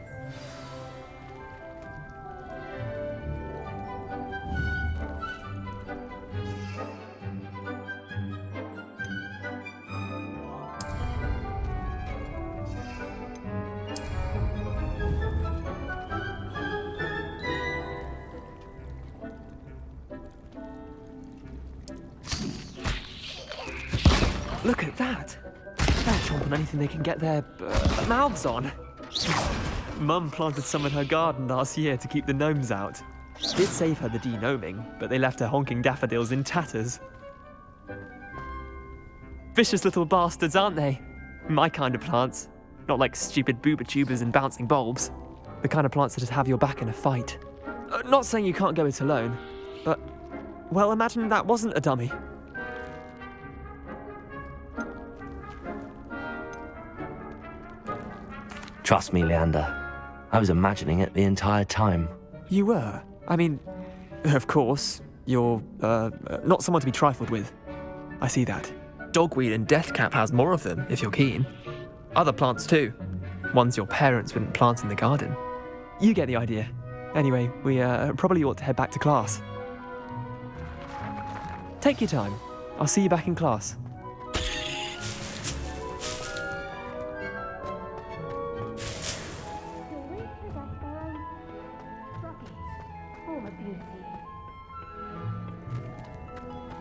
Look at that! They're chomping anything they can get their mouths on. Mum planted some in her garden last year to keep the gnomes out. Did save her the de-gnoming, but they left her honking daffodils in tatters. Vicious little bastards, aren't they? My kind of plants. Not like stupid booba tubers and bouncing bulbs. The kind of plants that'd have your back in a fight. Not saying you can't go it alone, but, well, imagine that wasn't a dummy. Trust me, Leander. I was imagining it the entire time. You were? I mean, of course, you're, not someone to be trifled with. I see that. Dogweed and deathcap has more of them, if you're keen. Other plants too. Ones your parents wouldn't plant in the garden. You get the idea. Anyway, we probably ought to head back to class. Take your time. I'll see you back in class.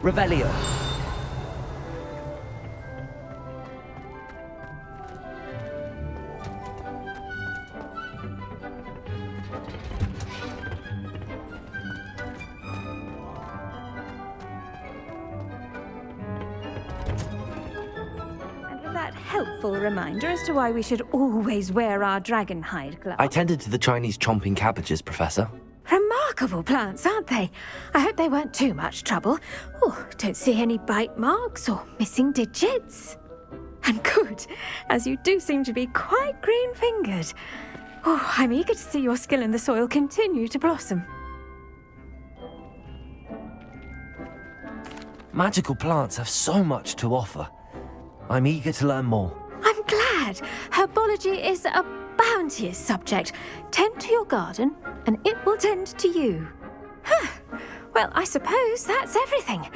Revelio. And with that helpful reminder as to why we should always wear our dragon hide gloves. I tended to the Chinese chomping cabbages, Professor. Remarkable plants, aren't they? I hope they weren't too much trouble. Oh, don't see any bite marks or missing digits. And good, as you do seem to be quite green-fingered. Oh, I'm eager to see your skill in the soil continue to blossom. Magical plants have so much to offer. I'm eager to learn more. I'm glad. Herbology is a bounteous subject. Tend to your garden, and it will tend to you. Well, I suppose that's everything.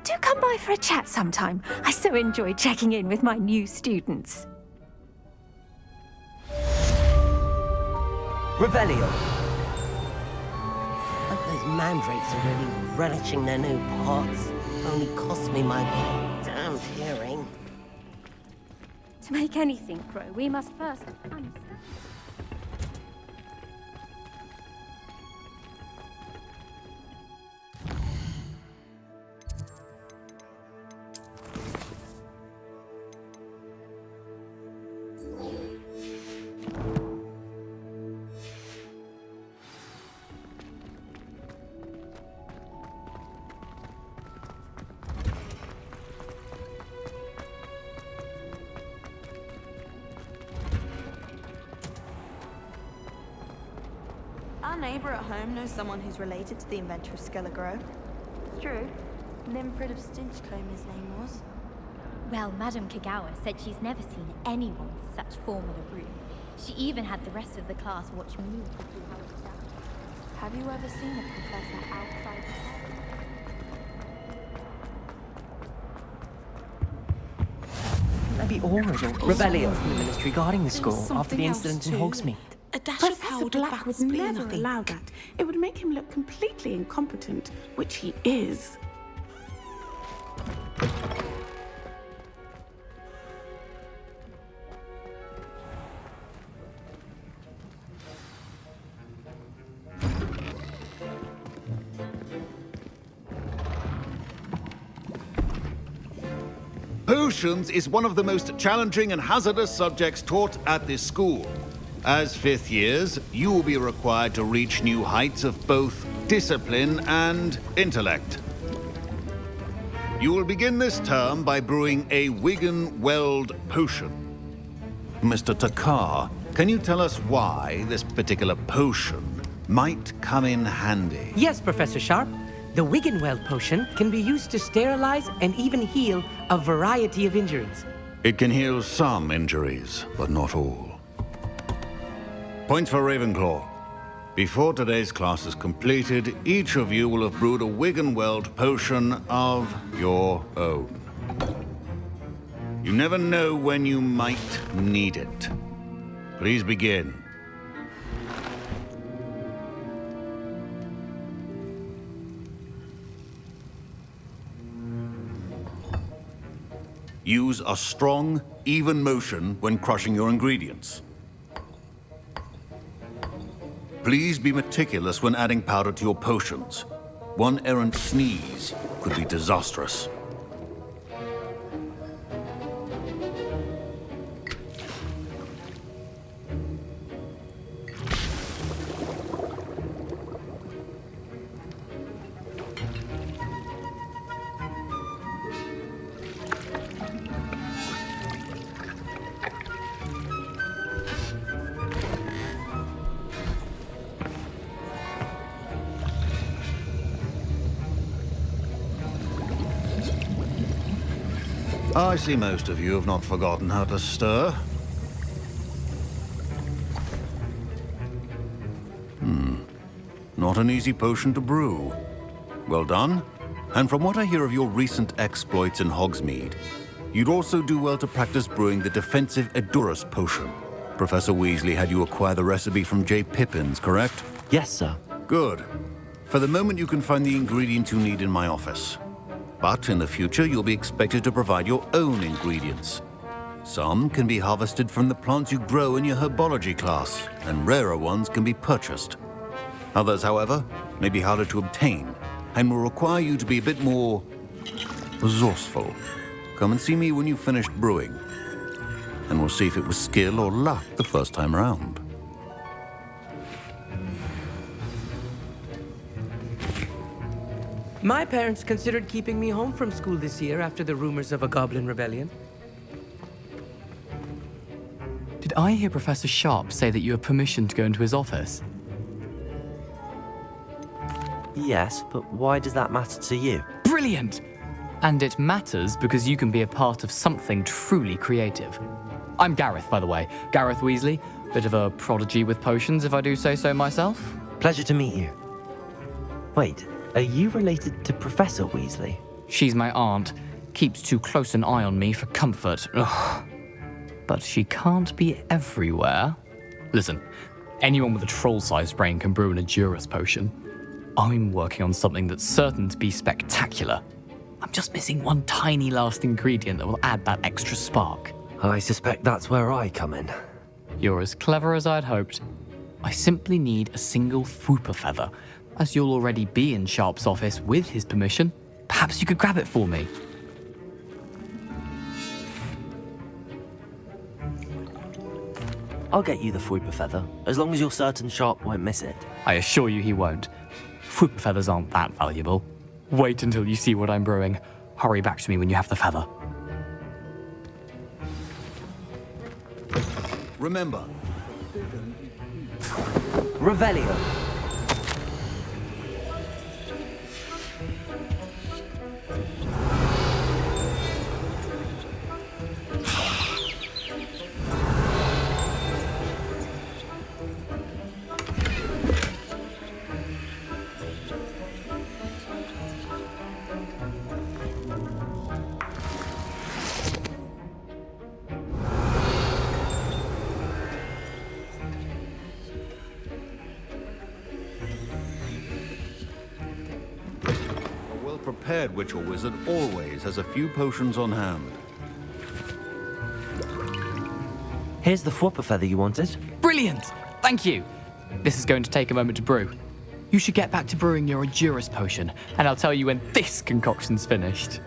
Do come by for a chat sometime. I so enjoy checking in with my new students. Revelio. Hope those mandrakes are really relishing their new pots. Only cost me my damned hearing. To make anything grow, we must first understand. Our neighbour at home knows someone who's related to the inventor of Skelligro. It's true. Nimfrid of Stinchcombe his name was. Well, Madame Kagawa said she's never seen anyone with such form on a broom. She even had the rest of the class watch me do how it's done. Have you ever seen a professor outside the There be auras or rebellion from the ministry guarding the school after the incident in Hogsmeade. A dash Professor of Black would never allow that. It would make him look completely incompetent, which he is. Potions is one of the most challenging and hazardous subjects taught at this school. As fifth years, you will be required to reach new heights of both discipline and intellect. You will begin this term by brewing a Wigan-Weld potion. Mr. Takar, can you tell us why this particular potion might come in handy? Yes, Professor Sharp. The Wigan-Weld potion can be used to sterilize and even heal a variety of injuries. It can heal some injuries, but not all. Points for Ravenclaw. Before today's class is completed, each of you will have brewed a Wigan-Weld potion of your own. You never know when you might need it. Please begin. Use a strong, even motion when crushing your ingredients. Please be meticulous when adding powder to your potions. One errant sneeze could be disastrous. I see most of you have not forgotten how to stir. Not an easy potion to brew. Well done. And from what I hear of your recent exploits in Hogsmeade, you'd also do well to practice brewing the defensive Edurus potion. Professor Weasley had you acquire the recipe from J. Pippins, correct? Yes, sir. Good. For the moment, you can find the ingredients you need in my office. But in the future, you'll be expected to provide your own ingredients. Some can be harvested from the plants you grow in your herbology class, and rarer ones can be purchased. Others, however, may be harder to obtain, and will require you to be a bit more resourceful. Come and see me when you've finished brewing, and we'll see if it was skill or luck the first time around. My parents considered keeping me home from school this year after the rumors of a goblin rebellion. Did I hear Professor Sharp say that you have permission to go into his office? Yes, but why does that matter to you? Brilliant! And it matters because you can be a part of something truly creative. I'm Gareth, by the way. Gareth Weasley. Bit of a prodigy with potions, if I do say so myself. Pleasure to meet you. Wait, are you related to Professor Weasley? She's my aunt. Keeps too close an eye on me for comfort. Ugh. But she can't be everywhere. Listen, anyone with a troll-sized brain can brew an Edurus potion. I'm working on something that's certain to be spectacular. I'm just missing one tiny last ingredient that will add that extra spark. I suspect that's where I come in. You're as clever as I'd hoped. I simply need a single Fwooper feather. As you'll already be in Sharp's office with his permission, perhaps you could grab it for me. I'll get you the Fwooper feather, as long as you're certain Sharp won't miss it. I assure you he won't. Fwooper feathers aren't that valuable. Wait until you see what I'm brewing. Hurry back to me when you have the feather. Remember. Revelio. prepared witch or wizard always has a few potions on hand. Here's the Fwopper feather you wanted. Brilliant! Thank you! This is going to take a moment to brew. You should get back to brewing your Endurus potion, and I'll tell you when this concoction's finished.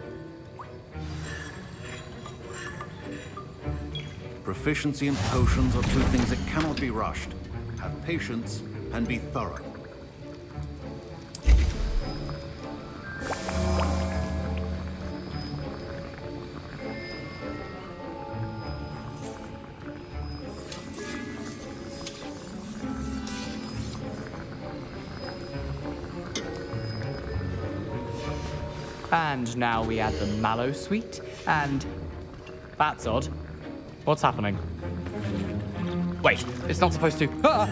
Proficiency in potions are two things that cannot be rushed. Have patience and be thorough. And now we add the mallow sweet, and... That's odd. What's happening? Wait, it's not supposed to... Ah!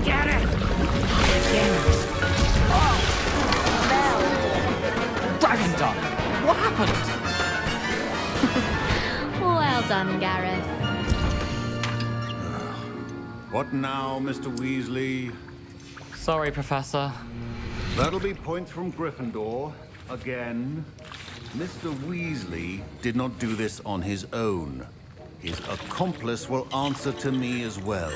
Get it! Dragon Dog! What happened? Well done, Gareth. What now, Mr. Weasley? Sorry, Professor. That'll be points from Gryffindor. Again. Mr. Weasley did not do this on his own. His accomplice will answer to me as well.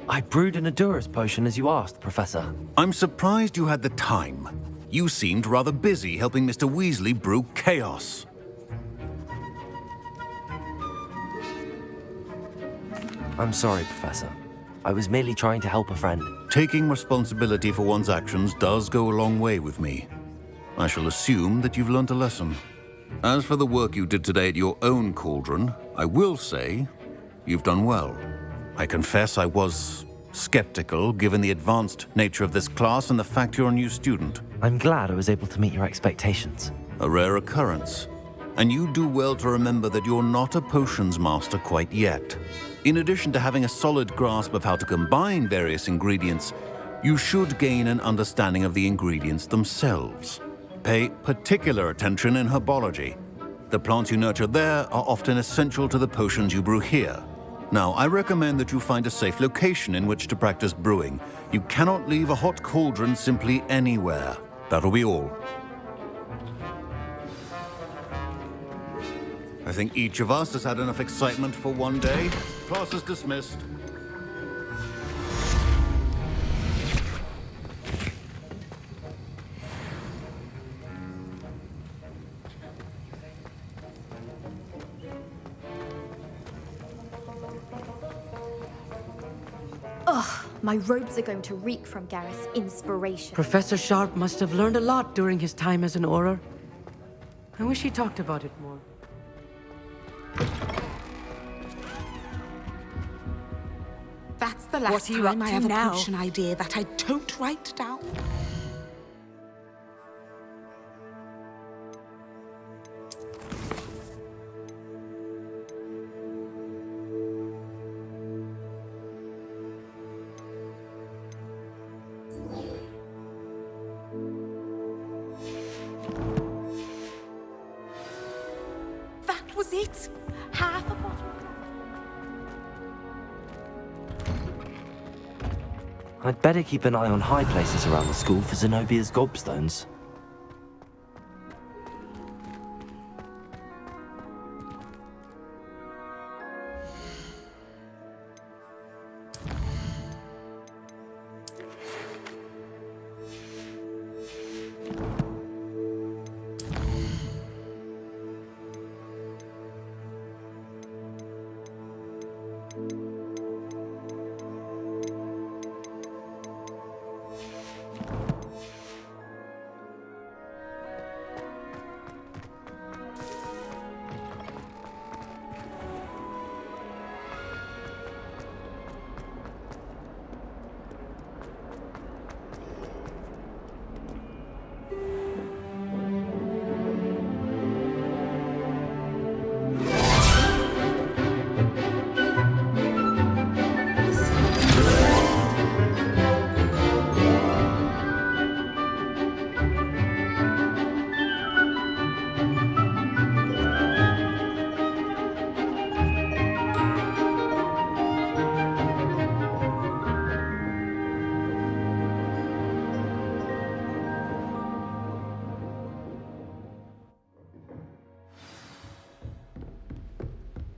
I brewed an Endurus potion as you asked, Professor. I'm surprised you had the time. You seemed rather busy helping Mr. Weasley brew chaos. I'm sorry, Professor. I was merely trying to help a friend. Taking responsibility for one's actions does go a long way with me. I shall assume that you've learnt a lesson. As for the work you did today at your own cauldron, I will say you've done well. I confess I was skeptical, given the advanced nature of this class and the fact you're a new student. I'm glad I was able to meet your expectations. A rare occurrence. And you do well to remember that you're not a potions master quite yet. In addition to having a solid grasp of how to combine various ingredients, you should gain an understanding of the ingredients themselves. Pay particular attention in herbology. The plants you nurture there are often essential to the potions you brew here. Now, I recommend that you find a safe location in which to practice brewing. You cannot leave a hot cauldron simply anywhere. That'll be all. I think each of us has had enough excitement for one day. Class is dismissed. Ugh, my robes are going to reek from Gareth's inspiration. Professor Sharp must have learned a lot during his time as an Auror. I wish he talked about it more. That's the last What are you time up I to have a now? potion idea that I don't write down. That was it. Half a bottle. I'd better keep an eye on high places around the school for Zenobia's gobstones.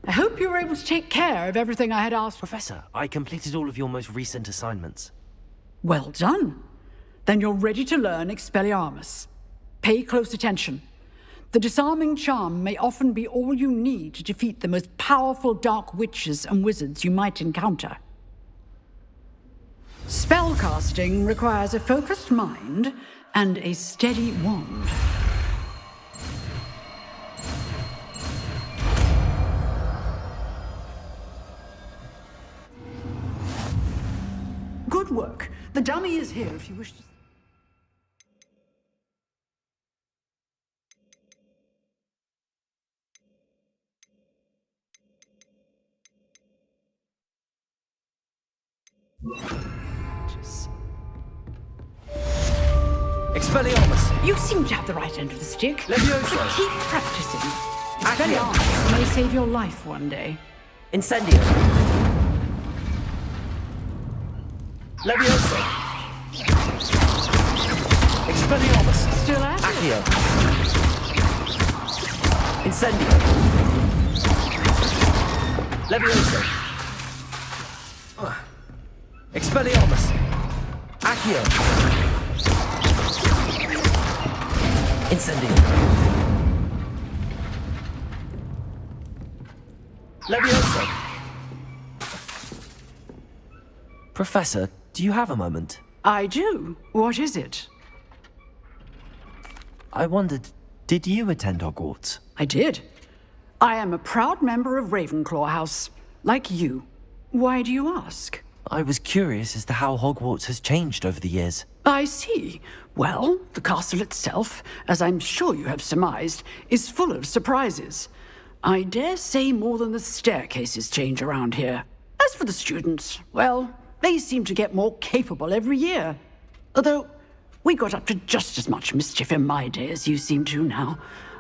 I hope you were able to take care of everything I had asked. Professor, I completed all of your most recent assignments. Well done. Then you're ready to learn Expelliarmus. Pay close attention. The disarming charm may often be all you need to defeat the most powerful dark witches and wizards you might encounter. Spellcasting requires a focused mind and a steady wand. Good work. The dummy is here if you wish to... Expelliarmus! You seem to have the right end of the stick. Levioso! Keep practicing. Expelliarmus may save your life one day. Incendio! Levioso! Expelliarmus! Still at it? Accio! Incendio! Levioso! Expelliarmus! Accio! Incendio! Levioso! Professor, do you have a moment? I do. What is it? I wondered, did you attend Hogwarts? I did. I am a proud member of Ravenclaw House, like you. Why do you ask? I was curious as to how Hogwarts has changed over the years. I see. Well, the castle itself, as I'm sure you have surmised, is full of surprises. I dare say more than the staircases change around here. As for the students, well, they seem to get more capable every year. Although, we got up to just as much mischief in my day as you seem to now.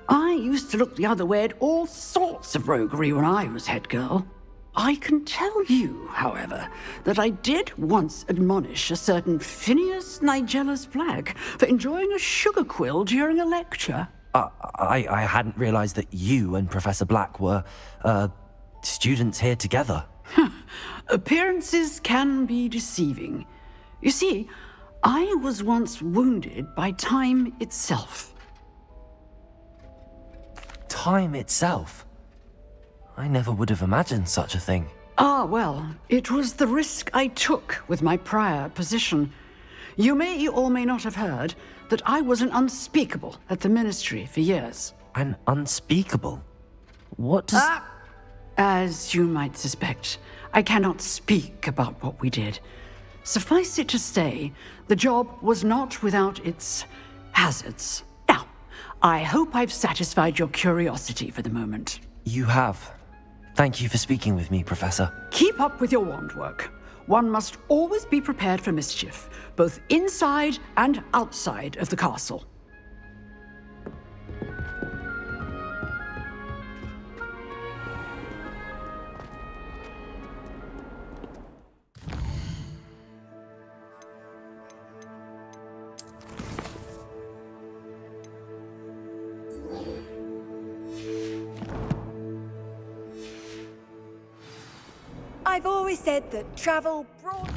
I used to look the other way at all sorts of roguery when I was head girl. I can tell you, however, that I did once admonish a certain Phineas Nigellus Black for enjoying a sugar quill during a lecture. I hadn't realized that you and Professor Black were, students here together. Appearances can be deceiving. You see, I was once wounded by time itself. Time itself? I never would have imagined such a thing. Ah, well, it was the risk I took with my prior position. You may or may not have heard that I was an unspeakable at the Ministry for years. An unspeakable? What does... As you might suspect, I cannot speak about what we did. Suffice it to say, the job was not without its hazards. Now, I hope I've satisfied your curiosity for the moment. You have. Thank you for speaking with me, Professor. Keep up with your wand work. One must always be prepared for mischief, both inside and outside of the castle. I've always said that travel brought...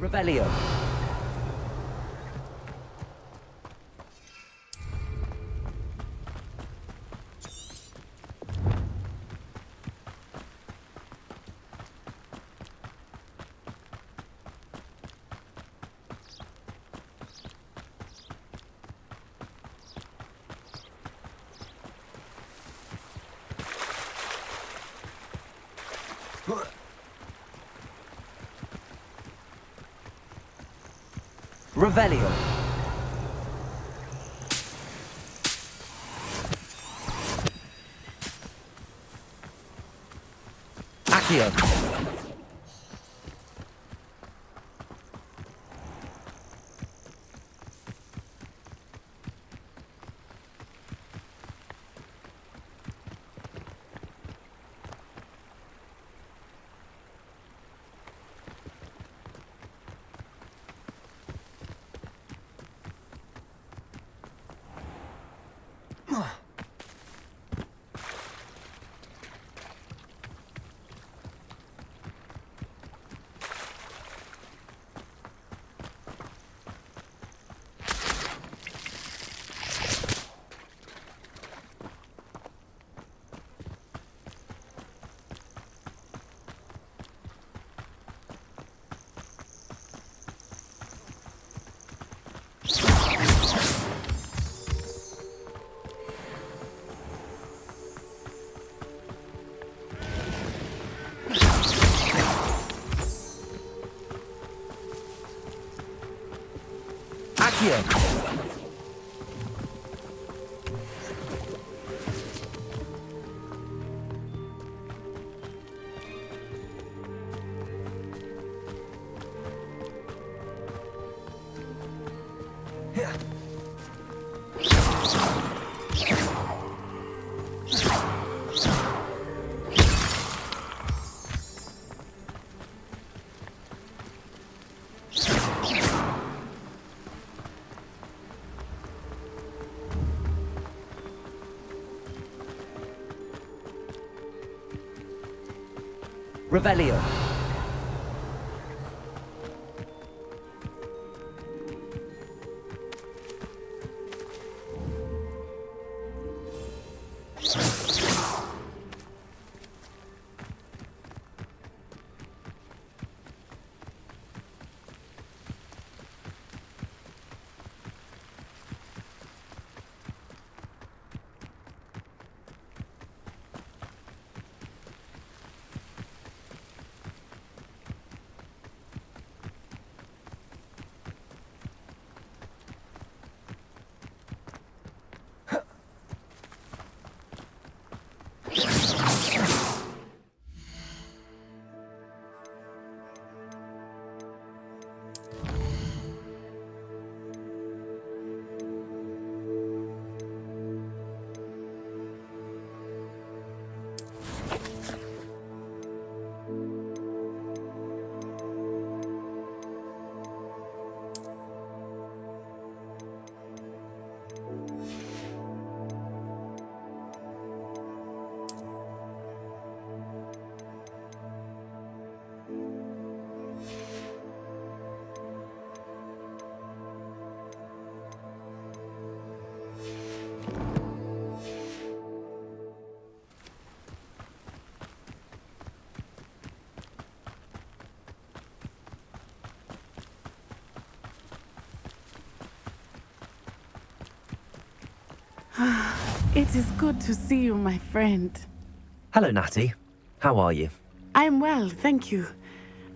Revelio. Revelio. Accio. Accio. Revelio. It is good to see you, my friend. Hello, Natty. How are you? I'm well, thank you.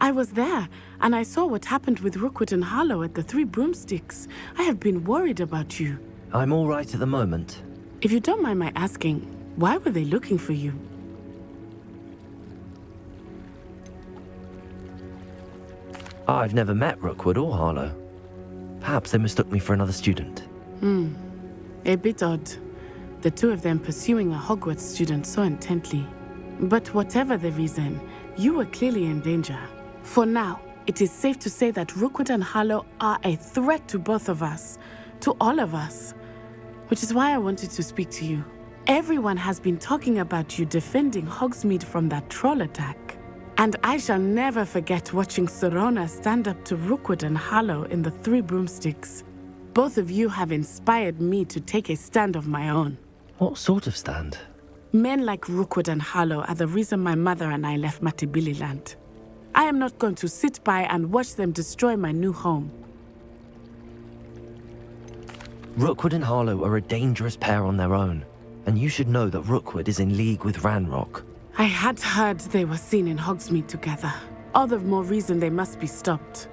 I was there, and I saw what happened with Rookwood and Harlow at the Three Broomsticks. I have been worried about you. I'm all right at the moment. If you don't mind my asking, why were they looking for you? I've never met Rookwood or Harlow. Perhaps they mistook me for another student. A bit odd. The two of them pursuing a Hogwarts student so intently. But whatever the reason, you were clearly in danger. For now, it is safe to say that Rookwood and Harlow are a threat to both of us, to all of us. Which is why I wanted to speak to you. Everyone has been talking about you defending Hogsmeade from that troll attack. And I shall never forget watching Serona stand up to Rookwood and Harlow in the Three Broomsticks. Both of you have inspired me to take a stand of my own. What sort of stand? Men like Rookwood and Harlow are the reason my mother and I left Matibili Land. I am not going to sit by and watch them destroy my new home. Rookwood and Harlow are a dangerous pair on their own, and you should know that Rookwood is in league with Ranrock. I had heard they were seen in Hogsmeade together. All the more reason they must be stopped.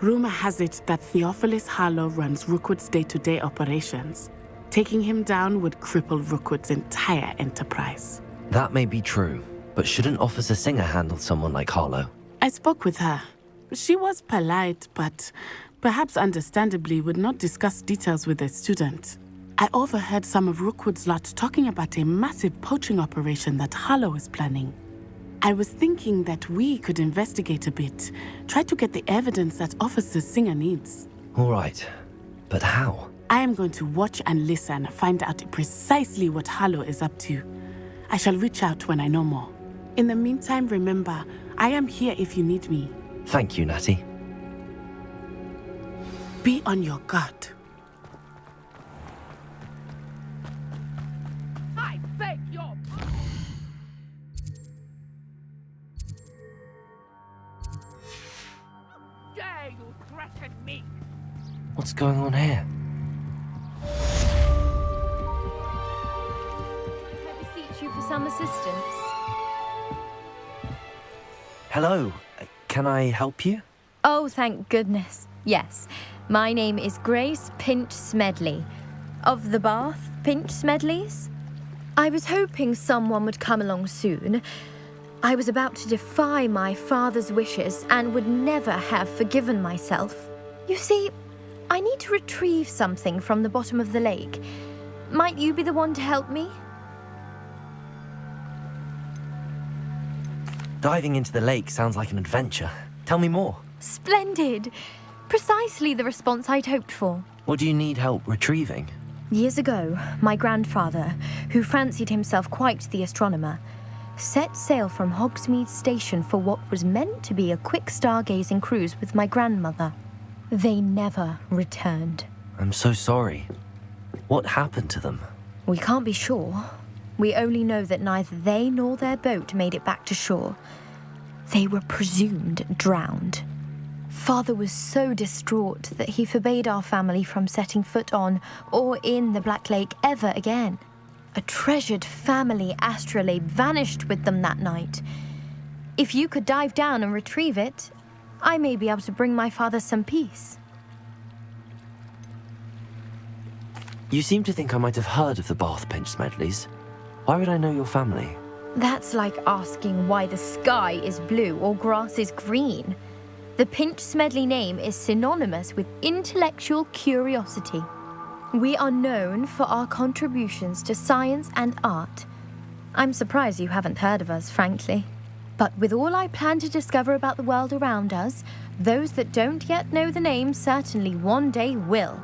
Rumor has it that Theophilus Harlow runs Rookwood's day-to-day operations. Taking him down would cripple Rookwood's entire enterprise. That may be true, but shouldn't Officer Singer handle someone like Harlow? I spoke with her. She was polite, but perhaps understandably would not discuss details with a student. I overheard some of Rookwood's lot talking about a massive poaching operation that Harlow is planning. I was thinking that we could investigate a bit, try to get the evidence that Officer Singer needs. All right, but how? I am going to watch and listen, find out precisely what Harlow is up to. I shall reach out when I know more. In the meantime, remember, I am here if you need me. Thank you, Natty. Be on your guard. I beg your dare you threaten me? What's going on here? Can I beseech you for some assistance? Hello, can I help you? Oh, thank goodness. Yes. My name is Grace Pinch Smedley, of the Bath Pinch Smedleys. I was hoping someone would come along soon. I was about to defy my father's wishes and would never have forgiven myself. You see, I need to retrieve something from the bottom of the lake. Might you be the one to help me? Diving into the lake sounds like an adventure. Tell me more. Splendid! Precisely the response I'd hoped for. What do you need help retrieving? Years ago, my grandfather, who fancied himself quite the astronomer, set sail from Hogsmeade Station for what was meant to be a quick stargazing cruise with my grandmother. They never returned. I'm so sorry. What happened to them? We can't be sure. We only know that neither they nor their boat made it back to shore. They were presumed drowned. Father was so distraught that he forbade our family from setting foot on or in the Black Lake ever again. A treasured family astrolabe vanished with them that night. If you could dive down and retrieve it, I may be able to bring my father some peace. You seem to think I might have heard of the Bath Pinch Smedleys. Why would I know your family? That's like asking why the sky is blue or grass is green. The Pinch Smedley name is synonymous with intellectual curiosity. We are known for our contributions to science and art. I'm surprised you haven't heard of us, frankly. But with all I plan to discover about the world around us, those that don't yet know the name certainly one day will.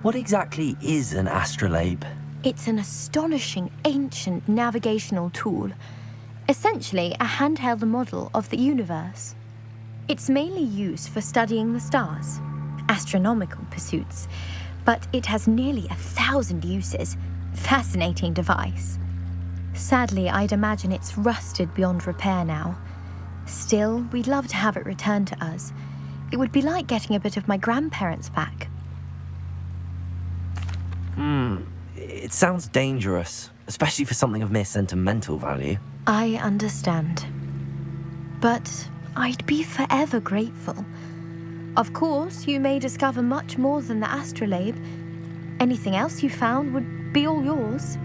What exactly is an astrolabe? It's an astonishing ancient navigational tool. Essentially, a handheld model of the universe. It's mainly used for studying the stars, astronomical pursuits, but it has nearly 1,000 uses. Fascinating device. Sadly, I'd imagine it's rusted beyond repair now. Still, we'd love to have it returned to us. It would be like getting a bit of my grandparents back. It sounds dangerous, especially for something of mere sentimental value. I understand. But I'd be forever grateful. Of course, you may discover much more than the astrolabe. Anything else you found would be all yours.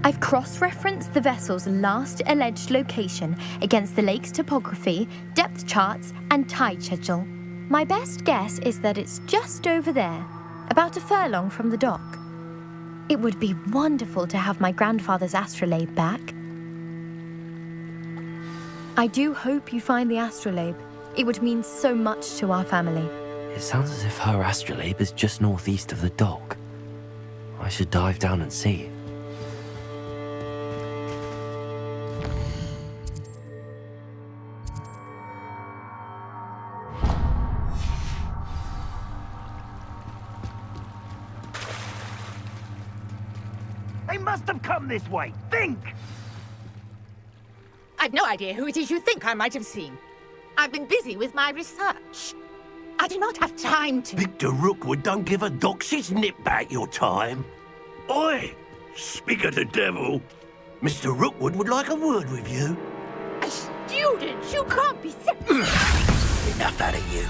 I've cross-referenced the vessel's last alleged location against the lake's topography, depth charts, and tide schedule. My best guess is that it's just over there, about a furlong from the dock. It would be wonderful to have my grandfather's astrolabe back. I do hope you find the astrolabe. It would mean so much to our family. It sounds as if her astrolabe is just northeast of the dock. I should dive down and see. They must have come this way. Think! I've no idea who it is you think I might have seen. I've been busy with my research. I do not have time to... Victor Rookwood don't give a doxy's nip back your time. Oi! Speak of the devil. Mr. Rookwood would like a word with you. A student? You can't be serious. enough out of you.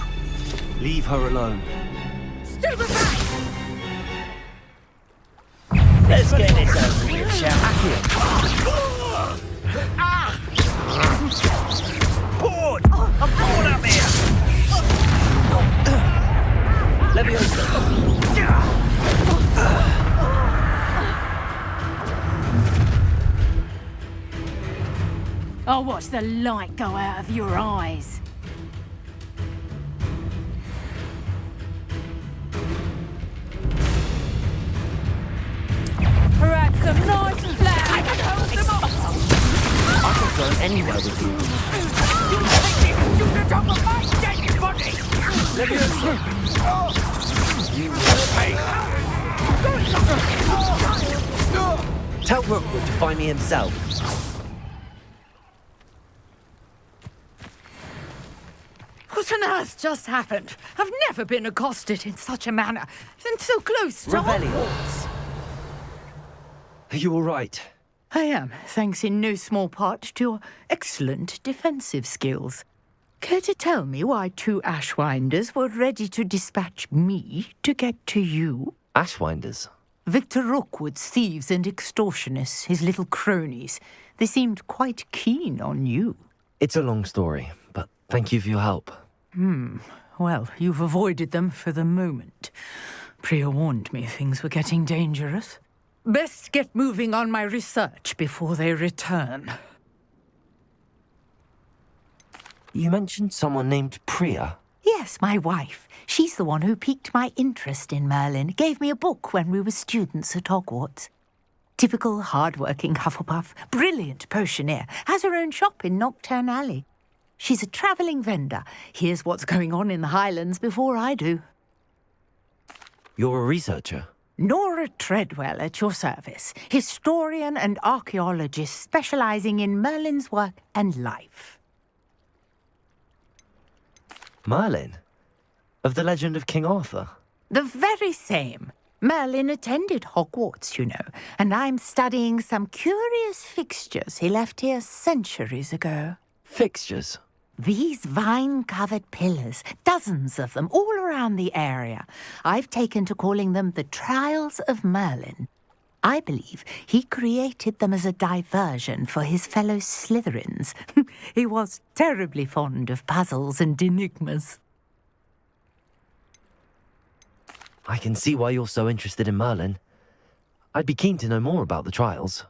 Leave her alone. Stupefy! Let's get this over with, shall Bored! I'm bored up here! I'll watch the light go out of your eyes. Perhaps some nice flat. I can hold them up. I can go anywhere with you. You the top of my dead body! You Tell Rookwood to find me himself. What on earth just happened? I've never been accosted in such a manner, and so close to Revelio. Hogwarts. Are you all right? I am, thanks in no small part to your excellent defensive skills. Care to tell me why 2 Ashwinders were ready to dispatch me to get to you? Ashwinders? Victor Rookwood's thieves and extortionists, his little cronies. They seemed quite keen on you. It's a long story, but thank you for your help. Well, you've avoided them for the moment. Priya warned me things were getting dangerous. Best get moving on my research before they return. You mentioned someone named Priya. Yes, my wife. She's the one who piqued my interest in Merlin. Gave me a book when we were students at Hogwarts. Typical hard-working Hufflepuff, brilliant potioneer, has her own shop in Knockturn Alley. She's a travelling vendor. Hears what's going on in the Highlands before I do. You're a researcher? Nora Treadwell at your service, historian and archaeologist specialising in Merlin's work and life. Merlin? Of the legend of King Arthur? The very same. Merlin attended Hogwarts, you know, and I'm studying some curious fixtures he left here centuries ago. Fixtures? These vine-covered pillars, dozens of them, all around the area. I've taken to calling them the Trials of Merlin. I believe he created them as a diversion for his fellow Slytherins. He was terribly fond of puzzles and enigmas. I can see why you're so interested in Merlin. I'd be keen to know more about the trials.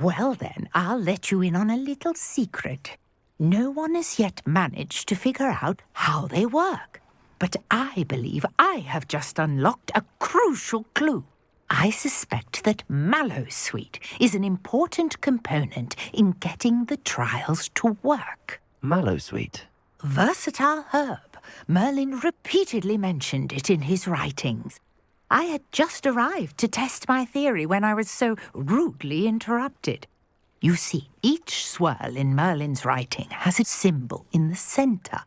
Well then, I'll let you in on a little secret. No one has yet managed to figure out how they work. But I believe I have just unlocked a crucial clue. I suspect that Mallowsweet is an important component in getting the trials to work. Mallowsweet? Versatile herb. Merlin repeatedly mentioned it in his writings. I had just arrived to test my theory when I was so rudely interrupted. You see, each swirl in Merlin's writing has a symbol in the centre.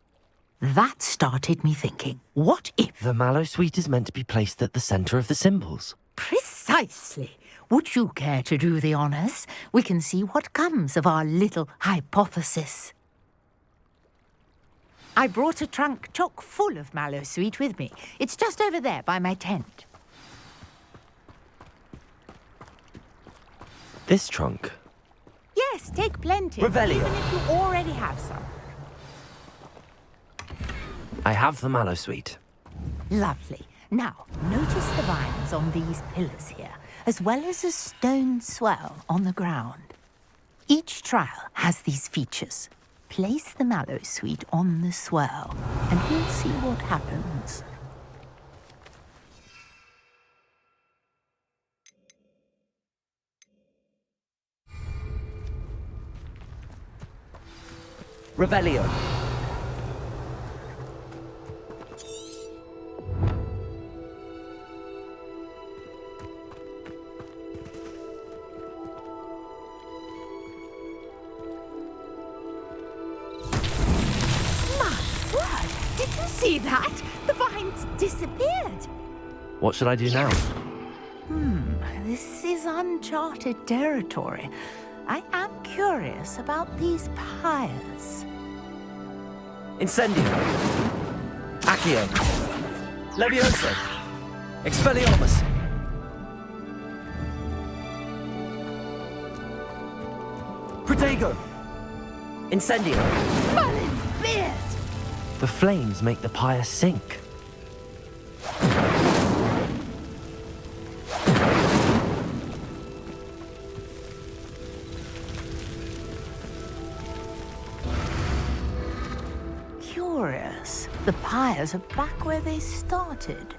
That started me thinking, what if... The Mallowsweet is meant to be placed at the centre of the symbols. Precisely. Would you care to do the honours? We can see what comes of our little hypothesis. I brought a trunk chock full of Mallowsweet with me. It's just over there by my tent. This trunk? Yes, take plenty. Revelio. Even if you already have some. I have the Mallowsweet. Lovely. Now, notice the vines on these pillars here, as well as a stone swell on the ground. Each trial has these features. Place the Mallowsweet on the swell, and we'll see what happens. Revelio. Did you see that? The vines disappeared. What should I do now? This is uncharted territory. I am curious about these pyres. Incendio! Accio. Levioso. Expelliarmus. Protego. Incendio. Mullins, beers! The flames make the pyre sink. Curious. The pyres are back where they started.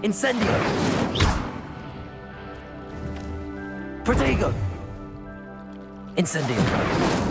Incendio. Protego. Incendio.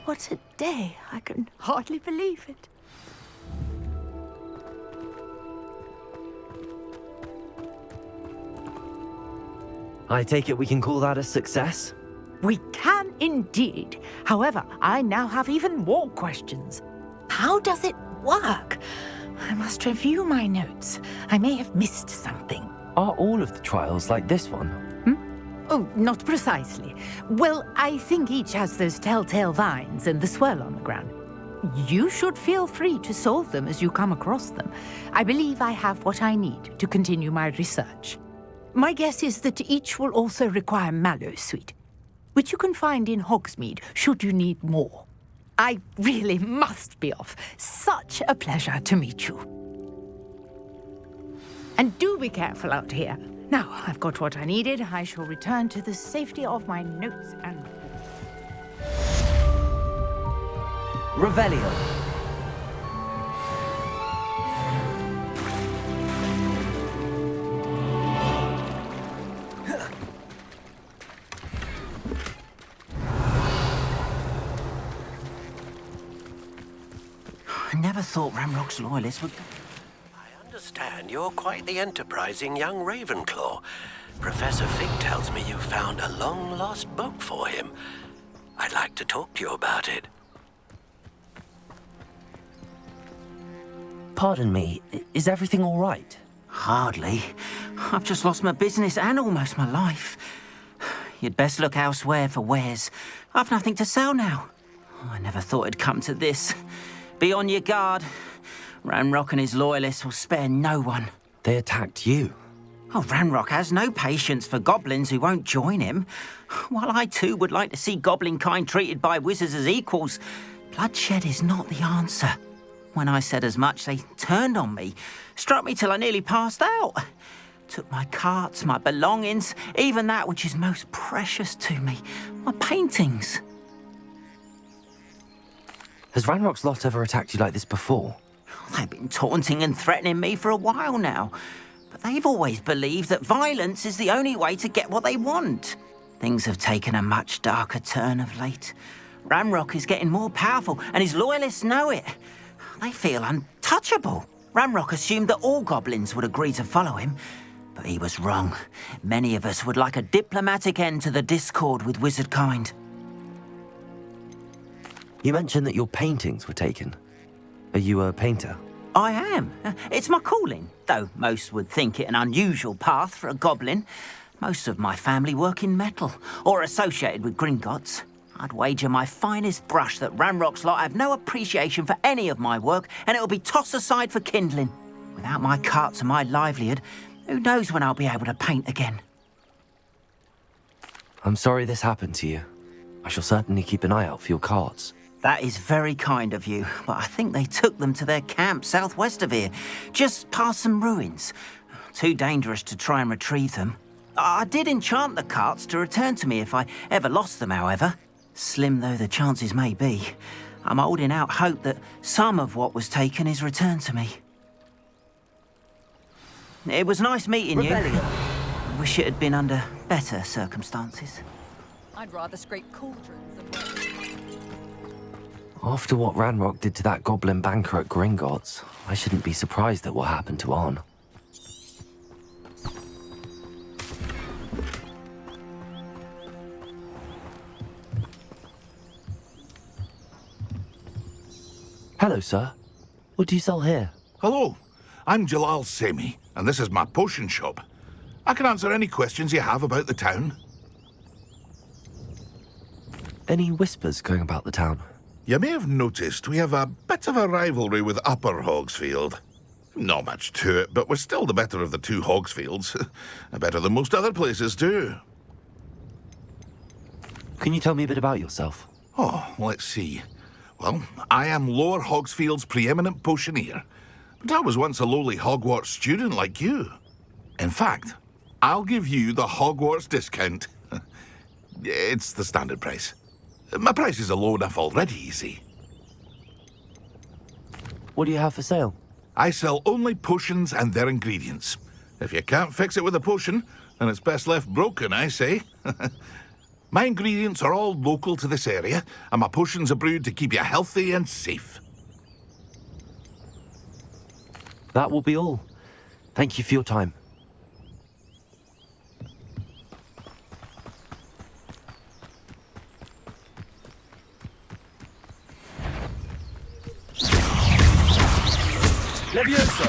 What a day. I can hardly believe it. I take it we can call that a success? We can indeed. However, I now have even more questions. How does it work? I must review my notes. I may have missed something. Are all of the trials like this one? Oh, not precisely. Well, I think each has those telltale vines and the swirl on the ground. You should feel free to solve them as you come across them. I believe I have what I need to continue my research. My guess is that each will also require Mallowsweet, which you can find in Hogsmeade should you need more. I really must be off. Such a pleasure to meet you. And do be careful out here. Now, I've got what I needed. I shall return to the safety of my notes and... Revelio. I never thought Ramrock's loyalists would... Understand you're quite the enterprising young Ravenclaw. Professor Fig tells me you found a long-lost book for him. I'd like to talk to you about it. Pardon me, is everything all right? Hardly. I've just lost my business and almost my life. You'd best look elsewhere for wares. I've nothing to sell now. I never thought it'd come to this. Be on your guard. Ranrock and his loyalists will spare no one. They attacked you. Oh, Ranrock has no patience for goblins who won't join him. While I too would like to see goblin kind treated by wizards as equals, bloodshed is not the answer. When I said as much, they turned on me, struck me till I nearly passed out. Took my carts, my belongings, even that which is most precious to me, my paintings. Has Ranrock's lot ever attacked you like this before? They've been taunting and threatening me for a while now. But they've always believed that violence is the only way to get what they want. Things have taken a much darker turn of late. Ranrock is getting more powerful, and his loyalists know it. They feel untouchable. Ranrock assumed that all goblins would agree to follow him, but he was wrong. Many of us would like a diplomatic end to the discord with wizard kind. You mentioned that your paintings were taken. Are you a painter? I am. It's my calling, though most would think it an unusual path for a goblin. Most of my family work in metal, or associated with Gringotts. I'd wager my finest brush that Ranrock's lot have no appreciation for any of my work, and it'll be tossed aside for kindling. Without my carts and my livelihood, who knows when I'll be able to paint again? I'm sorry this happened to you. I shall certainly keep an eye out for your carts. That is very kind of you, but I think they took them to their camp southwest of here, just past some ruins. Too dangerous to try and retrieve them. I did enchant the carts to return to me if I ever lost them, however. Slim though the chances may be, I'm holding out hope that some of what was taken is returned to me. It was nice meeting you. I wish it had been under better circumstances. I'd rather scrape cauldrons than... After what Ranrock did to that goblin banker at Gringotts, I shouldn't be surprised at what happened to On. Hello, sir. What do you sell here? Hello, I'm Jalal Semi, and this is my potion shop. I can answer any questions you have about the town. Any whispers going about the town? You may have noticed we have a bit of a rivalry with Upper Hogsfield. Not much to it, but we're still the better of the two Hogsfields. Better than most other places, too. Can you tell me a bit about yourself? Oh, let's see. Well, I am Lower Hogsfield's preeminent potioneer, but I was once a lowly Hogwarts student like you. In fact, I'll give you the Hogwarts discount. It's the standard price. My prices are low enough already, you see. What do you have for sale? I sell only potions and their ingredients. If you can't fix it with a potion, then it's best left broken, I say. My ingredients are all local to this area, and my potions are brewed to keep you healthy and safe. That will be all. Thank you for your time. Levioso!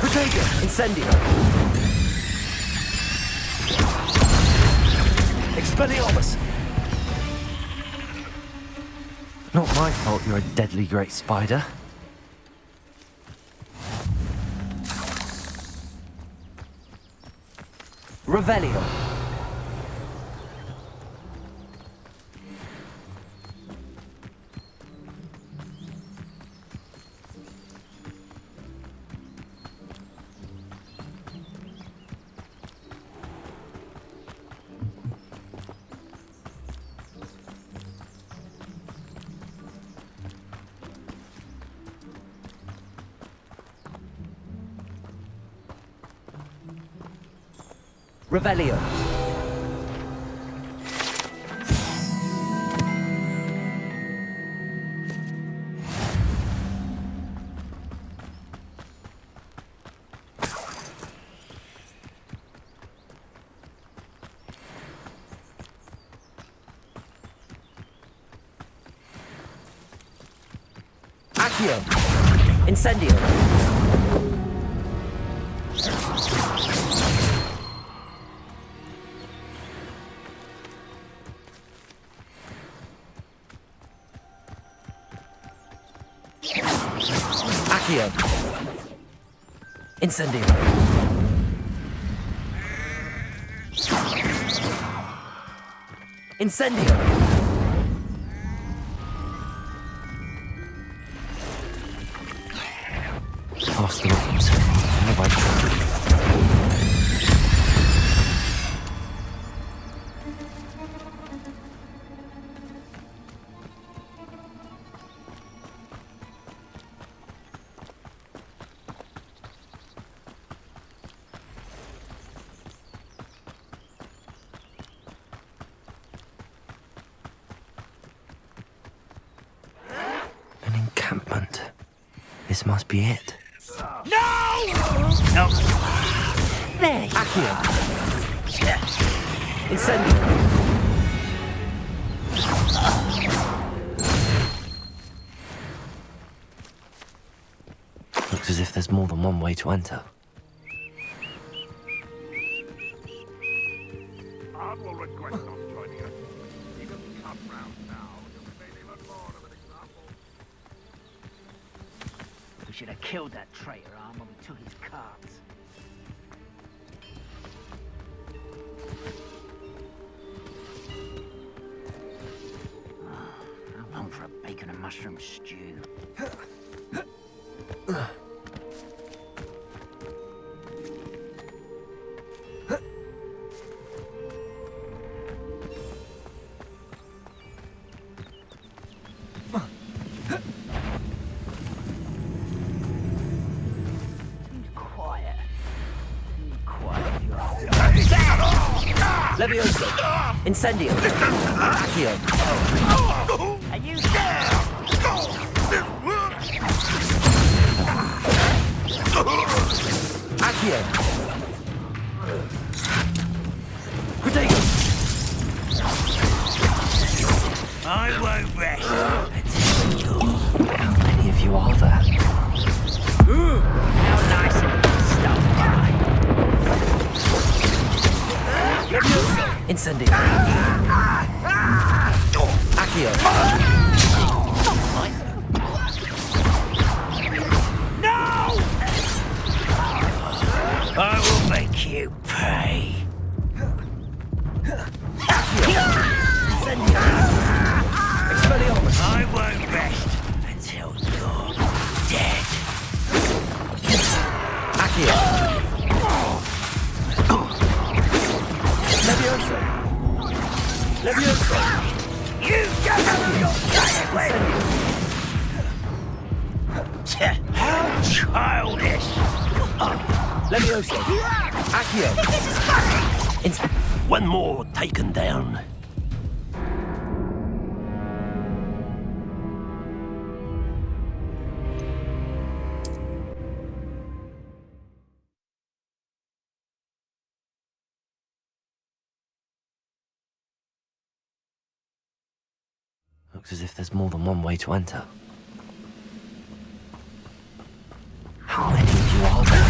Protego! Incendio! Expelliarmus! Not my fault you're a deadly great spider. Revelio! Revelio. Accio. Incendio. Accio. Incendio. Incendio. Past the rooms. No way. An encampment. This must be it. No! No. There. Accio. Incendio. Looks as if there's more than one way to enter. We should have killed that traitor arm when we took his cards. I long for a bacon and mushroom stew. Quiet. Quiet. Levioso! Incendio! Accio! Are you Accio! Protego! I won't rest. How many of you are there? How nice of you to stop by. Incendio! Accio! No! I will make you pay. I won't rest until you're dead. Accio! Levioso! Levioso! You get out of your diet with! How childish! Levioso! Accio! This is funny! One more taken down. Looks as if there's more than one way to enter. How many of you are there?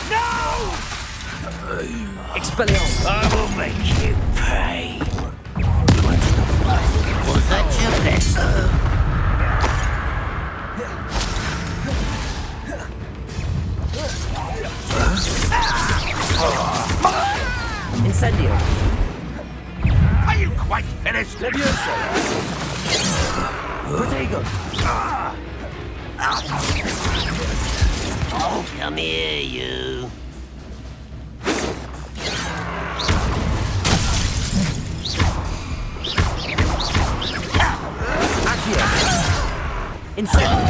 No! Expelliarmus! I will make you pay. Was that your best? Incendio! Are you quite finished? Levioso! Protego! Oh, come here, you. Accio! Incendio!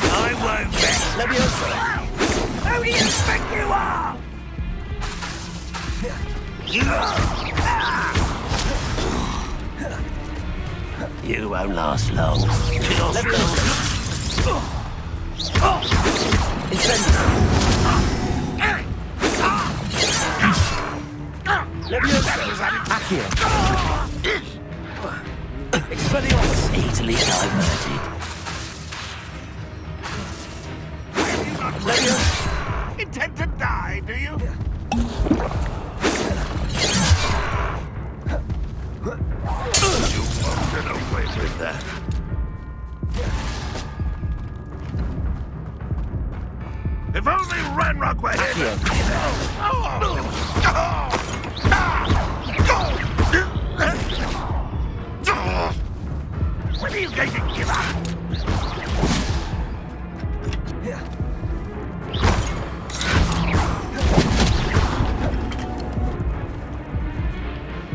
I won't rest. Levioso! Who do you think you are? You won't last long. Incendio! Levioso! Accio! Expelliarmus! Easily diverted. Levioso! Intend to die, do you? You won't get away with that. If only Ranrock were here. When are you going to give up?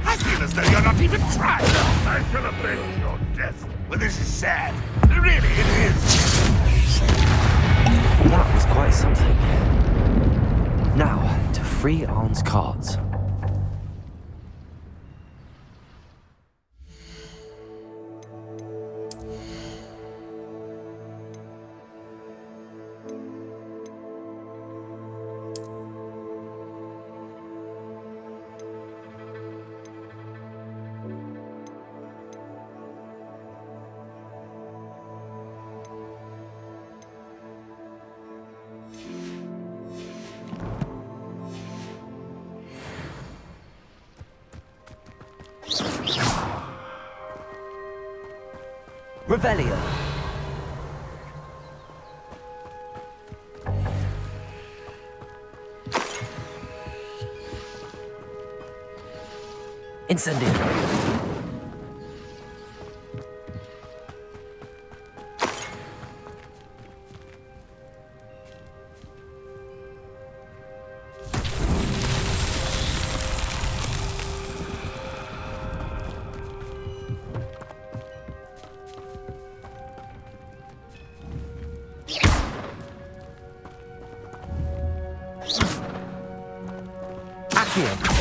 I feel as though you're not even trying. I shall avenge your death. Well, this is sad. Really, it is. That was quite something. Now, to free Arn's cards. Revelio. Incendio. Accio.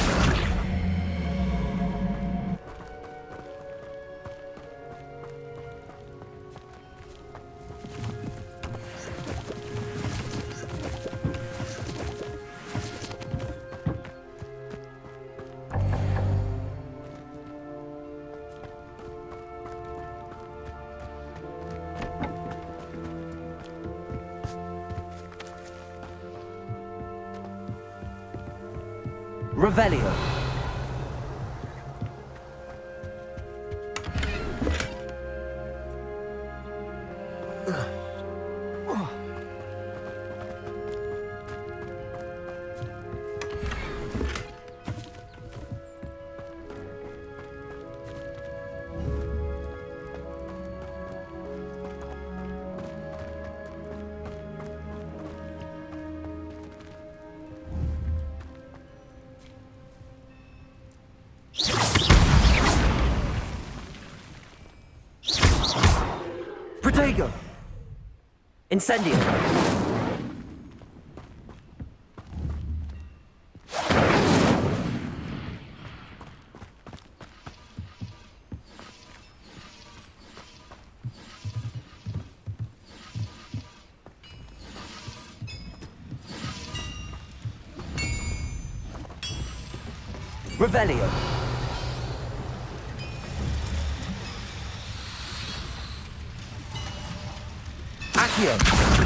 Revelio. Protego! Incendio! Revelio! Accio!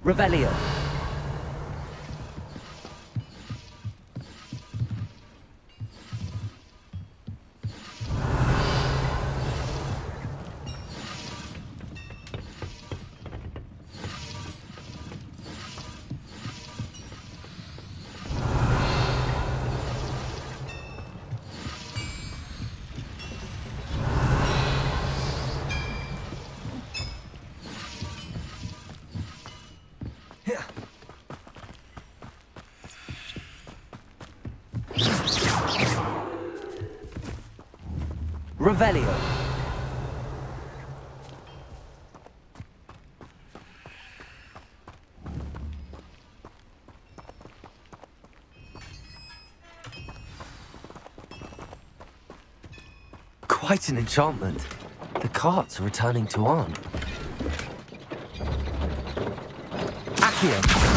Revelio. Revelio. Quite an enchantment. The carts are returning to Arn. Accio.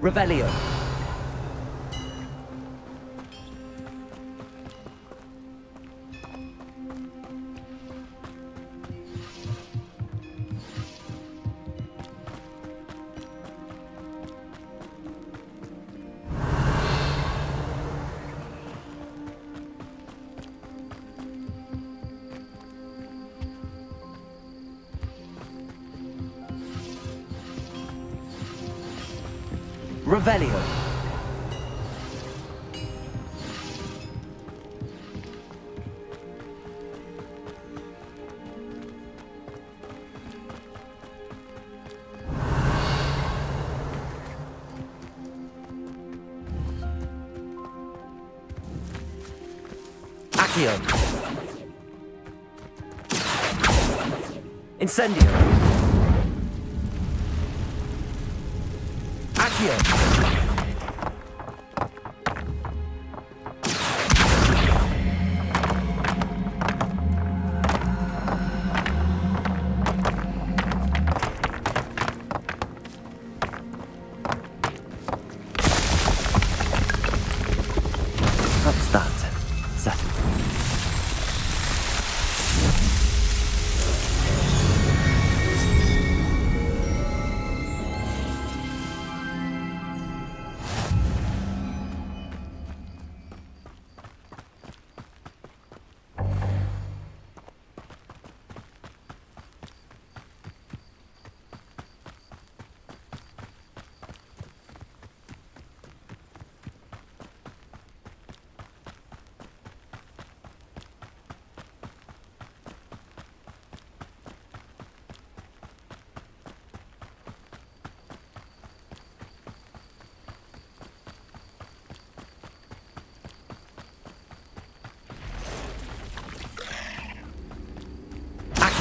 Revelio. Revelio. Accio. Incendio. Accio.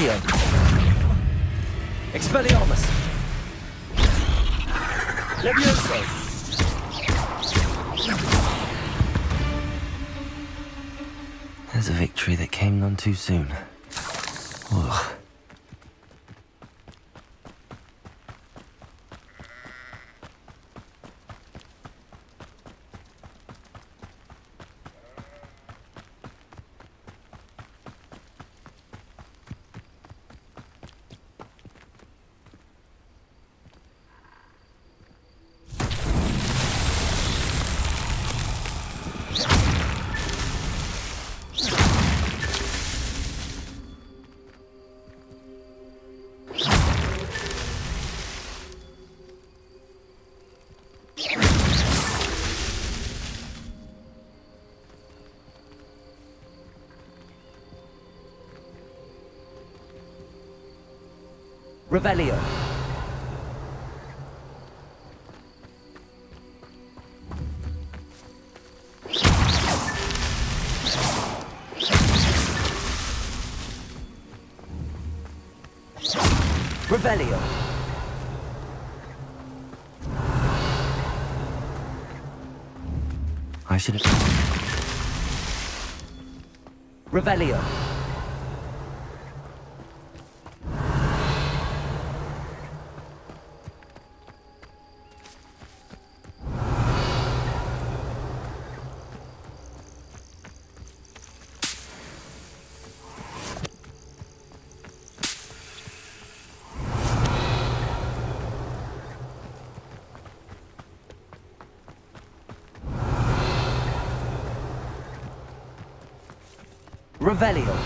Accio. Expelliarmus. Levioso. There's a victory that came none too soon. Ugh. Revelio. Revelio. I should have... Revelio. Revelio.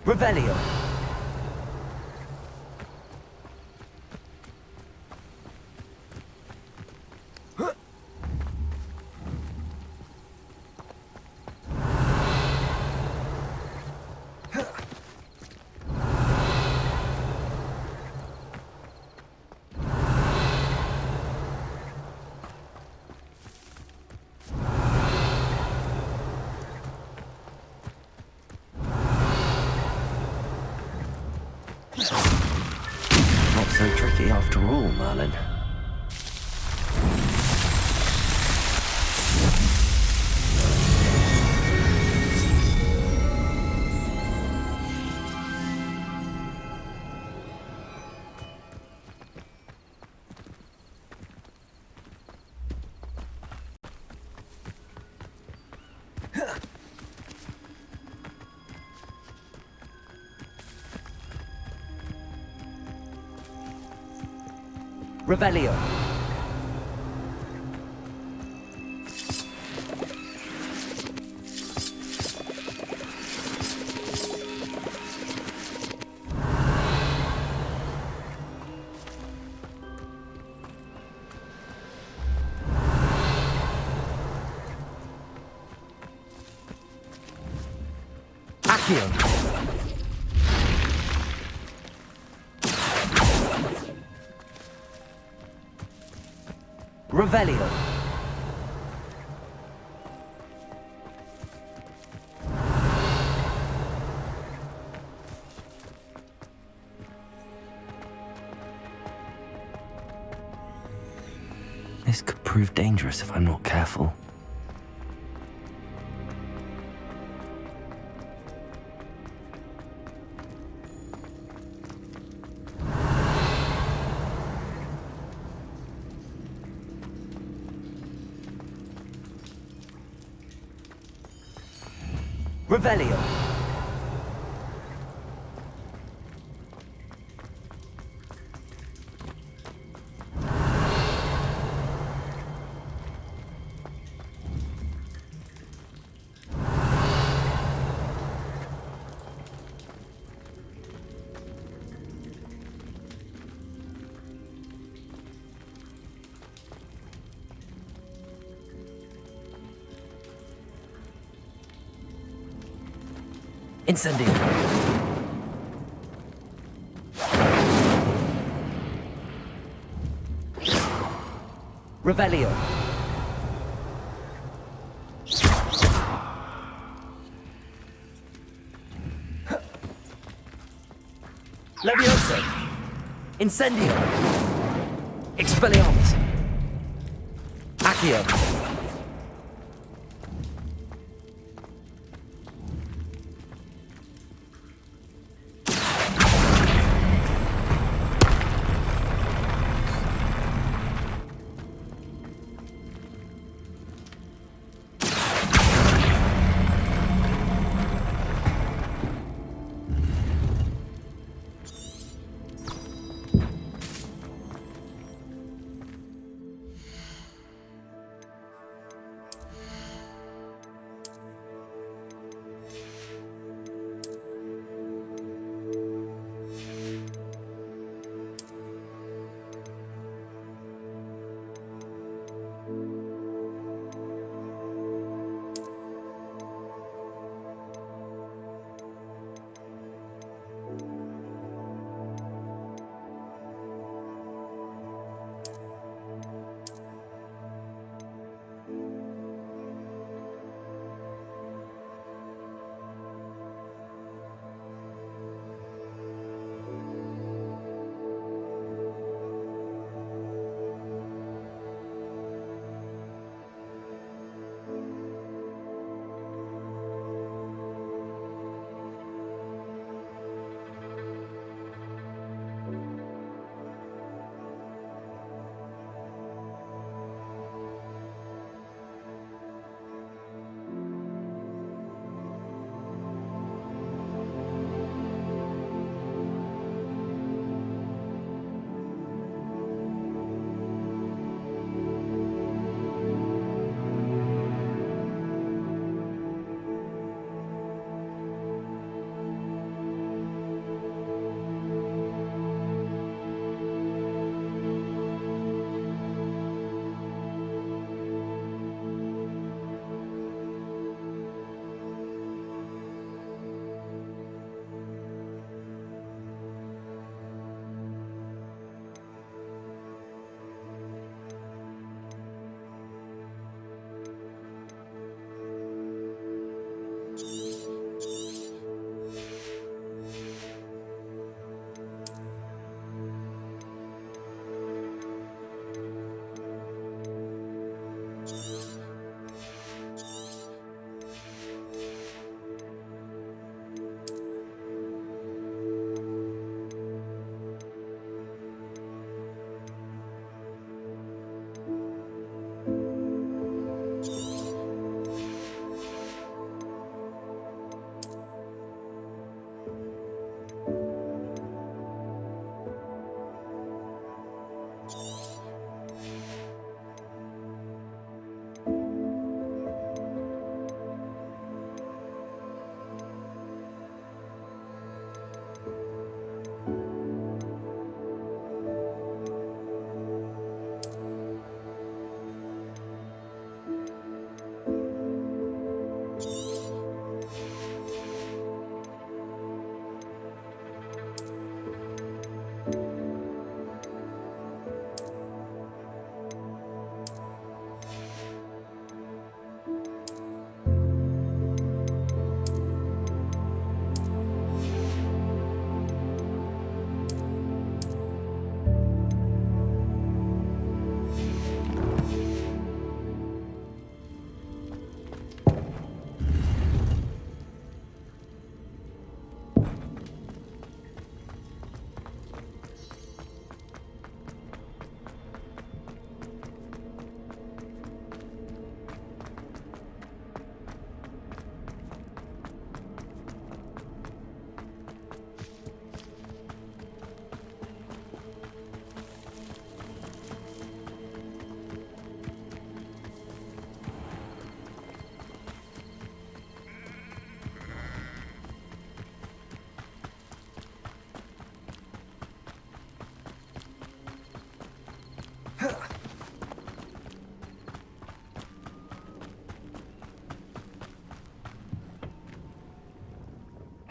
Revelio. Not so tricky after all, Merlin. Revelio. Accio. Revelio. This could prove dangerous if I'm not careful. Revelio. Incendio. Revelio. Levioso. Incendio. Expelliarmus. Accio.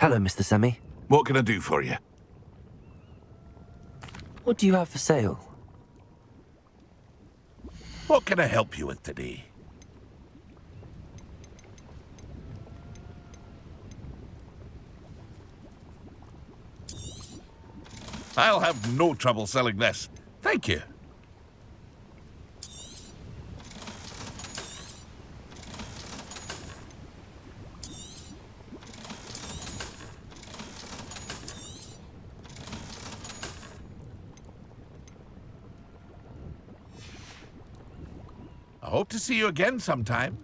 Hello, Mr. Semi. What can I do for you? What do you have for sale? What can I help you with today? I'll have no trouble selling this. Thank you. I hope to see you again sometime.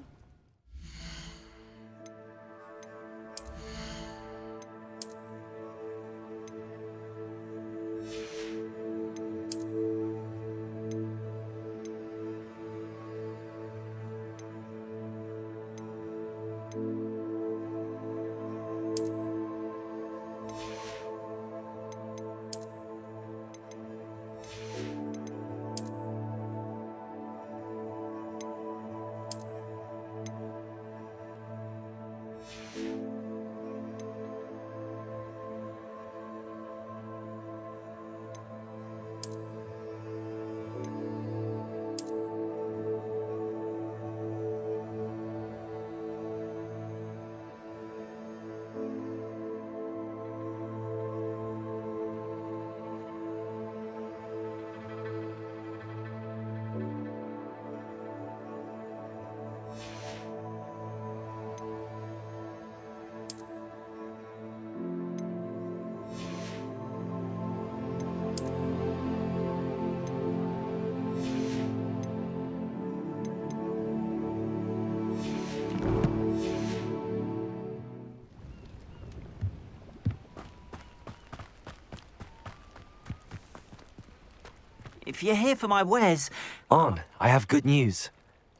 If you're here for my wares... On, I have good news.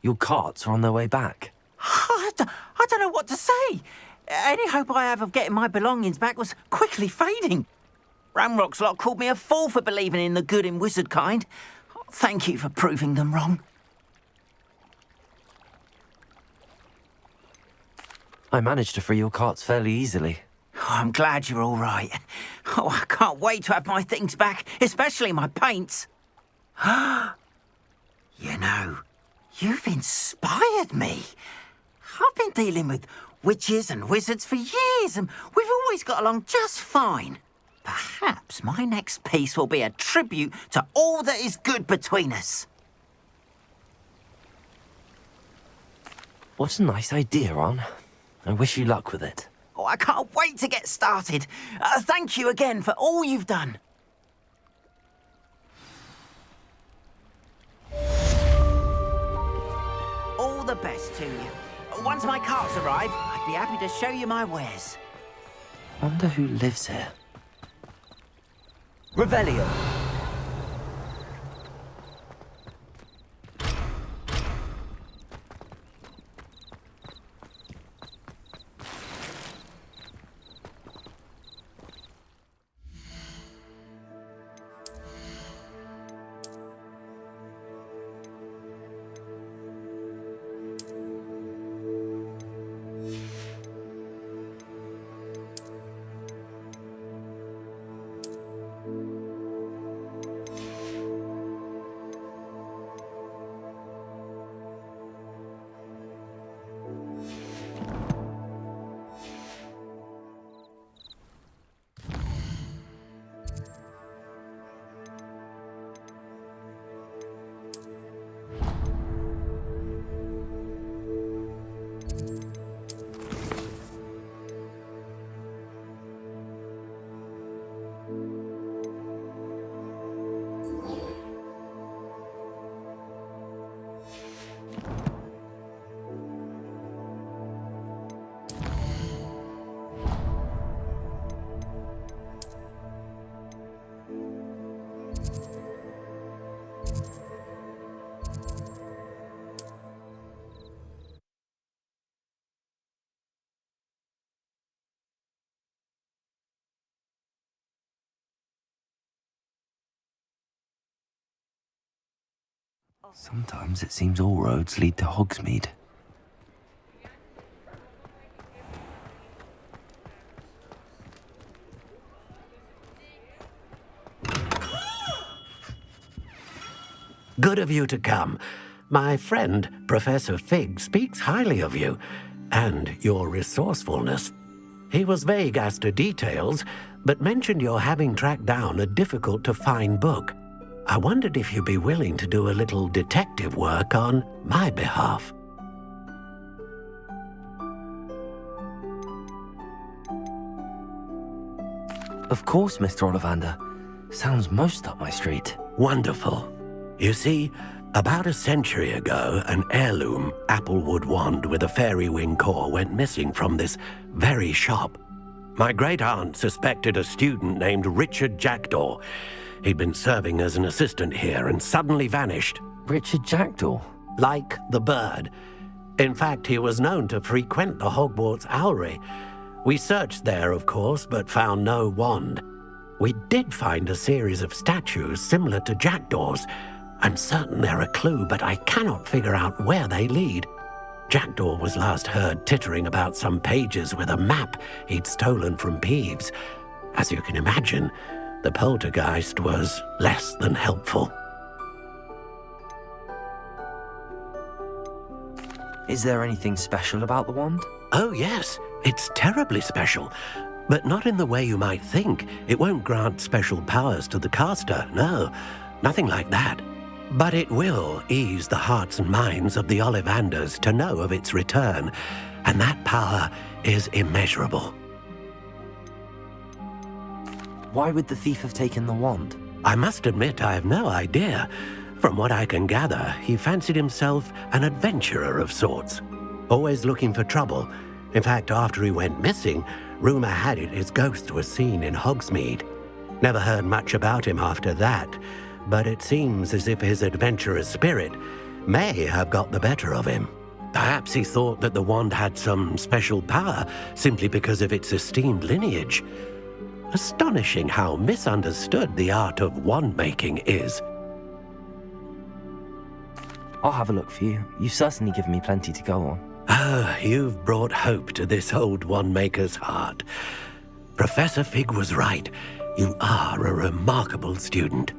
Your carts are on their way back. I don't know what to say. Any hope I have of getting my belongings back was quickly fading. Ramrock's lot called me a fool for believing in the good in wizard kind. Thank you for proving them wrong. I managed to free your carts fairly easily. Oh, I'm glad you're all right. Oh, I can't wait to have my things back, especially my paints. You know, you've inspired me. I've been dealing with witches and wizards for years, and we've always got along just fine. Perhaps my next piece will be a tribute to all that is good between us. What a nice idea, Ron. I wish you luck with it. Oh, I can't wait to get started. Thank you again for all you've done. All the best to you. Once my carts arrive, I'd be happy to show you my wares. Wonder who lives here. Revelio. Sometimes it seems all roads lead to Hogsmeade. Good of you to come. My friend, Professor Fig, speaks highly of you and your resourcefulness. He was vague as to details, but mentioned your having tracked down a difficult-to-find book. I wondered if you'd be willing to do a little detective work on my behalf. Of course, Mr. Ollivander. Sounds most up my street. Wonderful. You see, about a century ago, an heirloom applewood wand with a fairy wing core went missing from this very shop. My great-aunt suspected a student named Richard Jackdaw. He'd been serving as an assistant here and suddenly vanished. Richard Jackdaw? Like the bird. In fact, he was known to frequent the Hogwarts Owlery. We searched there, of course, but found no wand. We did find a series of statues similar to Jackdaw's. I'm certain they're a clue, but I cannot figure out where they lead. Jackdaw was last heard tittering about some pages with a map he'd stolen from Peeves. As you can imagine, the poltergeist was less than helpful. Is there anything special about the wand? Oh, yes. It's terribly special. But not in the way you might think. It won't grant special powers to the caster, no. Nothing like that. But it will ease the hearts and minds of the Ollivanders to know of its return, and that power is immeasurable. Why would the thief have taken the wand? I must admit I have no idea. From what I can gather, he fancied himself an adventurer of sorts, always looking for trouble. In fact, after he went missing, rumor had it his ghost was seen in Hogsmeade. Never heard much about him after that, but it seems as if his adventurous spirit may have got the better of him. Perhaps he thought that the wand had some special power simply because of its esteemed lineage. Astonishing how misunderstood the art of wand-making is. I'll have a look for you. You've certainly given me plenty to go on. Ah, you've brought hope to this old wand-maker's heart. Professor Fig was right. You are a remarkable student.